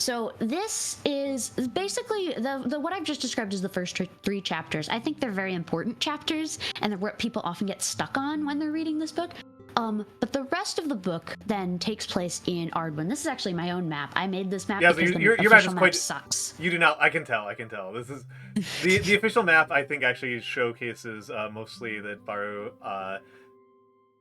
So this is basically the what I've just described as the first 3 chapters. I think they're very important chapters, and they're what people often get stuck on when they're reading this book. But the rest of the book then takes place in Ardwin. This is actually my own map. I made this map because your map is quite sucks. You do not. I can tell. This is the official map. I think actually showcases mostly that Baru,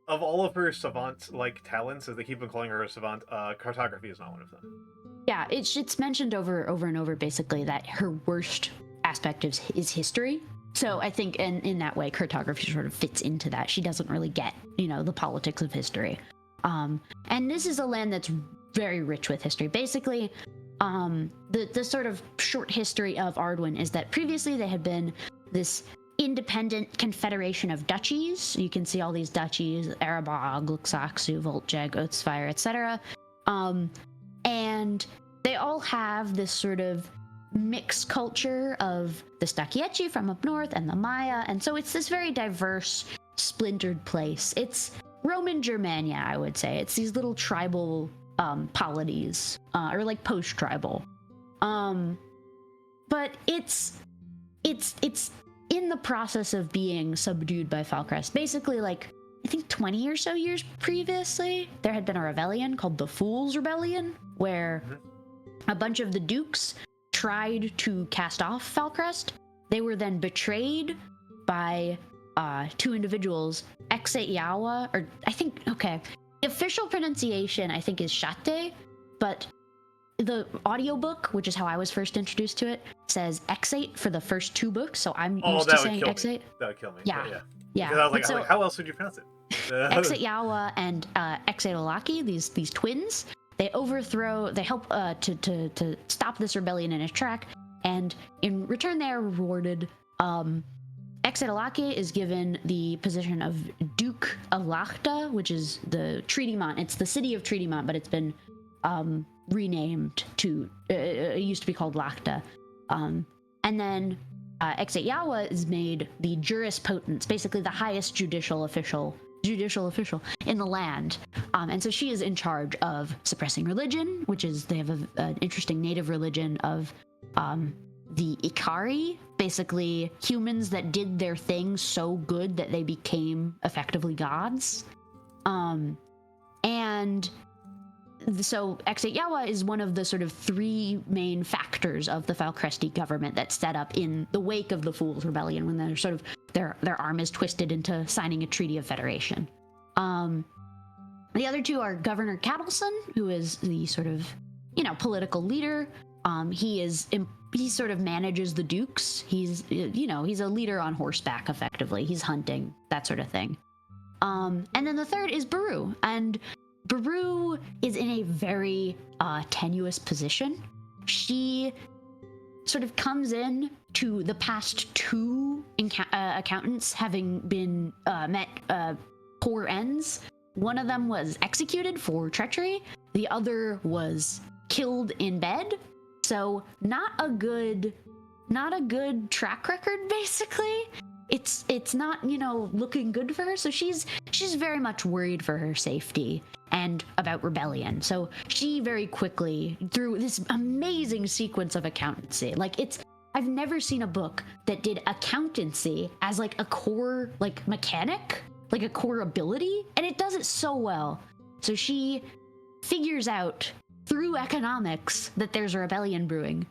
of all of her savant-like talents, as they keep on calling her a savant, cartography is not one of them. Yeah, it's mentioned over and over, basically, that her worst aspect is history. So I think in that way, cartography sort of fits into that. She doesn't really get, you know, the politics of history. And this is a land that's very rich with history. Basically, the sort of short history of Ardwin is that previously they had been this independent confederation of duchies. You can see all these duchies: Erebog, Luxaxu, Voltjeg, Oathsfire, etc. And they all have this sort of mixed culture of the Staciechi from up north and the Maya, and so it's this very diverse, splintered place. It's Roman Germania, I would say. It's these little tribal polities, or like post-tribal. But it's in the process of being subdued by Falcrest. Basically, like, I think 20 or so years previously, there had been a rebellion called the Fools' Rebellion, where a bunch of the dukes tried to cast off Falcrest. They were then betrayed by 2 individuals, Exet Yawa, or I think, okay, the official pronunciation I think is Shate, but the audiobook, which is how I was first introduced to it, says Exate for the first 2 books, so I'm used to saying Exate. That would kill me. Yeah. Because I was like, how else would you pronounce it? Exet Yawa and Exate Olaki, these twins, they help to stop this rebellion in its track, and in return they are rewarded. Exet Olaki is given the position of Duke of Lachta, which is the Treaty Mont. It's the city of Treaty Mont, but it's been renamed to, it used to be called Lachta. And then Exet Yawa is made the Juris Potens, basically the highest judicial official judicial official in the land. And so she is in charge of suppressing religion, which is, they have an interesting native religion of the Ikari, basically humans that did their thing so good that they became effectively gods. And so Exit Yawa is one of the sort of three main factors of the Falcresti government that's set up in the wake of the Fools Rebellion, when they're sort of their arm is twisted into signing a treaty of federation. The other two are Governor Cattleson, who is the sort of, political leader. He sort of manages the dukes. He's a leader on horseback, effectively. He's hunting, that sort of thing. And then the third is Baru, and Baru is in a very tenuous position. She sort of comes in to the past two accountants having been met poor ends. One of them was executed for treachery. The other was killed in bed. So not a good track record, basically. It's not, looking good for her. So she's very much worried for her safety and about rebellion. So she very quickly, through this amazing sequence of accountancy, I've never seen a book that did accountancy as like a core mechanic, like a core ability, and it does it so well. So she figures out through economics that there's a rebellion brewing,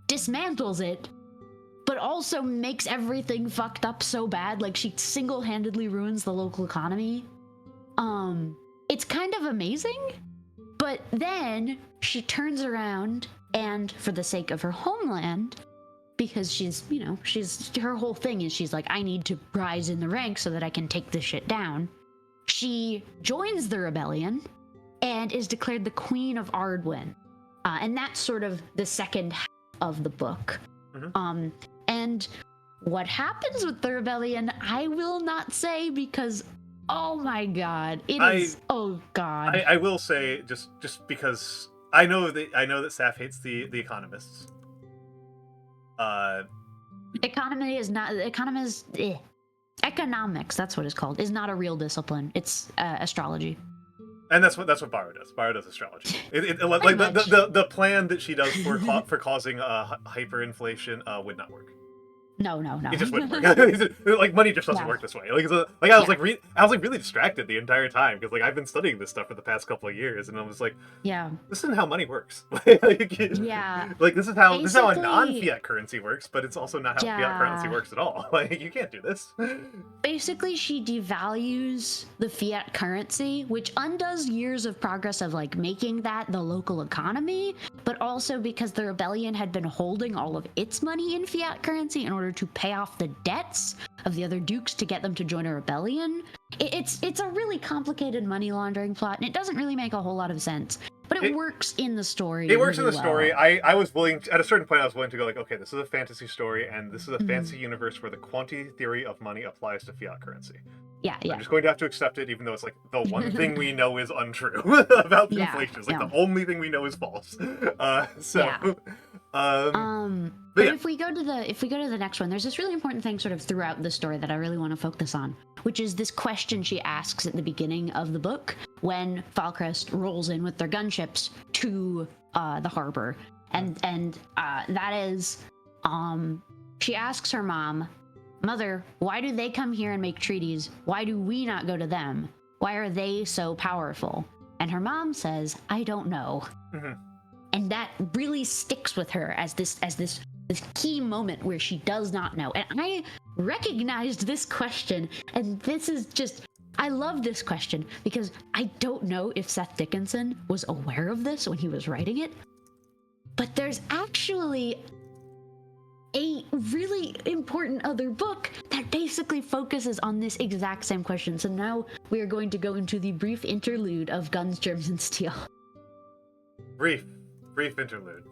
dismantles it, but also makes everything fucked up so bad, like she single-handedly ruins the local economy. It's kind of amazing, but then she turns around and, for the sake of her homeland, because she's her whole thing is she's like, I need to rise in the ranks so that I can take this shit down. She joins the rebellion and is declared the Queen of Ardwin. And that's sort of the second half of the book. Mm-hmm. And what happens with the rebellion, I will not say, because oh my god, oh god. I will say, just because I know that Saf hates the economists. Economics, that's what it's called, is not a real discipline. It's astrology. And that's what Baru does. Baru does astrology. The plan that she does for causing hyperinflation would not work. No. It just wouldn't work. Money just doesn't work this way. I was really distracted the entire time, because I've been studying this stuff for the past couple of years, and I was like, this isn't how money works. This is how a non-fiat currency works, but it's also not how fiat currency works at all. You can't do this. Basically, she devalues the fiat currency, which undoes years of progress of making that the local economy, but also because the rebellion had been holding all of its money in fiat currency in order to pay off the debts of the other dukes to get them to join a rebellion. It's a really complicated money laundering plot, and it doesn't really make a whole lot of sense, but it works in the story. It works in the story. I was willing to, at a certain point, I was willing to go okay, this is a fantasy story, and this is a fantasy universe where the quantity theory of money applies to fiat currency. Yeah. I'm just going to have to accept it, even though it's the one thing we know is untrue about inflation. It's the only thing we know is false. But if we go to the next one, there's this really important thing sort of throughout the story that I really want to focus on, which is this question she asks at the beginning of the book when Falcrest rolls in with their gunships to the harbor, and that is, she asks her mom, Mother, why do they come here and make treaties? Why do we not go to them? Why are they so powerful? And her mom says, I don't know. Mm-hmm. And that really sticks with her as this key moment where she does not know. And I recognized this question, and this is just, I love this question, because I don't know if Seth Dickinson was aware of this when he was writing it, but there's actually a really important other book that basically focuses on this exact same question. So now we are going to go into the brief interlude of Guns, Germs, and Steel. Brief interlude.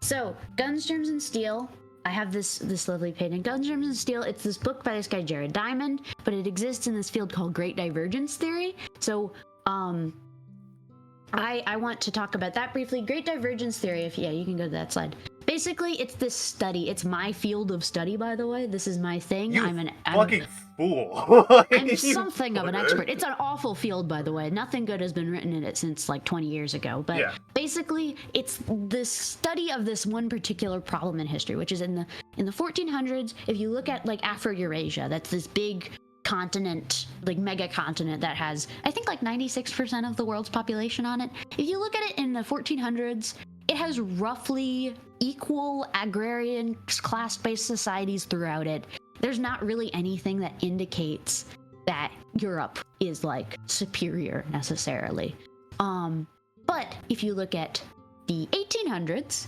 So, Guns, Germs, and Steel. I have this lovely painting. Guns, Germs, and Steel. It's this book by this guy, Jared Diamond, but it exists in this field called Great Divergence Theory. So, I want to talk about that briefly. Great Divergence Theory, you can go to that slide. basically, it's this study. It's my field of study, by the way. This is my thing. I'm fucking fool. I'm something of an expert. It's an awful field, by the way. Nothing good has been written in it since like 20 years ago. But basically, it's the study of this one particular problem in history, which is in the 1400s. If you look at like Afro-Eurasia, that's this big continent, like mega continent that has, I think, like 96% of the world's population on it. If you look at it in the 1400s, it has roughly equal agrarian class-based societies throughout it. There's not really anything that indicates that Europe is like superior necessarily. But if you look at the 1800s,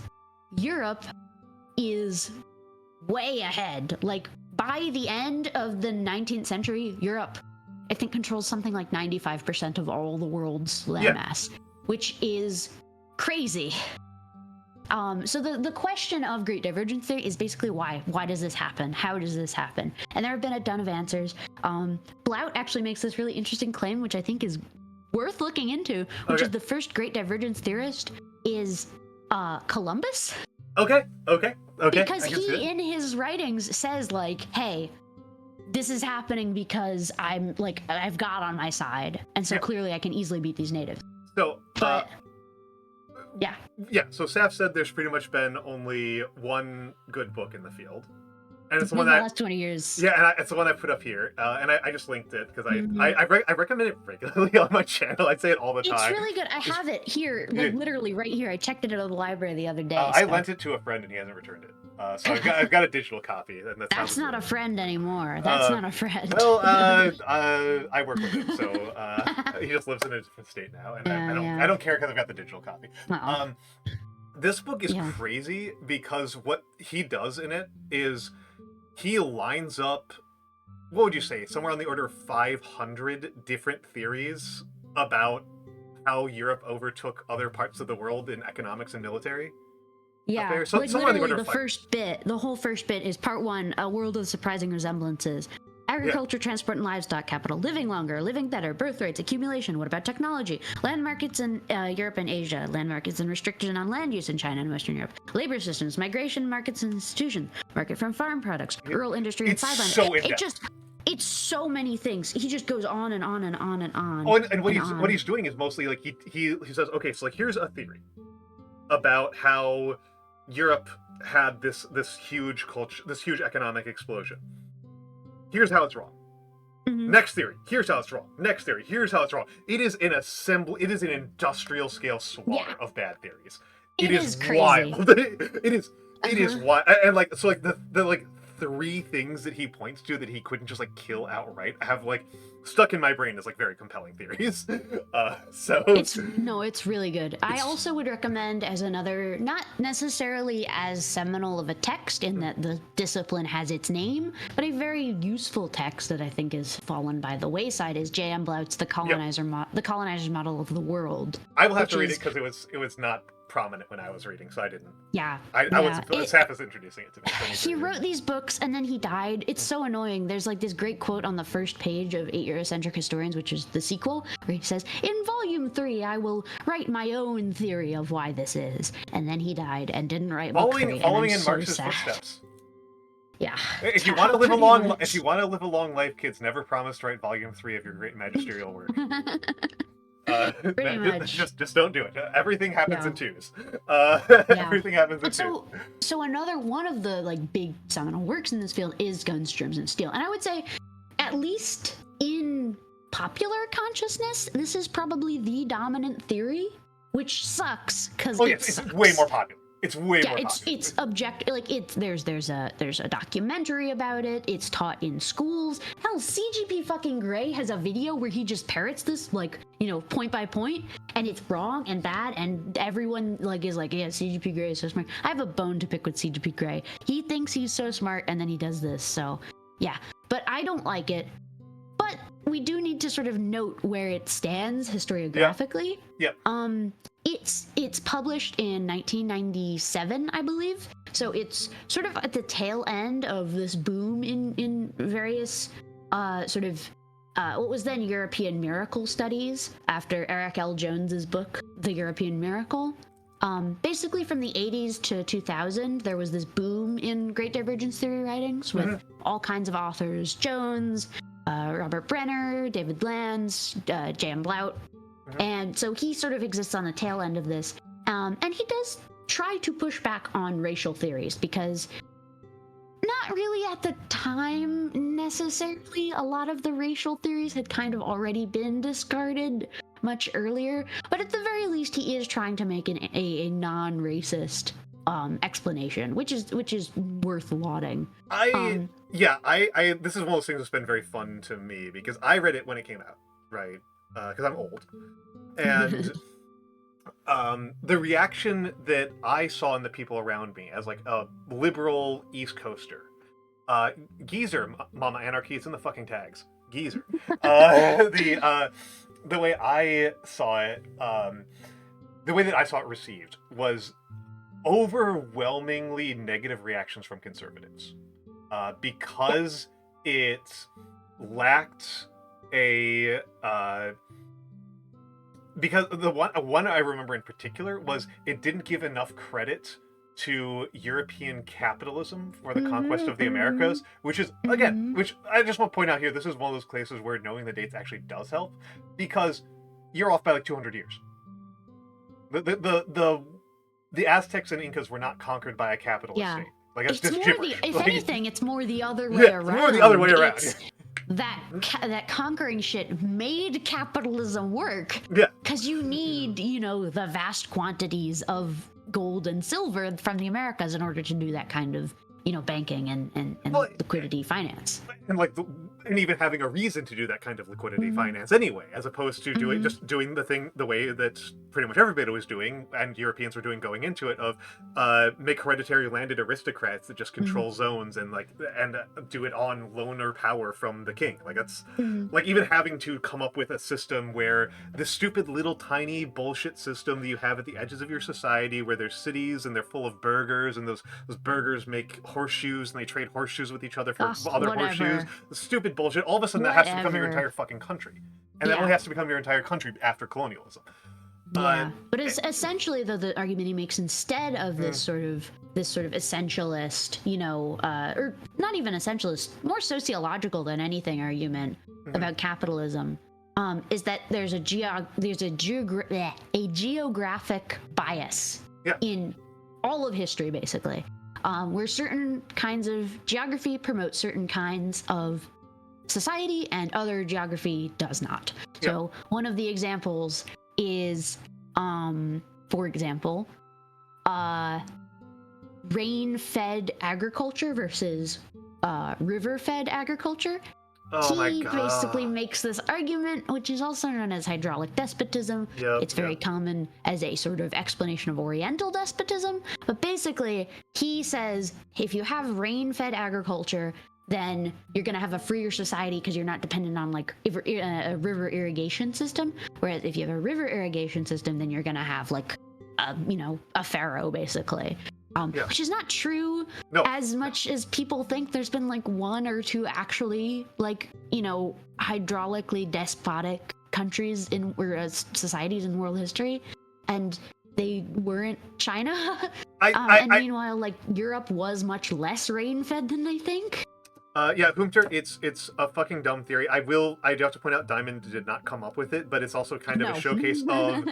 Europe is way ahead. Like by the end of the 19th century, Europe, I think, controls something like 95% of all the world's landmass, which is crazy. So the question of Great Divergence theory is basically why? Why does this happen? How does this happen? And there have been a ton of answers. Blount actually makes this really interesting claim, which I think is worth looking into, which is the first Great Divergence theorist is Columbus. Okay. Because he, in his writings, says like, hey, this is happening because I've God on my side, and so clearly I can easily beat these natives. So, but yeah. So Saf said there's pretty much been only one good book in the field, and it's the one in the last 20 years. Yeah, and it's the one I put up here, and I just linked it because I recommend it regularly on my channel. I'd say it all the time. It's really good. I have it here, like literally right here. I checked it at the library the other day. I lent it to a friend and he hasn't returned it. So I've got a digital copy. And that's not a friend anymore. That's not a friend. Well, I work with him, so he just lives in a different state now, and I don't care because I've got the digital copy. This book is crazy because what he does in it is he lines up, what would you say, somewhere on the order of 500 different theories about how Europe overtook other parts of the world in economics and military. Yeah, so, like literally the whole first bit is part one, a world of surprising resemblances. Agriculture, transport, and livestock capital. Living longer, living better, birth rates, accumulation. What about technology? Land markets in Europe and Asia. Land markets and restriction on land use in China and Western Europe. Labor systems, migration, markets and institutions. Market from farm products. Rural industry and sideline. So it's so many things. He just goes on and on and on and on. Oh, and what he's doing is mostly like he says, okay, so like here's a theory about how Europe had this huge culture, this huge economic explosion. Here's how it's wrong. Next theory. Here's how it's wrong. Next theory. Here's how it's wrong. It is an industrial scale slaughter of bad theories. It is crazy. Wild. It is wild. And like so, like the like 3 things that he points to that he couldn't just like kill outright have like stuck in my brain as like very compelling theories. So it's really good. I also would recommend as another, not necessarily as seminal of a text in that the discipline has its name, but a very useful text that I think has fallen by the wayside is J.M. Blout's The Colonizer's Model of the World. I will have to read it because it was not prominent when I was reading, so I didn't. I wasn't. Saf is introducing it to me. He wrote these books and then he died. It's so annoying. There's like this great quote on the first page of 8 Eurocentric Historians, which is the sequel, where he says, "In volume 3, I will write my own theory of why this is." And then he died and didn't write book 3. Following in Marx's footsteps. Yeah. If you want to live a long life, kids, never promise to write volume 3 of your great magisterial work. Pretty much. Just don't do it. Everything happens in 2s. Everything happens in 2s. So another one of the like big seminal works in this field is Guns, Germs, and Steel. And I would say, at least in popular consciousness, this is probably the dominant theory, which sucks because it's way more popular. It's way more popular. It's objective. Like there's a documentary about it. It's taught in schools. Hell, CGP fucking Grey has a video where he just parrots this like, point by point, and it's wrong and bad, and everyone like is like, yeah, CGP Grey is so smart. I have a bone to pick with CGP Grey. He thinks he's so smart, and then he does this. So yeah, but I don't like it. But we do need to sort of note where it stands historiographically. Yeah. It's published in 1997, I believe. So it's sort of at the tail end of this boom in various what was then European miracle studies after Eric L. Jones's book, The European Miracle. Basically from the 80s to 2000, there was this boom in Great Divergence theory writings with all kinds of authors: Jones, Robert Brenner, David Blands, J.M. Blount. And so he sort of exists on the tail end of this. And he does try to push back on racial theories, because not really at the time necessarily. A lot of the racial theories had kind of already been discarded much earlier, but at the very least he is trying to make a non-racist explanation, which is worth lauding. This is one of those things that's been very fun to me, because I read it when it came out, right? Because I'm old, and the reaction that I saw in the people around me as like a liberal East Coaster, geezer, Mama Anarchy, it's in the fucking tags, geezer. The way I saw it, received was overwhelmingly negative reactions from conservatives, because it lacked a because the one I remember in particular was it didn't give enough credit to European capitalism for the conquest of the Americas, which is, again, which I just want to point out here, this is one of those places where knowing the dates actually does help, because you're off by like 200 years. The Aztecs and Incas were not conquered by a capitalist state. Like, that's just gibberish. If anything, it's more the other way around. It's more the other way around. That conquering shit made capitalism work. Yeah. Because you need, the vast quantities of gold and silver from the Americas in order to do that kind of, banking and liquidity finance. And even having a reason to do that kind of liquidity finance anyway, as opposed to doing the thing the way that pretty much everybody was doing, and Europeans were doing going into it, of make hereditary landed aristocrats that just control zones and do it on loan or power from the king. Like, that's like even having to come up with a system where the stupid little tiny bullshit system that you have at the edges of your society, where there's cities and they're full of burghers, and those burghers make horseshoes and they trade horseshoes with each other for other horseshoes. The stupid bullshit. All of a sudden that has to become your entire fucking country, and that only has to become your entire country after colonialism. But it's essentially, though, the argument he makes, instead of this sort of essentialist, or not even essentialist, more sociological than anything argument about capitalism, is that there's a geographic bias in all of history, basically. Where certain kinds of geography promote certain kinds of society and other geography does not. So one of the examples is, for example, rain-fed agriculture versus river-fed agriculture. He basically makes this argument, which is also known as hydraulic despotism. It's very common as a sort of explanation of Oriental despotism. But basically, he says if you have rain-fed agriculture, then you're going to have a freer society because you're not dependent on like a river irrigation system. Whereas if you have a river irrigation system, then you're going to have like a pharaoh, basically. Which is not true as much as people think. There's been like one or two actually hydraulically despotic countries or societies in world history, and they weren't China. Meanwhile, like, Europe was much less rain-fed than they think. Humter, it's a fucking dumb theory. I do have to point out Diamond did not come up with it, but it's also kind of a showcase of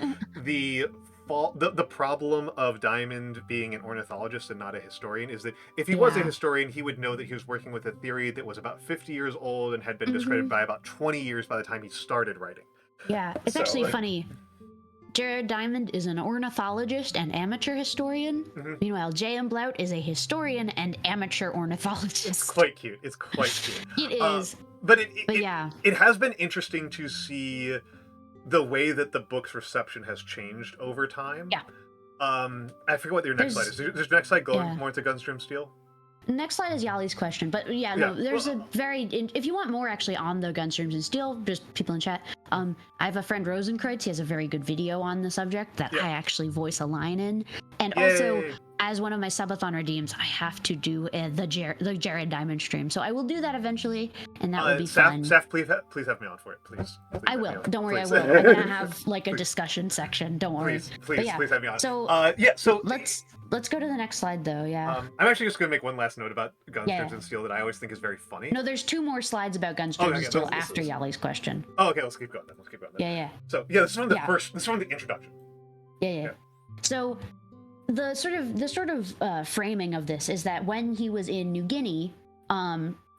the problem of Diamond being an ornithologist and not a historian, is that if he was a historian, he would know that he was working with a theory that was about 50 years old and had been discredited by about 20 years by the time he started writing. Yeah, it's actually funny. Jared Diamond is an ornithologist and amateur historian. Meanwhile, J.M. Blount is a historian and amateur ornithologist. It's quite cute. It is. But it has been interesting to see the way that the book's reception has changed over time. I forget what your next slide is. Does your next slide go more into Gunstream Steel? Next slide is Yali's question, but there's a very, if you want more actually on the Gunstreams and Steel, just people in chat, I have a friend Rosenkreutz, he has a very good video on the subject that I actually voice a line in, and also as one of my subathon redeems, I have to do the Jared Diamond stream. So I will do that eventually, and that will be fun. Seth, please have me on for it, please. I will. Don't worry, please. I will. I'm gonna have like a discussion section. Don't worry. Please have me on. So so let's go to the next slide though. Yeah. I'm actually just gonna make one last note about guns, germs, and steel that I always think is very funny. No, there's 2 more slides about guns, germs, and steel after Yali's question. Oh, okay. Let's keep going then. Yeah. So this is one of the first. This is one of the introduction. Yeah. So the sort of framing of this is that when he was in New Guinea,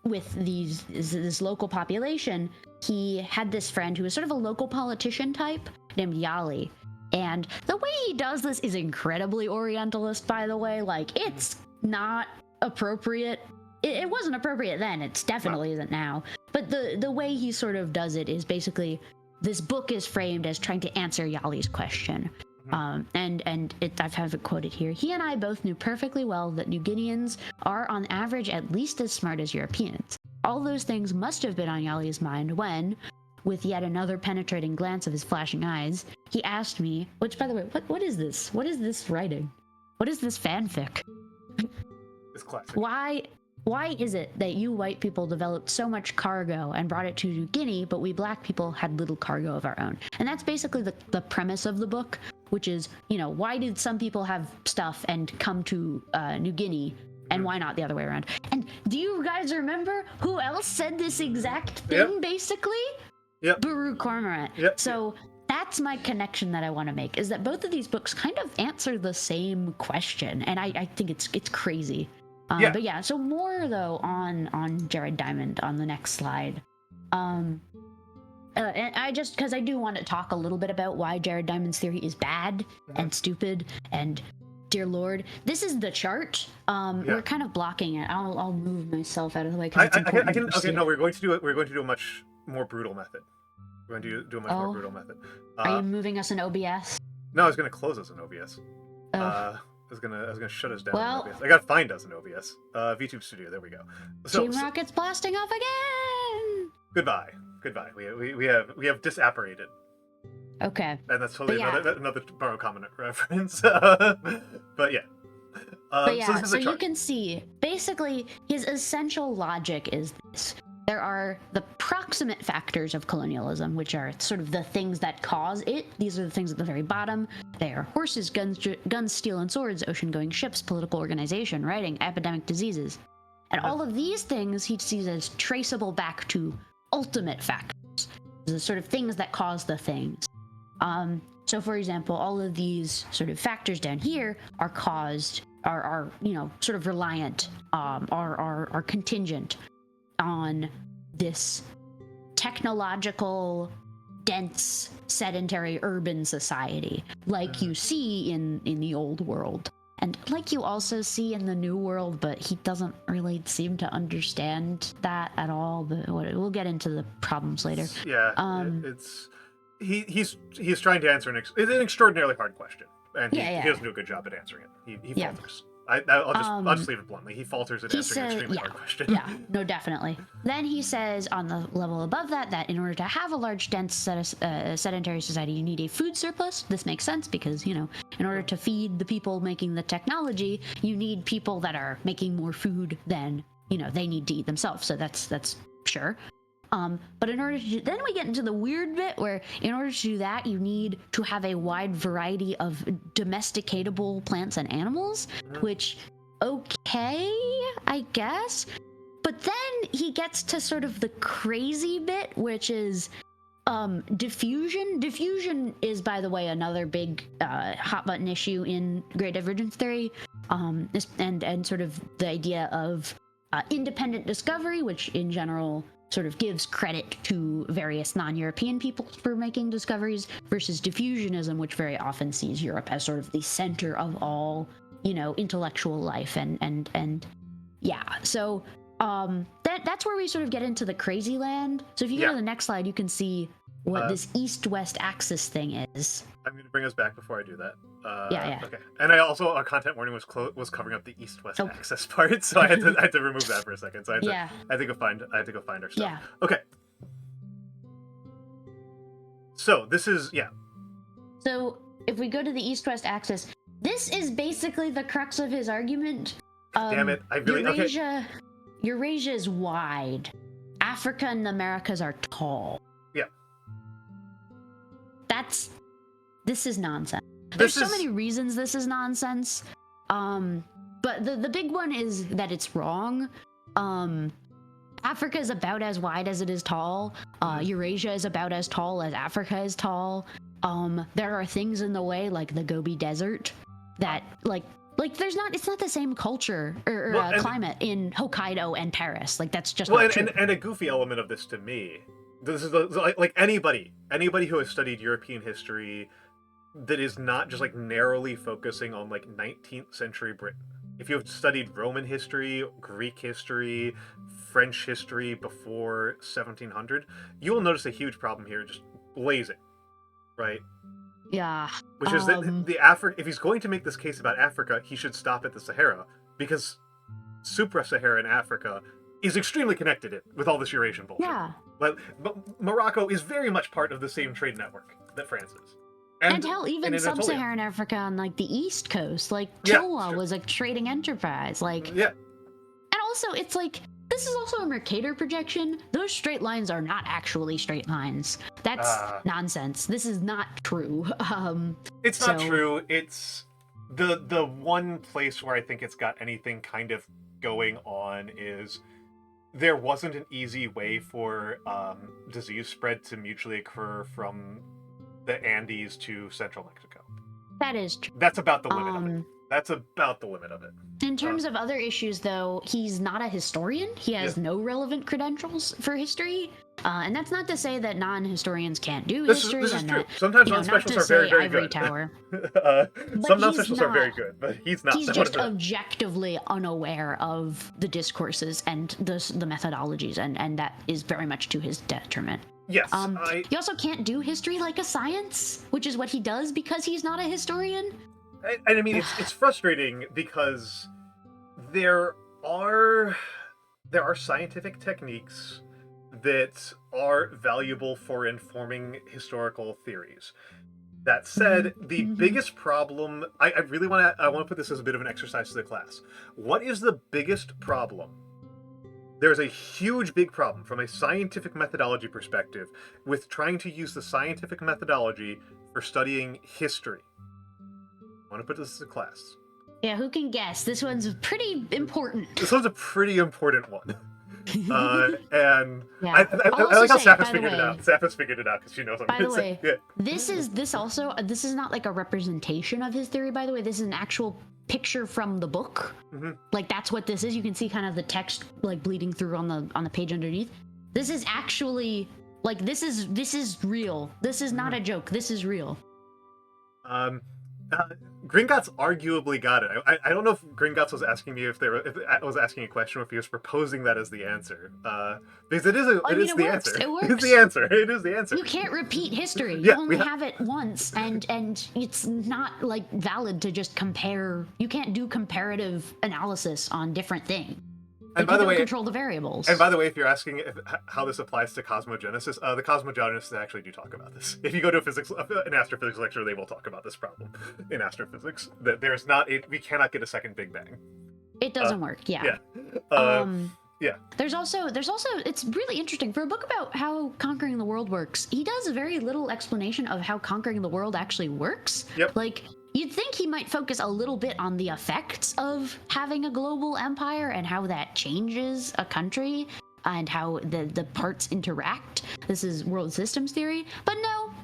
with this local population, he had this friend who was sort of a local politician type named Yali. And the way he does this is incredibly Orientalist, by the way. Like, it's not appropriate. It wasn't appropriate then. It definitely isn't now. But the way he sort of does it is basically, this book is framed as trying to answer Yali's question. I have it quoted here. He and I both knew perfectly well that New Guineans are on average at least as smart as Europeans. All those things must have been on Yali's mind when, with yet another penetrating glance of his flashing eyes, he asked me, which, by the way, what is this? What is this writing? What is this fanfic? It's classic. Why is it that you white people developed so much cargo and brought it to New Guinea, but we black people had little cargo of our own? And that's basically the premise of the book, which is, why did some people have stuff and come to New Guinea, and why not the other way around? And do you guys remember who else said this exact thing, basically? Yep. Baru Cormorant. Yep. So that's my connection that I want to make, is that both of these books kind of answer the same question, and I think it's crazy. But yeah, so more though on Jared Diamond on the next slide. And I just, because I do want to talk a little bit about why Jared Diamond's theory is bad and stupid and dear Lord. This is the chart. We're kind of blocking it. I'll move myself out of the way because it's important. Okay, no, we're going to do a much more brutal method. We're going to do a much more brutal method. Are you moving us in OBS? No, I was going to close us in OBS. Oh. I was gonna shut us down. Well, in OBS. I gotta find us in OBS. VTube Studio. There we go. Team Rocket's blasting off again. Goodbye. We have disapparated. Okay. And that's totally another Baru Cormorant reference. But yeah. So you can see basically his essential logic is this. There are the proximate factors of colonialism, which are sort of the things that cause it. These are the things at the very bottom. They are horses, guns, steel, and swords, ocean-going ships, political organization, writing, epidemic diseases. And all of these things he sees as traceable back to ultimate factors, the sort of things that cause the things. So for example, all of these sort of factors down here are sort of reliant, are contingent on this technological, dense, sedentary urban society, like you see in the old world, and like you also see in the new world, but he doesn't really seem to understand that at all. But we'll get into the problems later. Yeah, he's trying to answer it's an extraordinarily hard question, and he doesn't do a good job at answering it. He falters. I'll just leave it bluntly. He falters at answering an extremely hard question. Yeah, no, definitely. Then he says on the level above that in order to have a large, dense sedentary society, you need a food surplus. This makes sense because, in order to feed the people making the technology, you need people that are making more food than, they need to eat themselves. So that's sure. But in order to then we get into the weird bit where in order to do that, you need to have a wide variety of domesticatable plants and animals, which, okay, I guess. But then he gets to sort of the crazy bit, which is diffusion. Diffusion is, by the way, another big hot button issue in Great Divergence theory, and sort of the idea of independent discovery, which in general sort of gives credit to various non-European peoples for making discoveries, versus diffusionism, which very often sees Europe as sort of the center of all, intellectual life, and yeah. So that's where we sort of get into the crazy land. So if you go to the next slide, you can see what this east-west axis thing is. I'm going to bring us back before I do that. Yeah. Okay. And our content warning was covering up the east-west axis part, so I had to remove that for a second. So I had to go find our stuff. Yeah. Okay. So this is So if we go to the east-west axis, this this is basically the crux of his argument. Damn it! I really Eurasia is wide. Africa and the Americas are tall. Yeah. This is nonsense. There's so many reasons this is nonsense. But the big one is that it's wrong. Africa is about as wide as it is tall. Eurasia is about as tall as Africa is tall. There are things in the way, like the Gobi Desert, that it's not the same culture or climate in Hokkaido and Paris. Like, that's just not true. And a goofy element of this to me, this is like anybody who has studied European history that is not just like narrowly focusing on like 19th century Britain. If you have studied Roman history, Greek history, French history before 1700, you will notice a huge problem here just blazing, right? Yeah. Which is that if he's going to make this case about Africa, he should stop at the Sahara, because supra-Saharan Africa is extremely connected with all this Eurasian bullshit. Yeah. But Morocco is very much part of the same trade network that France is. And hell, even sub-Saharan Africa on like the East Coast, like Kilwa was a trading enterprise. Like, yeah. And also, it's like, this is also a Mercator projection. Those straight lines are not actually straight lines. That's nonsense. This is not true. It's not true. It's the one place where I think it's got anything kind of going on is there wasn't an easy way for disease spread to mutually occur from the Andes to central Mexico. That is true. That's about the limit of it. That's about the limit of it. In terms of other issues, though, he's not a historian. He has no relevant credentials for history. And that's not to say that non-historians can't do history. This is and true. That, sometimes non-specials are very, very Ivory good. Tower. Some non-specials are very good, but he's not. He's just objectively unaware of the discourses and the methodologies, and that is very much to his detriment. Yes. He also can't do history like a science, which is what he does because he's not a historian. And I mean, it's frustrating because there are scientific techniques that are valuable for informing historical theories. That said, the biggest problem, I really want to put this as a bit of an exercise to the class. What is the biggest problem? There's a huge, big problem from a scientific methodology perspective with trying to use the scientific methodology for studying history. I want to put this as a class. Yeah, who can guess? This one's pretty important. This one's a pretty important one. And yeah. I like how Saf has figured it out. Saf has figured it out because she knows what I'm going to say. Yeah. This is not like a representation of his theory, by the way. This is an actual picture from the book. Like, that's what this is. You can see kind of the text like bleeding through on the page underneath. This is actually like this is real. This is not a joke. This is real. Gringotts arguably got it. I don't know if Gringotts was asking me if I was asking a question or if he was proposing that as the answer. Because it is the answer. It works. It's the answer. It is the answer. You can't repeat history. You only have it once, and it's not like valid to just compare. You can't do comparative analysis on different things. And by the way, control the variables. And by the way, if you're asking how this applies to cosmogenesis, the cosmogenists actually do talk about this. If you go to an astrophysics lecture, they will talk about this problem in astrophysics. That we cannot get a second Big Bang. It doesn't work. Yeah. Yeah. There's also it's really interesting for a book about how conquering the world works. He does very little explanation of how conquering the world actually works. Yep. Like, you'd think he might focus a little bit on the effects of having a global empire and how that changes a country and how the parts interact. This is world systems theory. But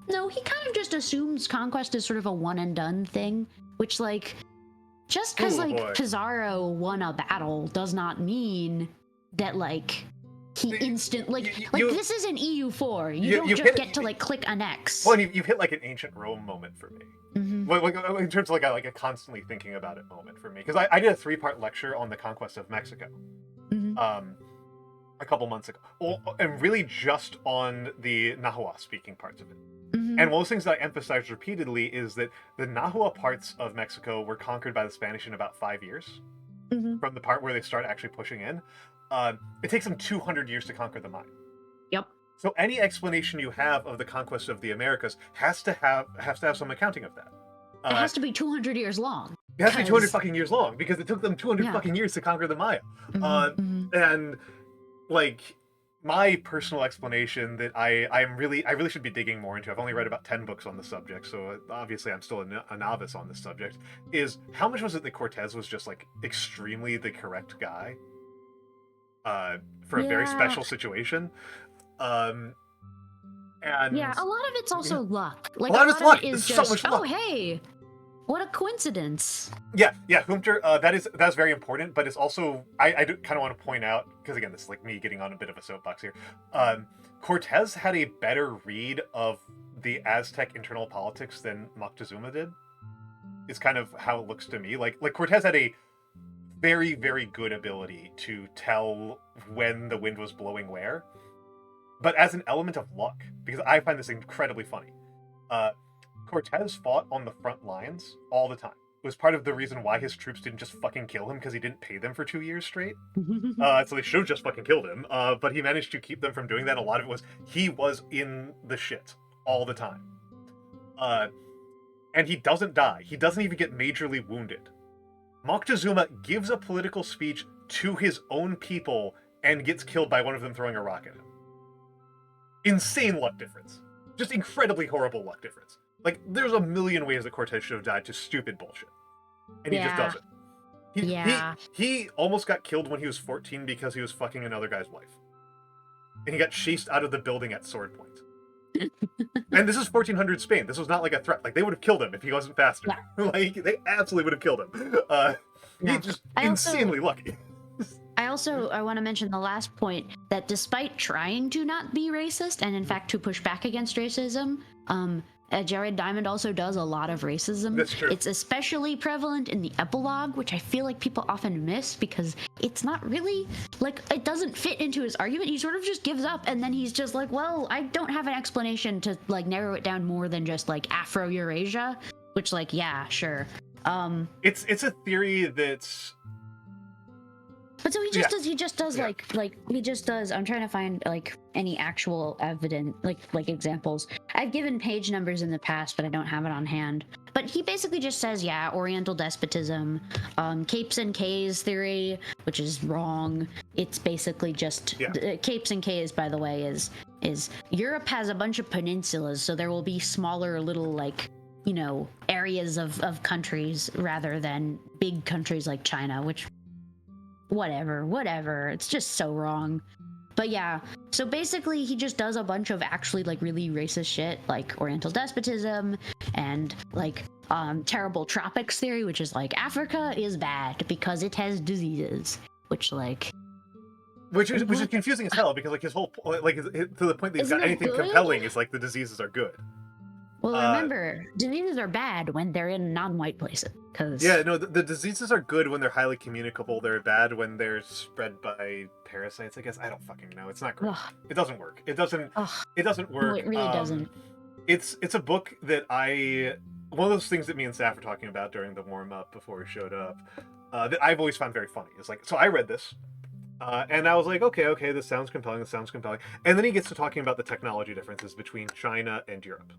no, he kind of just assumes conquest is sort of a one and done thing, which, like, just because Pizarro won a battle does not mean that, like, he this isn't EU4. You don't just get to like click an X. Well, you've hit like an ancient Rome moment for me. In terms of like a constantly thinking about it moment for me, because I did a 3-part lecture on the conquest of Mexico a couple months ago, and really just on the Nahua speaking parts of it. And one of those things that I emphasized repeatedly is that the Nahua parts of Mexico were conquered by the Spanish in about 5 years, from the part where they start actually pushing in. It takes them 200 years to conquer the mine. Yep. So any explanation you have of the conquest of the Americas has to have some accounting of that. It has to be 200 years long. It has to be 200 'Cause- fucking years long because it took them 200 Yeah. fucking years to conquer the Maya. Mhm. And like my personal explanation that I really should be digging more into. I've only read about 10 books on the subject, so obviously I'm still a novice on this subject. Is how much was it that Cortez was just like extremely the correct guy for a very Yeah. special situation. And Yeah, a lot of it's also luck. Like a lot of it's luck. it is It's so just, much oh luck. hey, what a coincidence. Yeah, Humter, that's very important, but it's also I do kind of want to point out, because again, this is like me getting on a bit of a soapbox here. Cortez had a better read of the Aztec internal politics than Moctezuma did. Is kind of how it looks to me. Like Cortez had a very, very good ability to tell when the wind was blowing where, but as an element of luck, because I find this incredibly funny. Cortez fought on the front lines all the time. It was part of the reason why his troops didn't just fucking kill him, because he didn't pay them for 2 years straight. So they should have just fucking killed him. But he managed to keep them from doing that. A lot of it was he was in the shit all the time. And he doesn't die. He doesn't even get majorly wounded. Moctezuma gives a political speech to his own people and gets killed by one of them throwing a rock at him. Insane luck difference. Just incredibly horrible luck difference. Like, there's a million ways that Cortez should have died to stupid bullshit. And he just doesn't. He almost got killed when he was 14 because he was fucking another guy's wife. And he got chased out of the building at sword point. And this is 1400 Spain. This was not like a threat. Like, they would have killed him if he wasn't faster. Yeah. Like, they absolutely would have killed him. He's just insanely lucky. I want to mention the last point, that despite trying to not be racist and in fact to push back against racism, Jared Diamond also does a lot of racism. That's true. It's especially prevalent in the epilogue, which I feel like people often miss because it's not really, like, it doesn't fit into his argument. He sort of just gives up, and then he's just like, well, I don't have an explanation to, like, narrow it down more than just, like, Afro-Eurasia, which, like, yeah, sure. It's a theory that's... But so he just does I'm trying to find like any actual evident like examples. I've given page numbers in the past, but I don't have it on hand. But he basically just says, yeah, Oriental despotism, Capes and K's theory, which is wrong. It's basically just Capes and K's, by the way, is Europe has a bunch of peninsulas, so there will be smaller little, like, you know, areas of countries rather than big countries like China, which whatever, it's just so wrong. But yeah, so basically he just does a bunch of actually like really racist shit, like Oriental despotism and like terrible tropics theory, which is like Africa is bad because it has diseases, which is confusing as hell, because like his whole to the point that he's Isn't got it anything good? compelling is like the diseases are good. Well, remember, diseases are bad when they're in non-white places. The diseases are good when they're highly communicable. They're bad when they're spread by parasites, I guess. I don't fucking know. It's not great. Ugh. It doesn't work. It doesn't work. No, it really doesn't. It's a book that one of those things that me and Saf were talking about during the warm-up before we showed up, that I've always found very funny. It's like, so I read this, and I was like, okay, this sounds compelling, And then he gets to talking about the technology differences between China and Europe.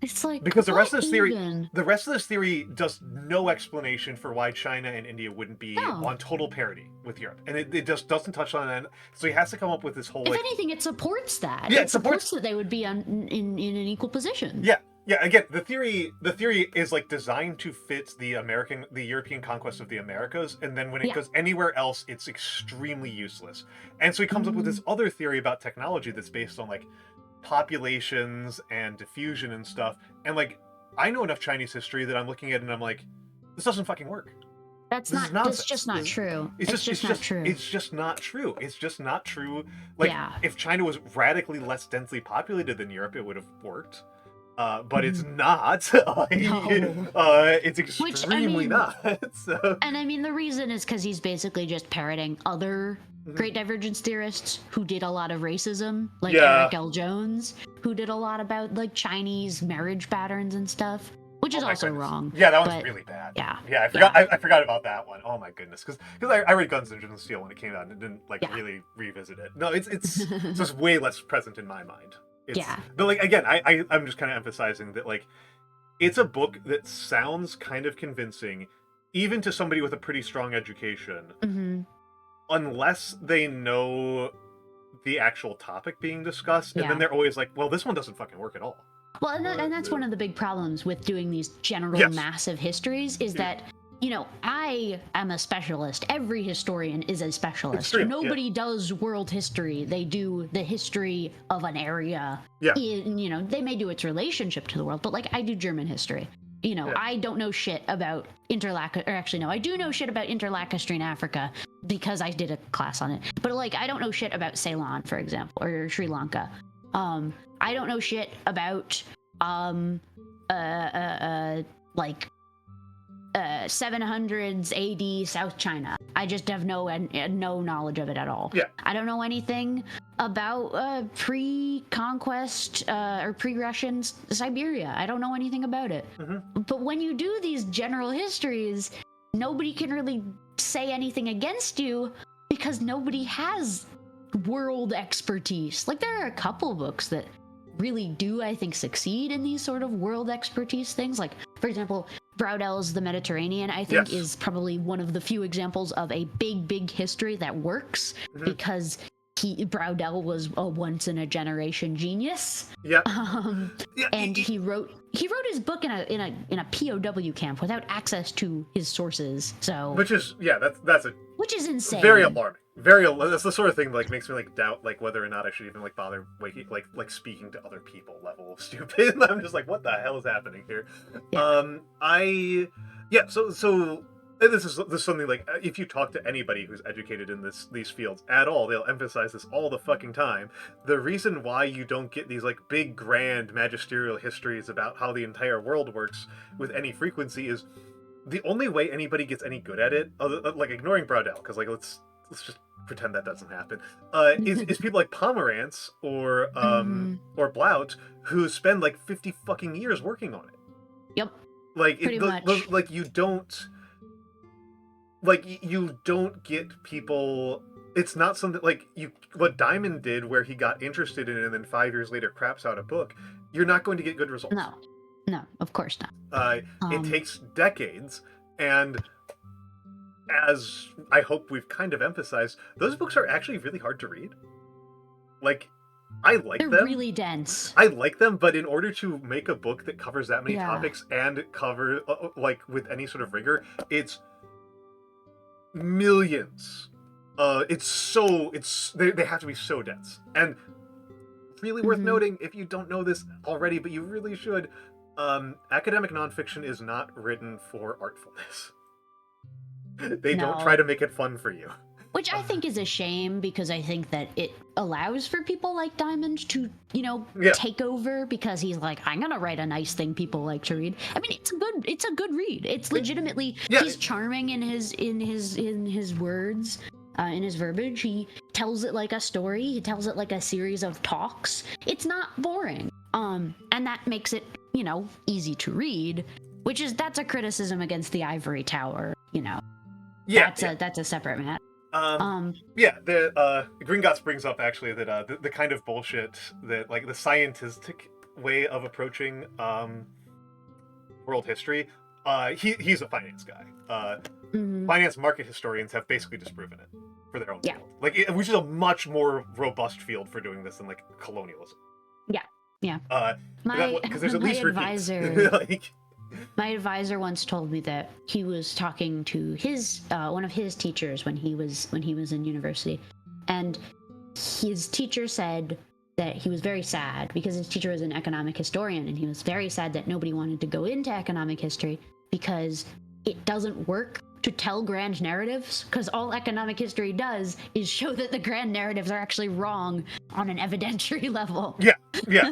It's like, because the rest of this theory does no explanation for why China and India wouldn't be on total parity with Europe, and it just doesn't touch on that. So he has to come up with this whole. If anything, it supports that. Yeah, it supports that they would be in an equal position. Yeah. Again, the theory is like designed to fit the European conquest of the Americas, and then when it goes anywhere else, it's extremely useless. And so he comes up with this other theory about technology that's based on like populations and diffusion and stuff, and like I know enough Chinese history that I'm looking at it and I'm like, this doesn't fucking work. That's just not true. It's just not true. It's just not true. Like, if China was radically less densely populated than Europe, it would have worked. But it's not. It's extremely not. So. And I mean, the reason is because he's basically just parroting other great divergence theorists who did a lot of racism, like Eric L. Jones, who did a lot about like Chinese marriage patterns and stuff, which is also wrong. Yeah, that one's really bad. Yeah, I forgot about that one. Oh my goodness, because I read Guns, Ninjas, and Steel when it came out and didn't really revisit it. No, it's just way less present in my mind. But like again, I'm just kind of emphasizing that like it's a book that sounds kind of convincing, even to somebody with a pretty strong education, Mm-hmm. unless they know the actual topic being discussed, and then they're always like, well, this one doesn't fucking work at all. Well, and that's one of the big problems with doing these general Yes. massive histories is that, you know, I am a specialist. Every historian is a specialist. true, Nobody does world history. They do the history of an area. Yeah. You know, they may do its relationship to the world, but like I do German history. You know, I don't know shit about I do know shit about interlacustrine Africa because I did a class on it. But like, I don't know shit about Ceylon, for example, or Sri Lanka. I don't know shit about like 700s AD South China. I just have no knowledge of it at all. Yeah. I don't know anything about pre-conquest or pre-Russian Siberia. I don't know anything about it. Mm-hmm. But when you do these general histories, nobody can really say anything against you because nobody has world expertise. Like, there are a couple books that really do, I think, succeed in these sort of world expertise things. Like, for example, Braudel's The Mediterranean, I think, is probably one of the few examples of a big history that works because Braudel was a once-in-a-generation genius. Yeah. And he wrote his book in a POW camp without access to his sources. So which is which is insane. Very alarming. That's the sort of thing like makes me like doubt like whether or not I should even like bother like speaking to other people level of stupid. I'm just like, what the hell is happening here? So this is something like if you talk to anybody who's educated in these fields at all, they'll emphasize this all the fucking time. The reason why you don't get these like big grand magisterial histories about how the entire world works with any frequency is the only way anybody gets any good at it, like ignoring Braudel, because like let's just pretend that doesn't happen, is people like Pomerantz or Blount who spend like 50 fucking years working on it. Yep. Like Pretty much. Like you don't get people. It's not something like what Diamond did, where he got interested in it and then 5 years later craps out a book. You're not going to get good results. No, of course not. It takes decades, and as I hope we've kind of emphasized, those books are actually really hard to read. Like, I like them. They're really dense. I like them, but in order to make a book that covers that many topics and cover like with any sort of rigor, it's millions. They have to be so dense. And really worth noting, if you don't know this already, but you really should, academic nonfiction is not written for artfulness. They don't try to make it fun for you. Which I think is a shame, because I think that it allows for people like Diamond to, take over, because he's like, I'm gonna write a nice thing people like to read. I mean, it's a good read. It's legitimately he's charming in his words, in his verbiage. He tells it like a story. He tells it like a series of talks. It's not boring. And that makes it, easy to read, that's a criticism against the Ivory Tower, That's a separate matter. The Gringotts brings up actually that the kind of bullshit that like the scientific way of approaching world history. He's a finance guy. Finance market historians have basically disproven it for their own field. Like, which is a much more robust field for doing this than like colonialism. Yeah. Because there's at least advisor. like, my advisor once told me that he was talking to his one of his teachers when he was in university, and his teacher said that he was very sad because his teacher was an economic historian, and he was very sad that nobody wanted to go into economic history because it doesn't work to tell grand narratives, because all economic history does is show that the grand narratives are actually wrong on an evidentiary level. No,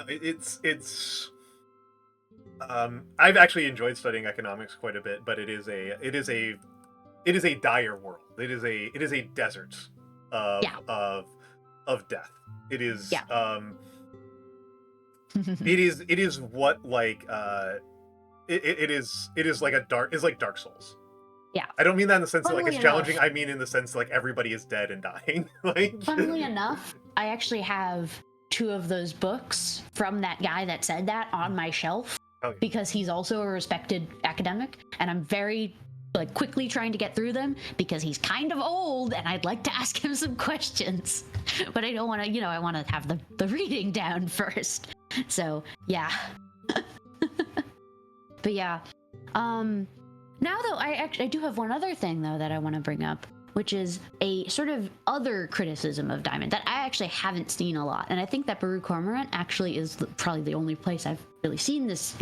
it's I've actually enjoyed studying economics quite a bit, but it is a dire world. It is a desert of death. It is it is what like it is like Dark Souls. Yeah. I don't mean that in the sense that like it's Funnily challenging. enough, I mean in the sense that, like, everybody is dead and dying. Like, funnily enough, I actually have 2 of those books from that guy that said that on my shelf. because he's also a respected academic, and I'm very quickly trying to get through them because he's kind of old and I'd like to ask him some questions. But I don't want to, I want to have the reading down first. So, yeah. But yeah. Now though, I do have one other thing though that I want to bring up, which is a sort of other criticism of Diamond that I actually haven't seen a lot. And I think that Baru Cormorant actually is probably the only place I've really seen this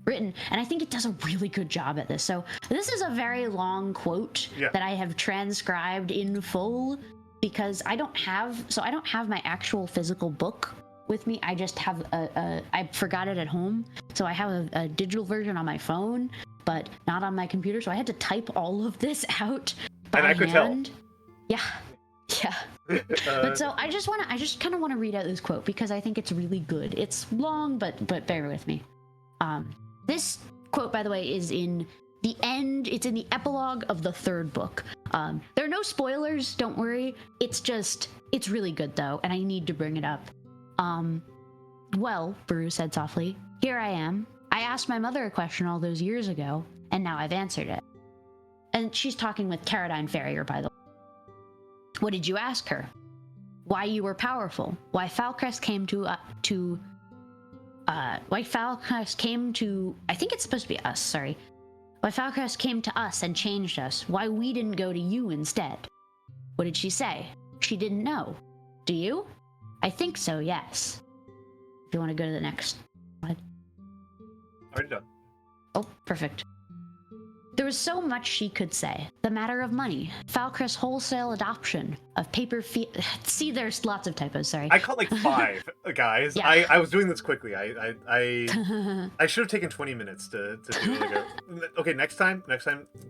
written, and I think it does a really good job at this. So this is a very long quote that I have transcribed in full because I don't have my actual physical book with me. I just have I forgot it at home, so I have a digital version on my phone, but not on my computer. So I had to type all of this out by hand. Could tell. Yeah. But so I just kind of want to read out this quote because I think it's really good. It's long, but bear with me. This quote, by the way, is in the end. It's in the epilogue of the third book. There are no spoilers, don't worry. It's really good though, and I need to bring it up. Well, Baru said softly, here I am. I asked my mother a question all those years ago, and now I've answered it. And she's talking with Caradine Farrier, by the way. What did you ask her? Why you were powerful? Why Falcrest came why Falcrest came to... I think it's supposed to be us, sorry. Why Falcrest came to us and changed us. Why we didn't go to you instead. What did she say? She didn't know. Do you? I think so, yes. If you want to go to the next slide. Already done. Oh, perfect. There was so much she could say. The matter of money, Falcrest's wholesale adoption of paper See, there's lots of typos, sorry. I caught 5, guys. Yeah. I was doing this quickly. I should have taken 20 minutes to do it. Okay, next time,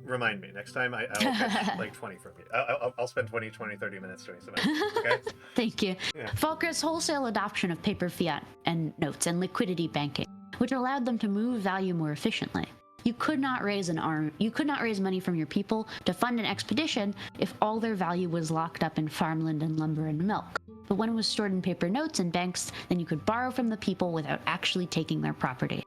remind me. Next time, I'll catch 20 from you. I'll spend 20, 30 minutes doing something. Okay? Thank you. Yeah. Falcrest's wholesale adoption of paper fiat and notes and liquidity banking, which allowed them to move value more efficiently. You could not raise money from your people to fund an expedition if all their value was locked up in farmland and lumber and milk. But when it was stored in paper notes and banks, then you could borrow from the people without actually taking their property.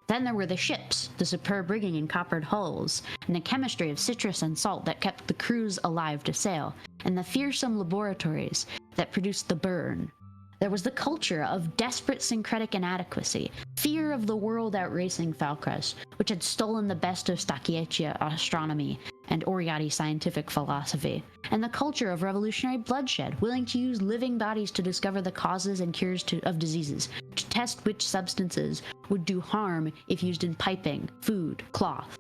Then there were the ships, the superb rigging and coppered hulls, and the chemistry of citrus and salt that kept the crews alive to sail, and the fearsome laboratories that produced the burn. There was the culture of desperate syncretic inadequacy, fear of the world outracing Falcrest, which had stolen the best of Stachyechia astronomy and Oriati scientific philosophy, and the culture of revolutionary bloodshed, willing to use living bodies to discover the causes and cures of diseases, to test which substances would do harm if used in piping, food, cloth.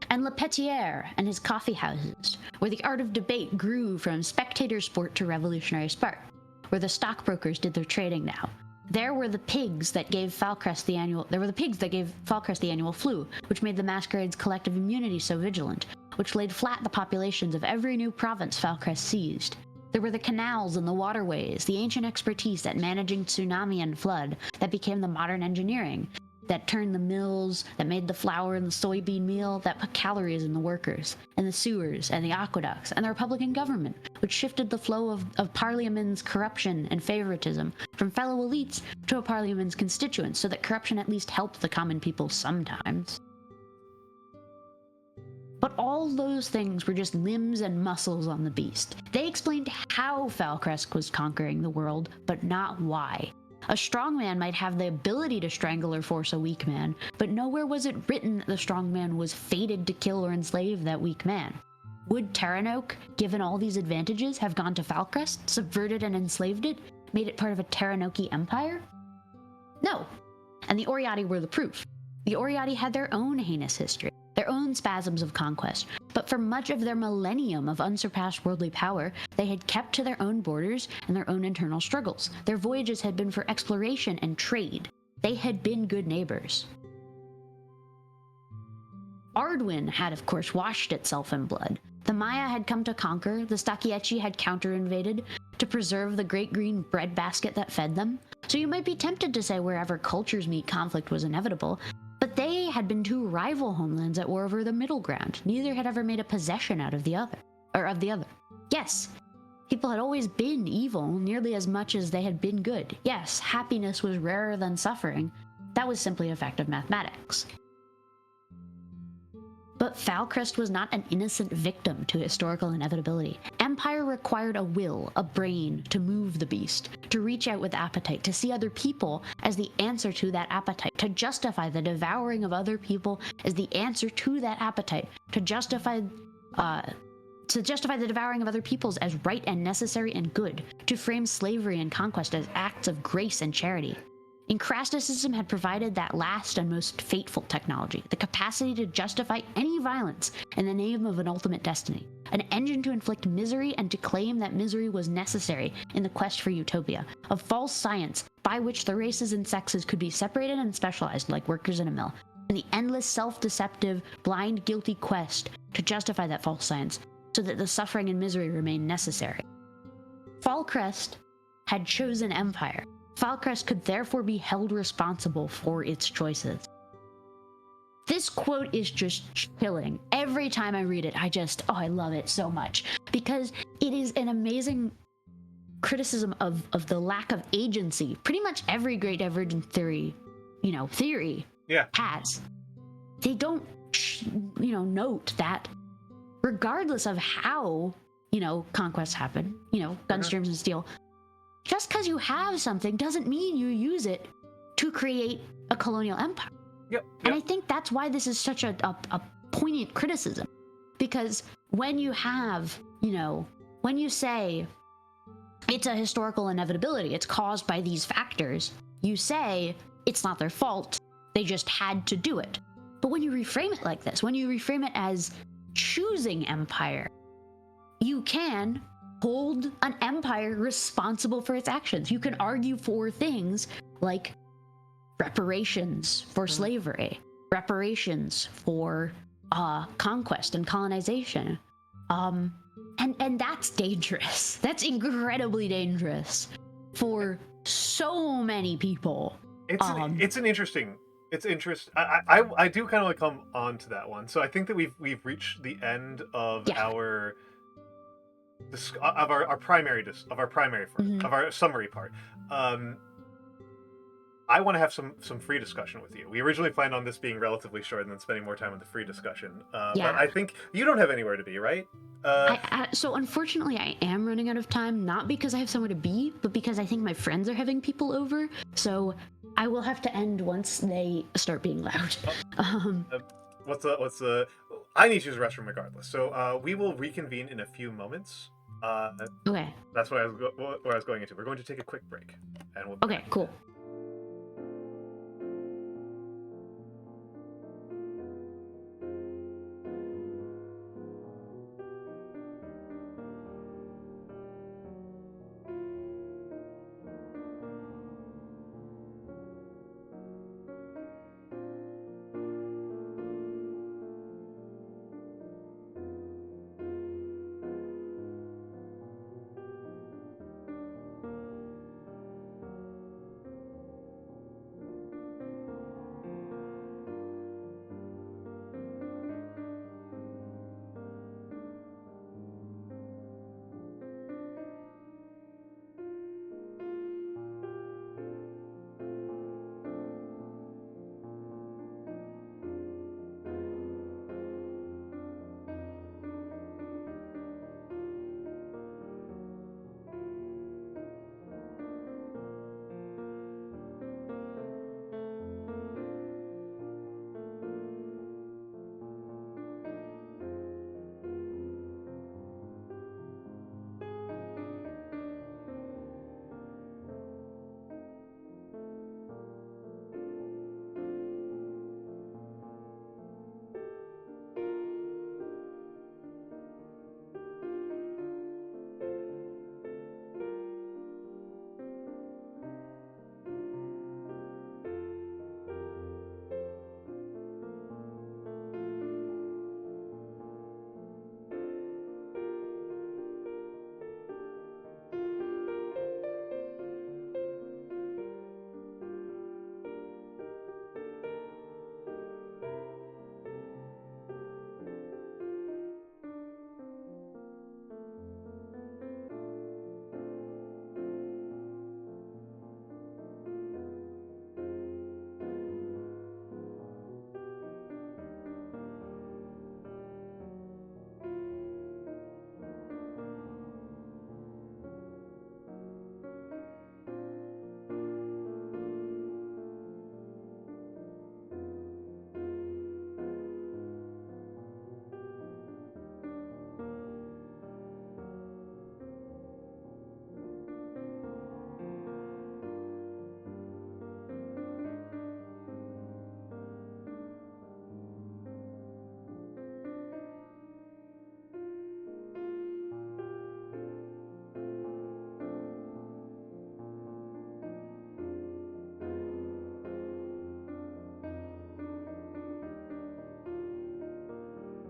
And Le Petier and his coffee houses, where the art of debate grew from spectator sport to revolutionary spark, where the stockbrokers did their trading now. There were the pigs that gave Falcrest the annual flu, which made the masquerade's collective immunity so vigilant, which laid flat the populations of every new province Falcrest seized. There were the canals and the waterways, the ancient expertise at managing tsunami and flood that became the modern engineering, that turned the mills, that made the flour and the soybean meal, that put calories in the workers, and the sewers, and the aqueducts, and the Republican government, which shifted the flow of Parliament's corruption and favoritism from fellow elites to a Parliament's constituents, so that corruption at least helped the common people sometimes. But all those things were just limbs and muscles on the beast. They explained how Falcrest was conquering the world, but not why. A strong man might have the ability to strangle or force a weak man, but nowhere was it written that the strong man was fated to kill or enslave that weak man. Would Terranoke, given all these advantages, have gone to Falcrest, subverted and enslaved it, made it part of a Terranoke empire? No. And the Oriati were the proof. The Oriati had their own heinous history, their own spasms of conquest, but for much of their millennium of unsurpassed worldly power, they had kept to their own borders and their own internal struggles. Their voyages had been for exploration and trade. They had been good neighbors. Ardwin had, of course, washed itself in blood. The Maya had come to conquer, the Stachyechii had counter-invaded, to preserve the great green breadbasket that fed them. So you might be tempted to say wherever cultures meet, conflict was inevitable, but they had been two rival homelands at war over the middle ground. Neither had ever made a possession out of the other. Yes, People had always been evil nearly as much as they had been good. Yes, happiness was rarer than suffering. That was simply a fact of mathematics. But Falcrest was not an innocent victim to historical inevitability. Empire required a will, a brain, to move the beast, to reach out with appetite, to see other people as the answer to that appetite, to justify the devouring of other people as the answer to that appetite, to justify the devouring of other peoples as right and necessary and good, to frame slavery and conquest as acts of grace and charity. Incrasticism had provided that last and most fateful technology, the capacity to justify any violence in the name of an ultimate destiny, an engine to inflict misery and to claim that misery was necessary in the quest for utopia, a false science by which the races and sexes could be separated and specialized like workers in a mill, and the endless self-deceptive, blind, guilty quest to justify that false science so that the suffering and misery remained necessary. Falcrest had chosen Empire. Falcrest could therefore be held responsible for its choices. This quote is just chilling. Every time I read it, I love it so much because it is an amazing criticism of the lack of agency. Pretty much every great divergence theory has. They don't, note that regardless of how, conquests happen, guns, germs, and steel, just because you have something doesn't mean you use it to create a colonial empire. Yep. And I think that's why this is such a poignant criticism. Because when you have, when you say it's a historical inevitability, it's caused by these factors, you say it's not their fault, they just had to do it. But when you reframe it like this, when you reframe it as choosing empire, you can hold an empire responsible for its actions. You can argue for things like reparations for slavery, reparations for conquest and colonization. And that's dangerous. That's incredibly dangerous for so many people. It's interesting. I do kind of like come on to that one. So I think that we've reached the end of our primary of our summary part. I want to have some free discussion with you. We originally planned on this being relatively short and then spending more time on the free discussion. But I think you don't have anywhere to be, right? So unfortunately, I am running out of time, not because I have somewhere to be, but because I think my friends are having people over. So I will have to end once they start being loud. I need to use the restroom regardless. So we will reconvene in a few moments. Okay. That's where I was going into. We're going to take a quick break, and we'll. Okay. Cool.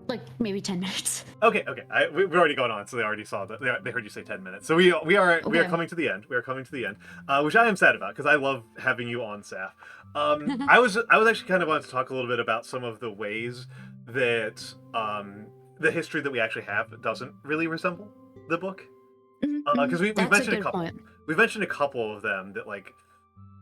Like maybe 10 minutes. Okay. We've already gone on, so they already saw that. They heard you say 10 minutes. So we are coming to the end. We are coming to the end, which I am sad about because I love having you on, Saf. I was actually kind of wanted to talk a little bit about some of the ways that the history that we actually have doesn't really resemble the book. Because we've mentioned a couple. Point. We've mentioned a couple of them that like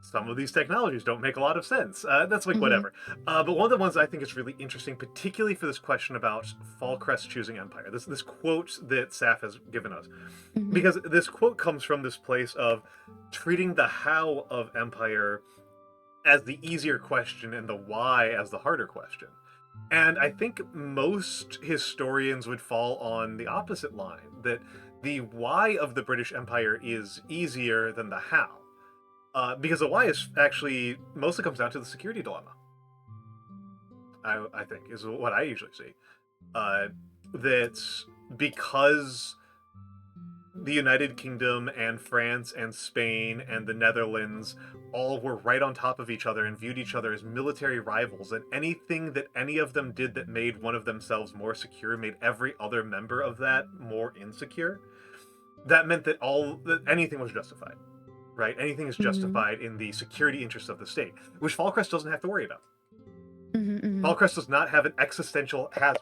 some of these technologies don't make a lot of sense. That's like whatever. But one of the ones I think is really interesting, particularly for this question about Falkreath choosing empire. This quote that Saf has given us, because this quote comes from this place of treating the how of empire as the easier question and the why as the harder question. And I think most historians would fall on the opposite line, that the why of the British Empire is easier than the how. Because the why is actually mostly comes down to the security dilemma. I think is what I usually see. That because the United Kingdom and France and Spain and the Netherlands all were right on top of each other and viewed each other as military rivals, and anything that any of them did that made one of themselves more secure made every other member of that more insecure. That meant that anything was justified. Right? Anything is justified in the security interests of the state, which Falkreath doesn't have to worry about. Falkreath does not have an existential hazard.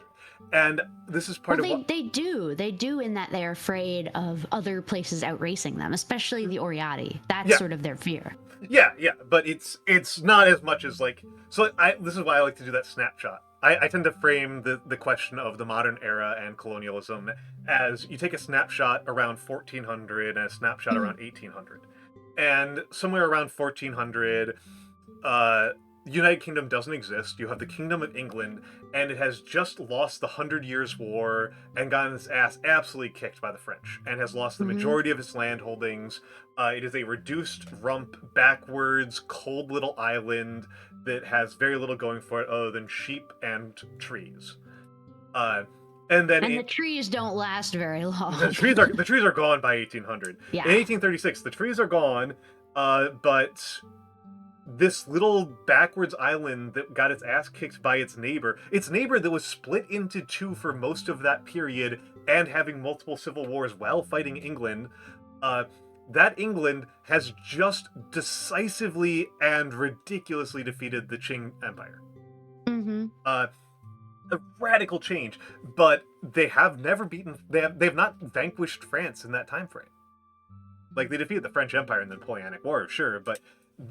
And this is part of what... They do in that they're afraid of other places outracing them, especially the Oriati. That's sort of their fear. Yeah, but it's not as much as like... So this is why I like to do that snapshot. I tend to frame the question of the modern era and colonialism as you take a snapshot around 1400 and a snapshot around 1800. And somewhere around 1400, United Kingdom doesn't exist. You have the Kingdom of England, and it has just lost the 100 Years' War and gotten its ass absolutely kicked by the French, and has lost the majority of its land holdings. It is a reduced, rump, backwards, cold little island that has very little going for it other than sheep and trees. And the trees don't last very long. The trees are gone by 1800. Yeah. In 1836, the trees are gone, but this little backwards island that got its ass kicked by its neighbor that was split into two for most of that period and having multiple civil wars while fighting England, that England has just decisively and ridiculously defeated the Qing Empire. A radical change, but they have never beaten. They have not vanquished France in that time frame. Like, they defeated the French Empire in the Napoleonic War, sure, but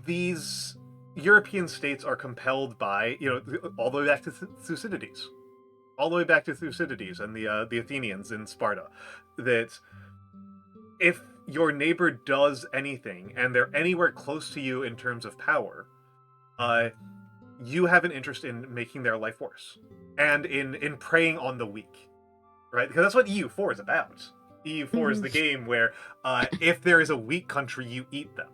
these European states are compelled by, all the way back to Thucydides, and the Athenians in Sparta, that if your neighbor does anything and they're anywhere close to you in terms of power, you have an interest in making their life worse. And in preying on the weak, right? Because that's what EU4 is about. EU4 is the game where if there is a weak country, you eat them.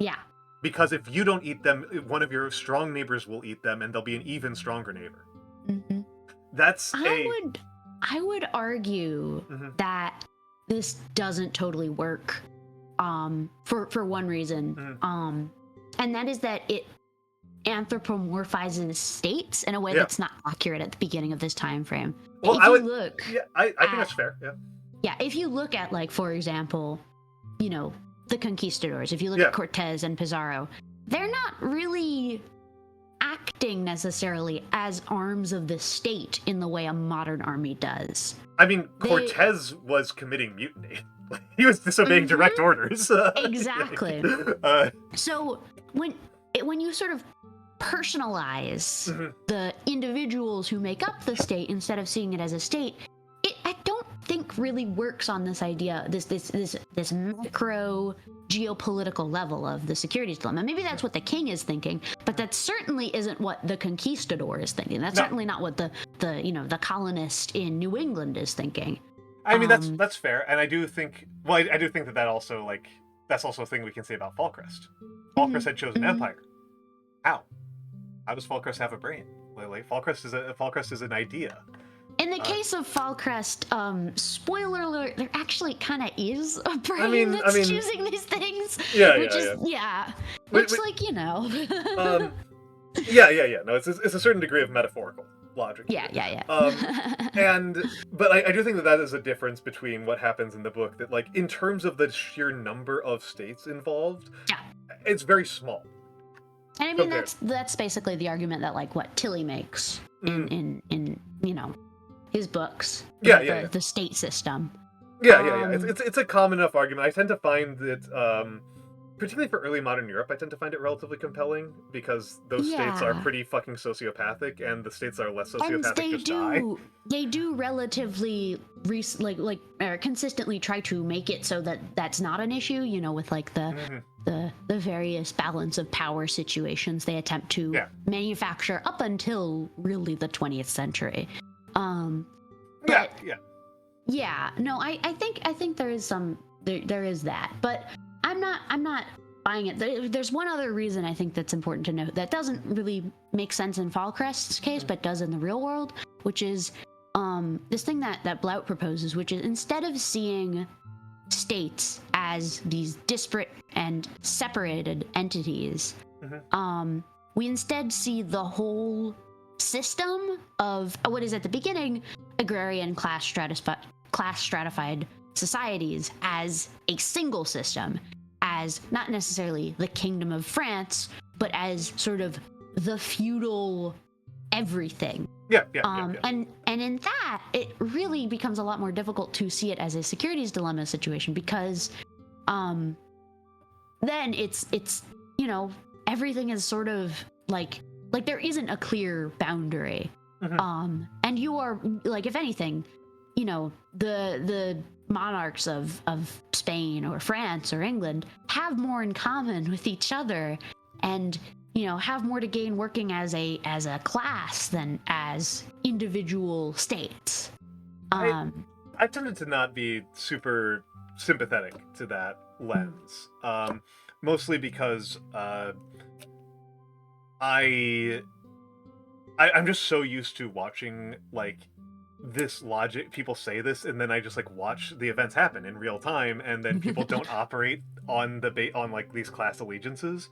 Yeah. Because if you don't eat them, one of your strong neighbors will eat them, and they'll be an even stronger neighbor. I would argue that this doesn't totally work for one reason. And that is that it anthropomorphizes states in a way that's not accurate at the beginning of this time frame. Well, I think that's fair. Yeah, if you look at, like, for example, the conquistadors, if you look at Cortez and Pizarro, they're not really acting necessarily as arms of the state in the way a modern army does. I mean, Cortez was committing mutiny. He was disobeying direct orders. Exactly. So when you sort of personalize the individuals who make up the state instead of seeing it as a state, I don't think really works on this idea, this macro geopolitical level of the security dilemma. Maybe that's what the king is thinking, but that certainly isn't what the conquistador is thinking. That's certainly not what the colonist in New England is thinking. I mean, that's fair, and I do think that also, like, that's also a thing we can say about Falkreath. Falkreath had chosen empire. How does Falkreath have a brain? Like, Falkreath is an idea. In the case of Falkreath, spoiler alert, there actually kind of is a brain that's choosing these things. Which, like, Yeah. No, it's a certain degree of metaphorical. logic. Yeah. But I do think that is a difference between what happens in the book, that like in terms of the sheer number of states involved, Yeah. it's very small. And I mean, that's basically the argument that like what Tilly makes in you know, his books. The state system. Yeah. It's a common enough argument. I tend to find that, particularly for early modern Europe, I tend to find it relatively compelling because those states are pretty fucking sociopathic, and the states that are less sociopathic just die. They do relatively consistently try to make it so that that's not an issue. You know, with like the various balance of power situations they attempt to manufacture up until really the 20th century. I think there is there is that, but I'm not buying it. There's one other reason I think that's important to note that doesn't really make sense in Falcrest's case, but does in the real world, which is this thing that Blount proposes, which is instead of seeing states as these disparate and separated entities, we instead see the whole system of what is at the beginning agrarian class stratified societies as a single system, as not necessarily the Kingdom of France, but as sort of the feudal everything. And in that, it really becomes a lot more difficult to see it as a securities dilemma situation, because then it's you know, everything is sort of like there isn't a clear boundary. And you are like, if anything, you know, the monarchs of Spain or France or England have more in common with each other, and you know, have more to gain working as a class than as individual states. I tended to not be super sympathetic to that lens, mostly because I'm just so used to watching like this logic, people say this, and then I just like watch the events happen in real time, and then people don't operate on like these class allegiances.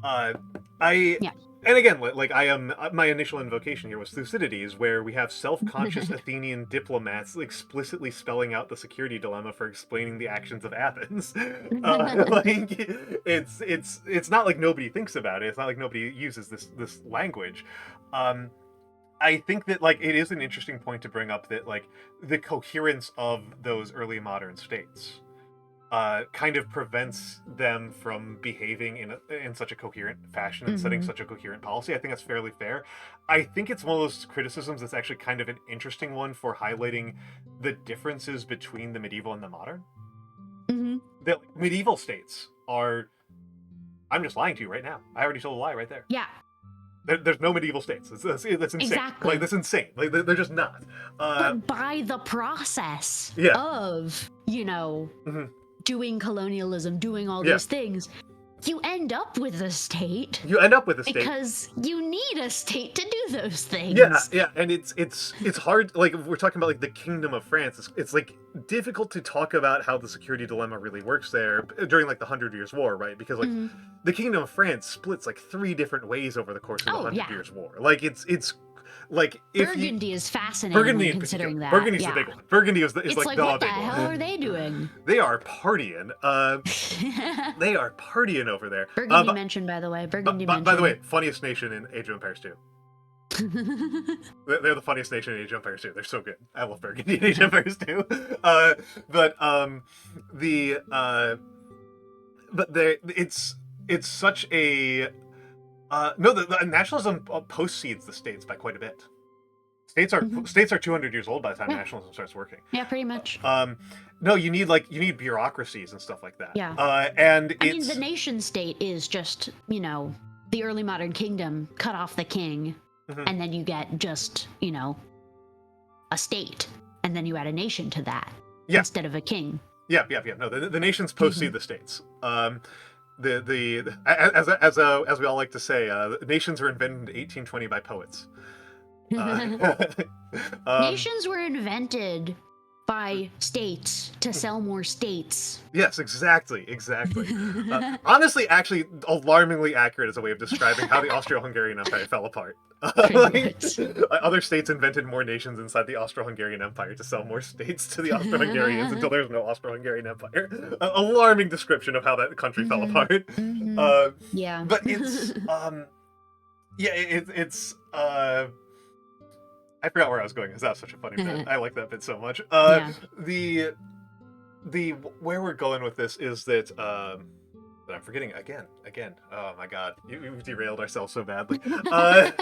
And again, like I am, my initial invocation here was Thucydides, where we have self-conscious Athenian diplomats explicitly spelling out the security dilemma for explaining the actions of Athens. Like it's not like nobody thinks about it. It's not like nobody uses this language. I think that like it is an interesting point to bring up that like the coherence of those early modern states kind of prevents them from behaving in such a coherent fashion and setting such a coherent policy. I think that's fairly fair. I think it's one of those criticisms that's actually kind of an interesting one for highlighting the differences between the medieval and the modern. The medieval states are... I'm just lying to you right now. I already told a lie right there. Yeah. There's no medieval states. That's insane. Exactly. Like, that's insane. Like, they're just not. But by the process of, you know... doing colonialism, doing all these things, you end up with a state. Because you need a state to do those things. Yeah, and it's hard. Like, if we're talking about like the Kingdom of France, it's like difficult to talk about how the security dilemma really works there during like the 100 Years' War, right? Because like the Kingdom of France splits like 3 different ways over the course of the 100 Years' War. Like it's like Burgundy is fascinating considering that. Burgundy's the big one. Burgundy is like the big one. What the hell are they doing? They are partying. They are partying over there. Burgundy mentioned, by the way. By the way, funniest nation in Age of Empires 2. They're the funniest nation in Age of Empires 2. They're so good. I love Burgundy in Age of Empires 2. It's such a... no, the nationalism postseeds the states by quite a bit. States are 200 years old by the time nationalism starts working. Yeah, pretty much. No, you need bureaucracies and stuff like that. Yeah. And I mean, the nation state is just, you know, the early modern kingdom cut off the king, and then you get just, you know, a state, and then you add a nation to that instead of a king. Yeah. No, the nations postseed the states. As we all like to say, nations were invented in 1820 by poets. Nations were invented by states to sell more states. Yes, exactly. Honestly, actually, alarmingly accurate as a way of describing how the Austro-Hungarian Empire fell apart. Other states invented more nations inside the Austro-Hungarian Empire to sell more states to the Austro-Hungarians until there was no Austro-Hungarian Empire. Alarming description of how that country fell apart. Yeah. But it's it's I forgot where I was going because that was such a funny bit. I like that bit so much. The where we're going with this is that I'm forgetting again. Oh my god, we've derailed ourselves so badly. Yeah,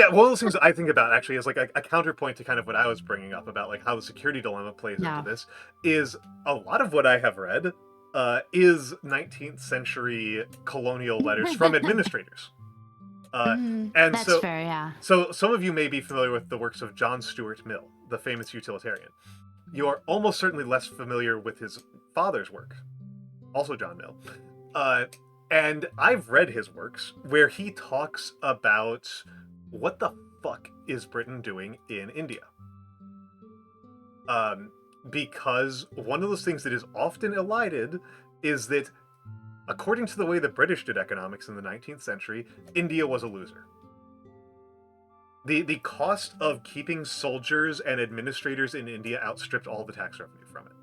one of those things that I think about actually is like a counterpoint to kind of what I was bringing up about like how the security dilemma plays into this is a lot of what I have read is 19th century colonial letters from administrators. And that's so, fair, yeah. So some of you may be familiar with the works of John Stuart Mill, the famous utilitarian. You are almost certainly less familiar with his father's work, also John Mill. And I've read his works where he talks about what the fuck is Britain doing in India. Because one of those things that is often elided is that, according to the way the British did economics in the 19th century, India was a loser. The cost of keeping soldiers and administrators in India outstripped all the tax revenue from it.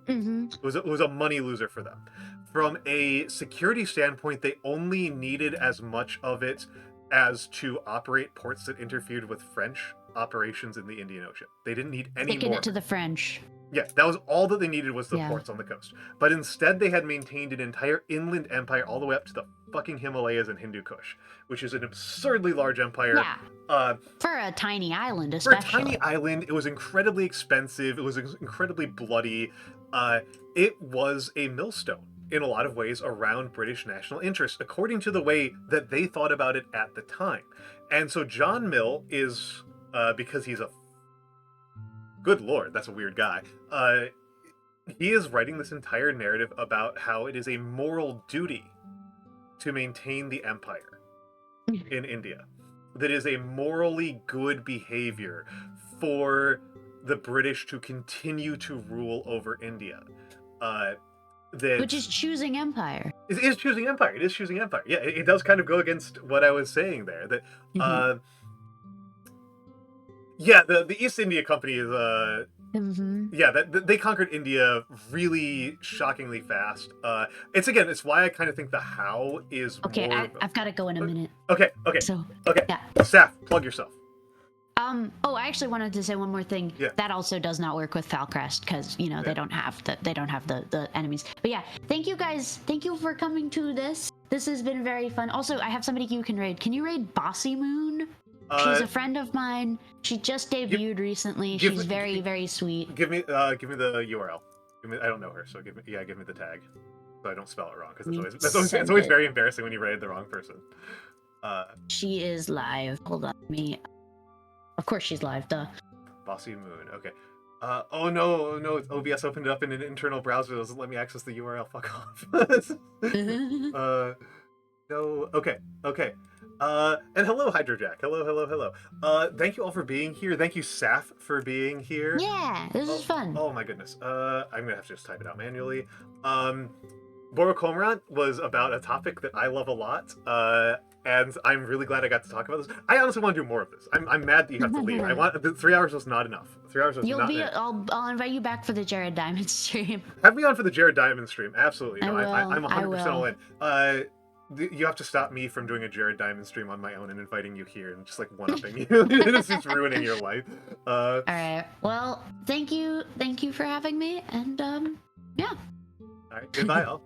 It was a money loser for them. From a security standpoint, they only needed as much of it as to operate ports that interfered with French operations in the Indian Ocean. They didn't need any Taking more. it to the French. Yeah, that was all that they needed was the ports on the coast. But instead, they had maintained an entire inland empire all the way up to the fucking Himalayas and Hindu Kush, which is an absurdly large empire. Yeah. For a tiny island, especially. For a tiny island, it was incredibly expensive. It was incredibly bloody. It was a millstone in a lot of ways around British national interest, according to the way that they thought about it at the time. And so John Mill is, because he's a good lord, that's a weird guy. He is writing this entire narrative about how it is a moral duty to maintain the empire in India. That is a morally good behavior for the British to continue to rule over India. Which is choosing empire. It is choosing empire. It is choosing empire. Yeah, it does kind of go against what I was saying there. That yeah, the East India Company is they conquered India really shockingly fast. It's why I kind of think the how is okay. more I've got to go in a minute. Okay. So yeah. Saf, plug yourself. Oh, I actually wanted to say one more thing. Yeah. That also does not work with Falcrest because they don't have the enemies. But yeah, thank you guys. Thank you for coming to this. This has been very fun. Also, I have somebody you can raid. Can you raid Bossy Moon? She's a friend of mine. She just debuted recently. She's very, very sweet. Give me the URL. I don't know her, so give me the tag, so I don't spell it wrong. Because it's always very embarrassing when you raid the wrong person. She is live. Hold on, Of course she's live. Duh. Bossy Moon. Okay. Oh no! OBS opened it up in an internal browser. It doesn't let me access the URL. Fuck off. No. Okay. And hello, Hydrojack. Hello. Thank you all for being here. Thank you, Saf, for being here. Yeah, this is fun. Oh my goodness. I'm gonna have to just type it out manually. Baru Cormorant was about a topic that I love a lot. And I'm really glad I got to talk about this. I honestly want to do more of this. I'm mad that you have to leave. 3 hours was not enough. 3 hours was not enough. I'll invite you back for the Jared Diamond stream. Have me on for the Jared Diamond stream. Absolutely. No, I'm 100% all in. You have to stop me from doing a Jared Diamond stream on my own and inviting you here and just like one-upping you. It's just ruining your life. All right. Well, thank you for having me, and yeah. All right. Goodbye, all.